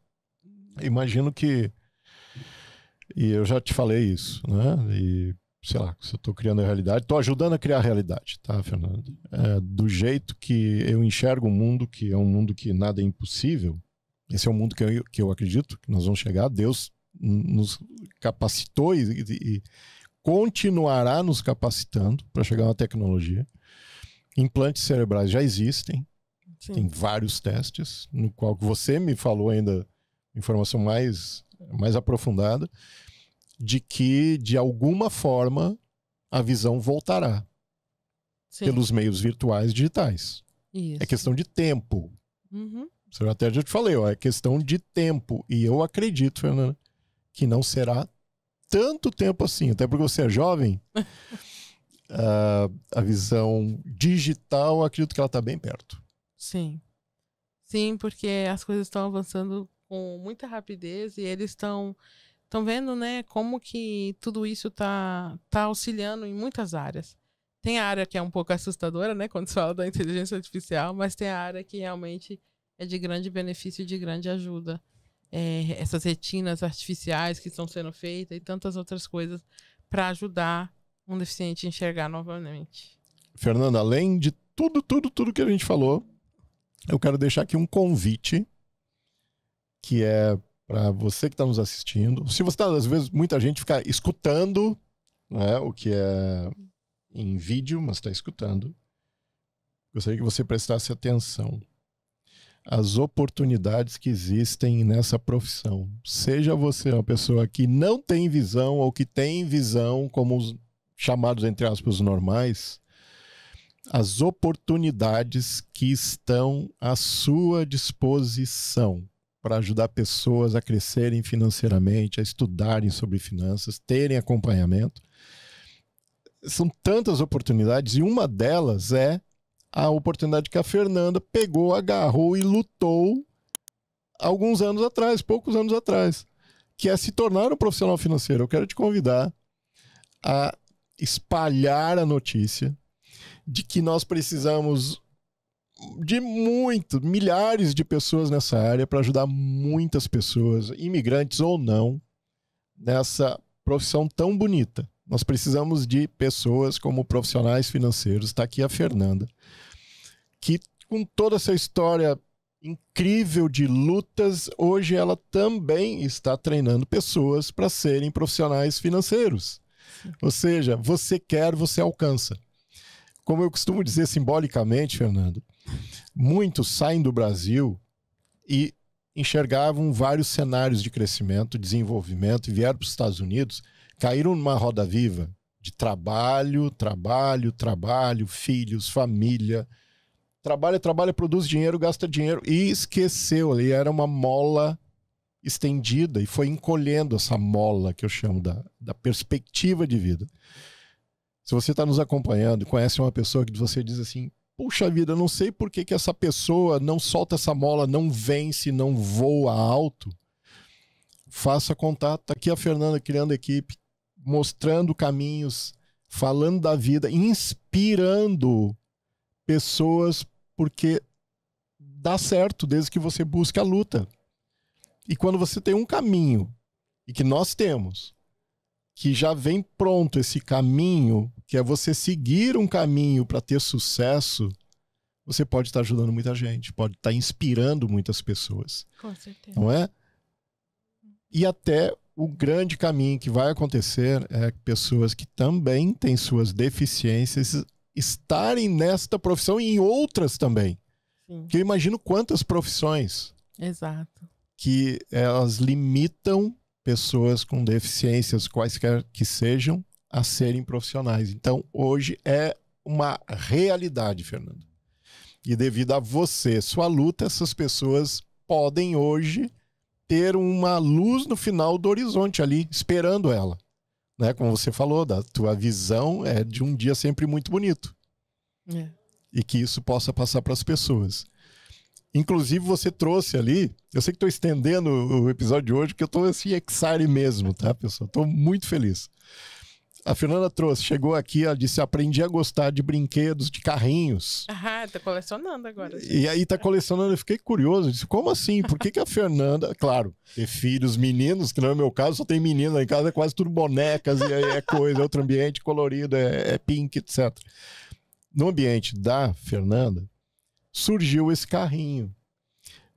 Imagino que... E eu já te falei isso, né? E, sei lá, se eu estou criando a realidade, estou ajudando a criar a realidade, tá, Fernando? Do jeito que eu enxergo o mundo, que é um mundo que nada é impossível, esse é o mundo que eu acredito que nós vamos chegar. Deus nos capacitou e continuará nos capacitando para chegar a uma tecnologia. Implantes cerebrais já existem. Sim. Tem vários testes, no qual você me falou ainda informação mais aprofundada, de que, de alguma forma, a visão voltará. Sim. Pelos meios virtuais digitais. Isso. É questão de tempo. Eu até já te falei, é questão de tempo. E eu acredito, Fernanda, que não será tanto tempo assim. Até porque você é jovem, a visão digital, acredito que ela está bem perto. Sim. Sim, porque as coisas estão avançando com muita rapidez e eles estão vendo, né, como que tudo isso tá auxiliando em muitas áreas. Tem a área que é um pouco assustadora, né, quando se fala da inteligência artificial, mas tem a área que realmente é de grande benefício e de grande ajuda. Essas retinas artificiais que estão sendo feitas e tantas outras coisas para ajudar um deficiente a enxergar novamente. Fernanda, além de tudo que a gente falou, eu quero deixar aqui um convite, que é para você que está nos assistindo. Se você está, às vezes, muita gente fica escutando, né, o que é em vídeo, mas está escutando. Gostaria que você prestasse atenção às oportunidades que existem nessa profissão. Seja você uma pessoa que não tem visão ou que tem visão, como os chamados, entre aspas, normais, as oportunidades que estão à sua disposição para ajudar pessoas a crescerem financeiramente, a estudarem sobre finanças, terem acompanhamento. São tantas oportunidades e uma delas é a oportunidade que a Fernanda pegou, agarrou e lutou alguns anos atrás, poucos anos atrás, que é se tornar um profissional financeiro. Eu quero te convidar a espalhar a notícia de que nós precisamos de milhares de pessoas nessa área para ajudar muitas pessoas, imigrantes ou não, nessa profissão tão bonita. Nós precisamos de pessoas como profissionais financeiros. Está aqui a Fernanda, que com toda essa história incrível de lutas, hoje ela também está treinando pessoas para serem profissionais financeiros. Ou seja, você quer, você alcança. Como eu costumo dizer simbolicamente, Fernando, muitos saem do Brasil e enxergavam vários cenários de crescimento, desenvolvimento, e vieram para os Estados Unidos, caíram numa roda viva de trabalho, filhos, família. Trabalha, produz dinheiro, gasta dinheiro e esqueceu. Ali era uma mola estendida e foi encolhendo essa mola que eu chamo da perspectiva de vida. Se você está nos acompanhando e conhece uma pessoa que você diz assim, puxa vida, eu não sei por que essa pessoa não solta essa mola, não vence, não voa alto, faça contato. Está aqui a Fernanda criando equipe, mostrando caminhos, falando da vida, inspirando pessoas, porque dá certo desde que você busque a luta. E quando você tem um caminho, e que nós temos, que já vem pronto esse caminho, que é você seguir um caminho para ter sucesso, você pode estar ajudando muita gente, pode estar inspirando muitas pessoas. Com certeza. Não é? E até o grande caminho que vai acontecer é pessoas que também têm suas deficiências estarem nesta profissão e em outras também. Sim. Porque eu imagino quantas profissões Exato. que elas limitam pessoas com deficiências, quaisquer que sejam, a serem profissionais. Então, hoje é uma realidade, Fernando. E devido a você, sua luta, essas pessoas podem hoje ter uma luz no final do horizonte ali, esperando ela. Né? Como você falou, da tua visão é de um dia sempre muito bonito. É. E que isso possa passar para as pessoas. Inclusive, você trouxe ali, eu sei que estou estendendo o episódio de hoje, porque eu estou assim, excited mesmo, tá, pessoal? Estou muito feliz. A Fernanda trouxe, chegou aqui, ela disse, aprendi a gostar de brinquedos, de carrinhos. Ah, tá colecionando agora. Gente. E aí tá colecionando, eu fiquei curioso, disse, como assim? Por que a Fernanda, claro, ter filhos meninos, que não é o meu caso, só tem menino lá em casa, é quase tudo bonecas, e aí é coisa, é outro ambiente colorido, é pink, etc. No ambiente da Fernanda, surgiu esse carrinho.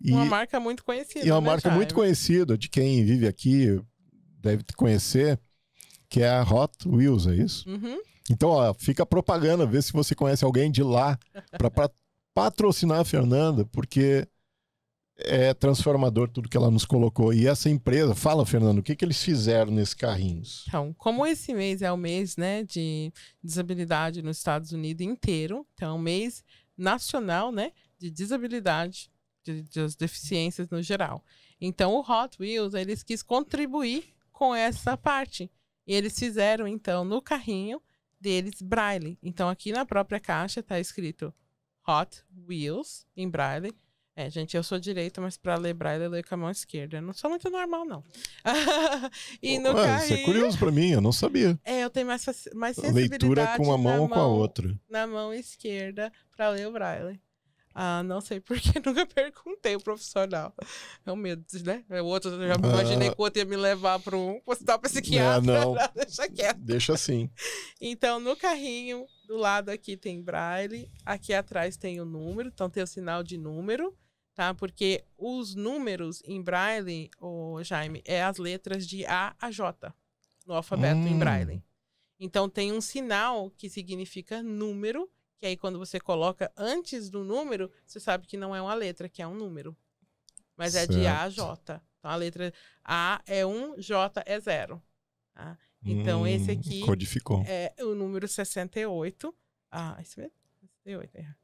Uma marca muito conhecida. E é uma né, marca Jaime? muito conhecida, de quem vive aqui, deve conhecer, que é a Hot Wheels, é isso? Uhum. Então, ó, fica a propaganda, vê se você conhece alguém de lá para patrocinar a Fernanda, porque é transformador tudo que ela nos colocou. E essa empresa, fala, Fernando, o que eles fizeram nesses carrinhos? Então, como esse mês é o mês, né, de desabilidade nos Estados Unidos inteiro, então é um mês nacional, né, de desabilidade, das deficiências no geral. Então, o Hot Wheels, eles quis contribuir com essa parte. E eles fizeram, então, no carrinho deles, Braille. Então, aqui na própria caixa está escrito Hot Wheels, em Braille. É, gente, eu sou direita, mas para ler Braille eu leio com a mão esquerda. Eu não sou muito normal, não. E no carrinho... Isso é curioso para mim, eu não sabia. É, eu tenho mais sensibilidade leitura com uma mão ou com a outra. Na mão esquerda para ler o Braille. Ah, não sei porque nunca perguntei o profissional. É um medo, né? O outro, eu já imaginei que o outro ia me levar para um hospital psiquiatra. Não. Deixa quieto. Deixa assim. Então, no carrinho, do lado aqui tem Braille, aqui atrás tem o número, então tem o sinal de número, tá? Porque os números em Braille, Jaime, é as letras de A a J no alfabeto em Braille. Então, tem um sinal que significa número, que aí quando você coloca antes do número, você sabe que não é uma letra, que é um número. Mas certo. É de A a J. Então, a letra A é 1, J é 0. Tá? Então, esse aqui codificou. É o número 68. Ah, isso mesmo? 68, é.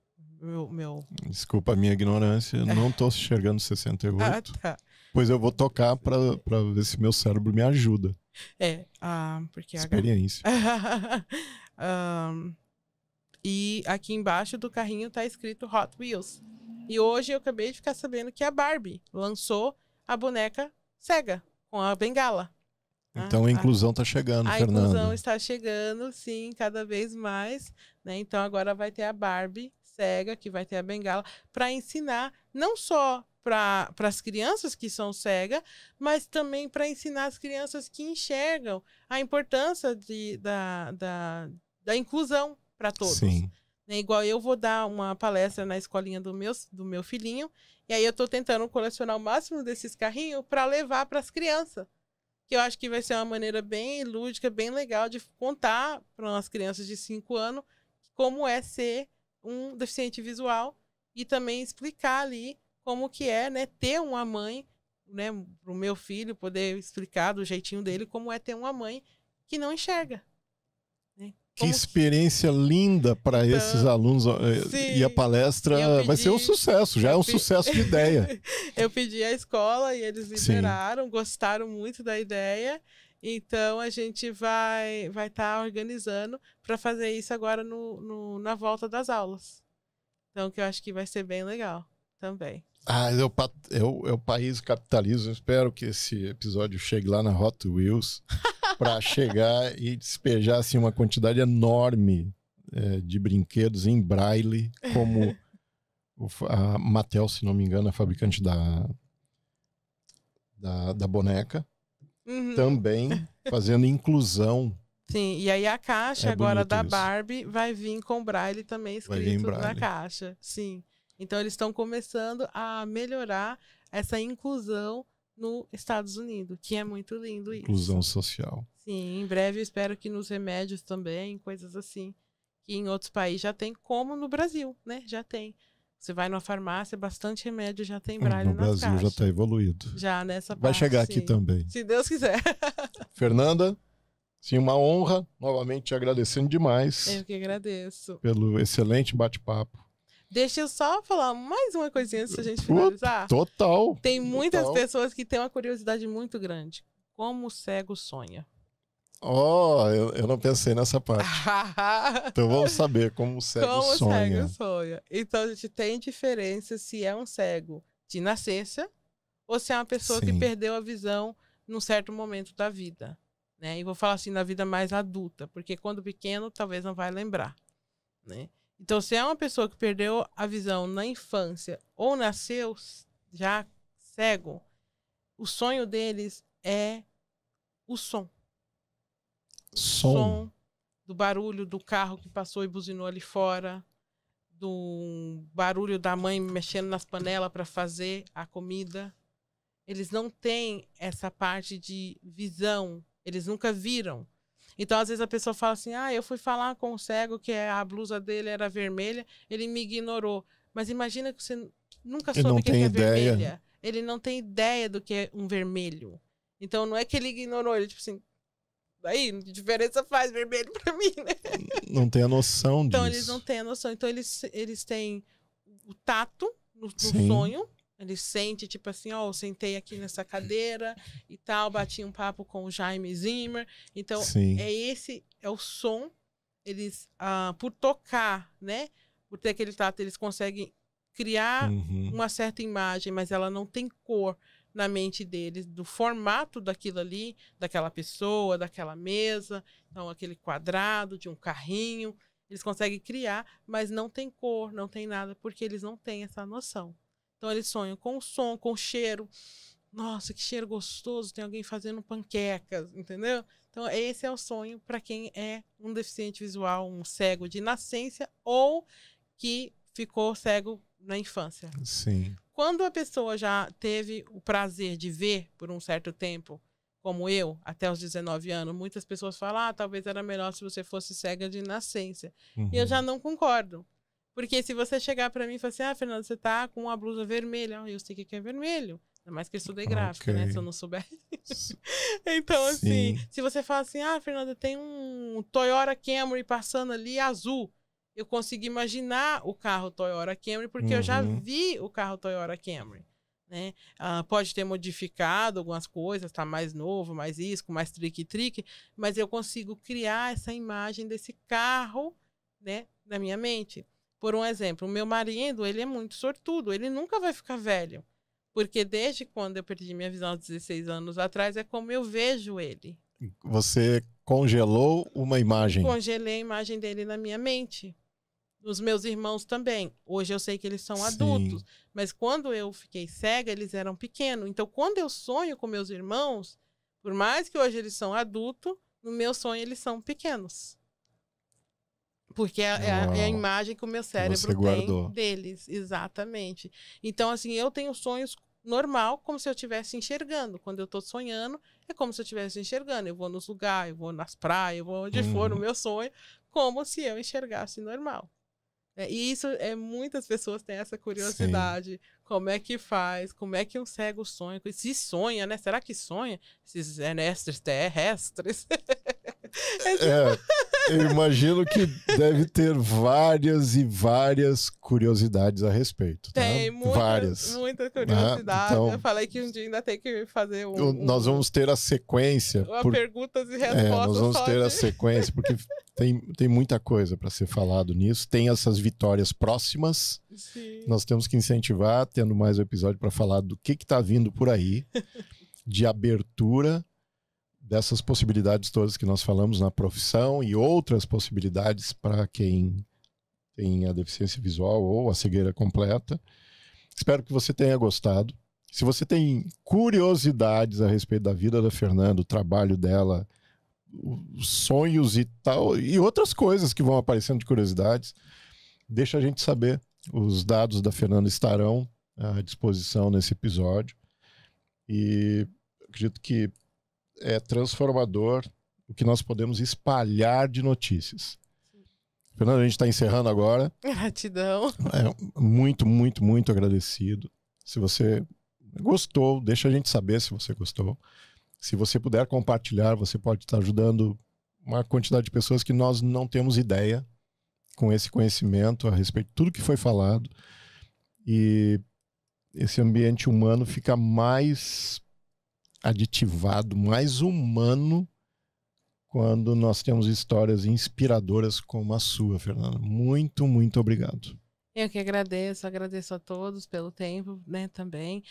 Desculpa a minha ignorância, eu não estou enxergando 68. Ah, tá. Pois eu vou tocar para ver se meu cérebro me ajuda. Porque... Experiência. E aqui embaixo do carrinho tá escrito Hot Wheels. E hoje eu acabei de ficar sabendo que a Barbie lançou a boneca cega, com a bengala. Então a inclusão está chegando, Fernanda. A inclusão está chegando, sim, cada vez mais. Né? Então agora vai ter a Barbie cega, que vai ter a bengala, para ensinar não só para as crianças que são cegas, mas também para ensinar as crianças que enxergam a importância da inclusão para todos. Sim. Né? Igual eu vou dar uma palestra na escolinha do meu filhinho, e aí eu estou tentando colecionar o máximo desses carrinhos para levar para as crianças. Que eu acho que vai ser uma maneira bem lúdica, bem legal de contar para as crianças de 5 anos como é ser um deficiente visual e também explicar ali como que é, né, ter uma mãe, né, para o meu filho poder explicar do jeitinho dele como é ter uma mãe que não enxerga. Né? Que experiência linda para esses alunos. Sim, e a palestra vai ser um sucesso, já é um sucesso de ideia. Eu pedi à escola e eles liberaram, gostaram muito da ideia. Então, a gente vai estar organizando para fazer isso agora na volta das aulas. Então, que eu acho que vai ser bem legal também. É o país capitalismo. Eu espero que esse episódio chegue lá na Hot Wheels para chegar e despejar assim, uma quantidade enorme de brinquedos em Braille, como a Mattel, se não me engano, a fabricante da boneca, também fazendo inclusão Sim, e aí a caixa agora da isso. Barbie vai vir com braille também escrito na caixa. Sim. Então eles estão começando a melhorar essa inclusão nos Estados Unidos, que é muito lindo isso. Inclusão social. Sim, em breve eu espero que nos remédios também, coisas assim, que em outros países já tem, como no Brasil, né? Já tem. Você vai numa farmácia, bastante remédio já tem braille nas caixas. No Brasil já está evoluído. Já nessa parte, vai chegar sim. aqui também. Se Deus quiser. Fernanda, sim, uma honra, novamente te agradecendo demais. Eu que agradeço. Pelo excelente bate-papo. Deixa eu só falar mais uma coisinha antes da gente finalizar. Total. Tem muitas pessoas que têm uma curiosidade muito grande. Como o cego sonha? Eu não pensei nessa parte. Então vamos saber como o cego sonha. Como o cego sonha. Então a gente tem diferença se é um cego de nascença ou se é uma pessoa que perdeu a visão num certo momento da vida. Né? E vou falar assim, na vida mais adulta, porque quando pequeno talvez não vai lembrar. Né? Então, se é uma pessoa que perdeu a visão na infância ou nasceu já cego, o sonho deles é o som. Som do barulho do carro que passou e buzinou ali fora, do barulho da mãe mexendo nas panelas para fazer a comida. Eles não têm essa parte de visão, eles nunca viram. Então, às vezes a pessoa fala assim, eu fui falar com o cego que a blusa dele era vermelha, ele me ignorou. Mas imagina que você nunca soube o que é vermelha. Ele não tem ideia do que é um vermelho. Então, não é que ele ignorou, ele tipo assim, daí, que diferença faz vermelho pra mim, né? Não tem a noção disso. Então, eles não têm a noção. Então, eles têm o tato no sonho. Ele sente, tipo assim, eu sentei aqui nessa cadeira e tal, bati um papo com o Jaime Zimmer. Então, esse é o som. Eles, por tocar, né? Por ter aquele tato, eles conseguem criar uma certa imagem, mas ela não tem cor na mente deles, do formato daquilo ali, daquela pessoa, daquela mesa, então aquele quadrado de um carrinho. Eles conseguem criar, mas não tem cor, não tem nada, porque eles não têm essa noção. Então, eles sonham com o som, com o cheiro. Nossa, que cheiro gostoso, tem alguém fazendo panquecas, entendeu? Então, esse é o sonho para quem é um deficiente visual, um cego de nascença ou que ficou cego na infância. Sim. Quando a pessoa já teve o prazer de ver por um certo tempo, como eu, até os 19 anos, muitas pessoas falam, talvez era melhor se você fosse cega de nascença. E eu já não concordo. Porque se você chegar para mim e falar assim, Fernanda, você tá com uma blusa vermelha. Eu sei o que é vermelho. Ainda mais que eu estudei gráfica, né? Se eu não souber. Então, assim, se você fala assim, Fernanda, tem um Toyota Camry passando ali azul. Eu consigo imaginar o carro Toyota Camry, porque eu já vi o carro Toyota Camry. Né? Pode ter modificado algumas coisas, tá mais novo, mais isso, com mais trique-trique, mas eu consigo criar essa imagem desse carro, né, na minha mente. Por um exemplo, o meu marido, ele é muito sortudo, ele nunca vai ficar velho. Porque desde quando eu perdi minha visão há 16 anos atrás, é como eu vejo ele. Você congelou uma imagem? Congelei a imagem dele na minha mente. Os meus irmãos também. Hoje eu sei que eles são adultos. Mas quando eu fiquei cega, eles eram pequenos. Então, quando eu sonho com meus irmãos, por mais que hoje eles são adultos, no meu sonho eles são pequenos. Porque é a imagem que o meu cérebro tem deles, exatamente. Então, assim, eu tenho sonhos normal, como se eu estivesse enxergando. Quando eu estou sonhando, é como se eu estivesse enxergando. Eu vou nos lugares, eu vou nas praias, eu vou onde for no meu sonho, como se eu enxergasse normal. E isso, muitas pessoas têm essa curiosidade. Como é que faz? Como é que um cego sonha? Se sonha, né? Será que sonha? Esses terrestres. Eu imagino que deve ter várias e várias curiosidades a respeito. Tá? Tem muitas curiosidades. Então, eu falei que um dia ainda tem que fazer nós vamos ter a sequência. Perguntas e respostas. Nós vamos ter a sequência, porque tem muita coisa para ser falado nisso. Tem essas vitórias próximas. Sim. Nós temos que incentivar, tendo mais um episódio para falar do que está vindo por aí, de abertura dessas possibilidades todas que nós falamos na profissão e outras possibilidades para quem tem a deficiência visual ou a cegueira completa. Espero que você tenha gostado. Se você tem curiosidades a respeito da vida da Fernanda, o trabalho dela, os sonhos e tal, e outras coisas que vão aparecendo de curiosidades. Deixa a gente saber. Os dados da Fernanda estarão à disposição nesse episódio. E acredito que é transformador o que nós podemos espalhar de notícias. Fernanda, a gente está encerrando agora. Gratidão. Muito, muito, muito agradecido. Se você gostou, deixa a gente saber se você gostou. Se você puder compartilhar, você pode estar ajudando uma quantidade de pessoas que nós não temos ideia com esse conhecimento a respeito de tudo que foi falado. E esse ambiente humano fica mais aditivado, mais humano, quando nós temos histórias inspiradoras como a sua, Fernanda. Muito, muito obrigado. Eu que agradeço a todos pelo tempo, né, também,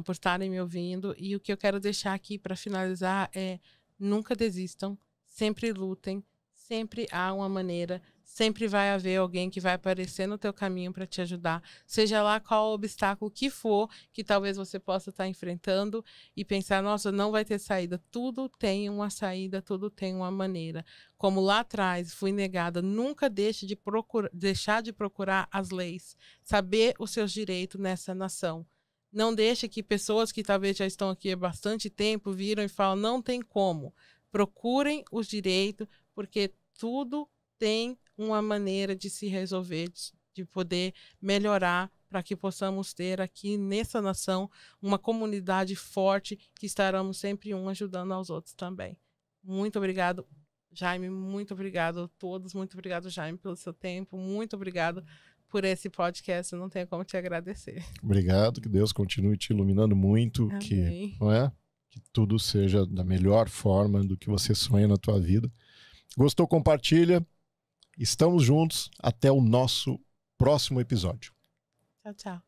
por estarem me ouvindo. E o que eu quero deixar aqui para finalizar é: nunca desistam, sempre lutem, sempre há uma maneira, sempre vai haver alguém que vai aparecer no teu caminho para te ajudar, seja lá qual obstáculo que for, que talvez você possa estar enfrentando e pensar, nossa, não vai ter saída. Tudo tem uma saída, tudo tem uma maneira. Como lá atrás fui negada, nunca deixar de procurar as leis, saber os seus direitos nessa nação. Não deixe que pessoas que talvez já estão aqui há bastante tempo viram e falam, não tem como. Procurem os direitos, porque tudo tem uma maneira de se resolver, de poder melhorar, para que possamos ter aqui nessa nação uma comunidade forte, que estaremos sempre um ajudando aos outros também. Muito obrigado, Jaime, muito obrigado a todos, muito obrigado, Jaime, pelo seu tempo, muito obrigado por esse podcast, eu não tenho como te agradecer. Obrigado, que Deus continue te iluminando muito, que, não é? Que tudo seja da melhor forma do que você sonha na tua vida. Gostou? Compartilha. Estamos juntos. Até o nosso próximo episódio. Tchau, tchau.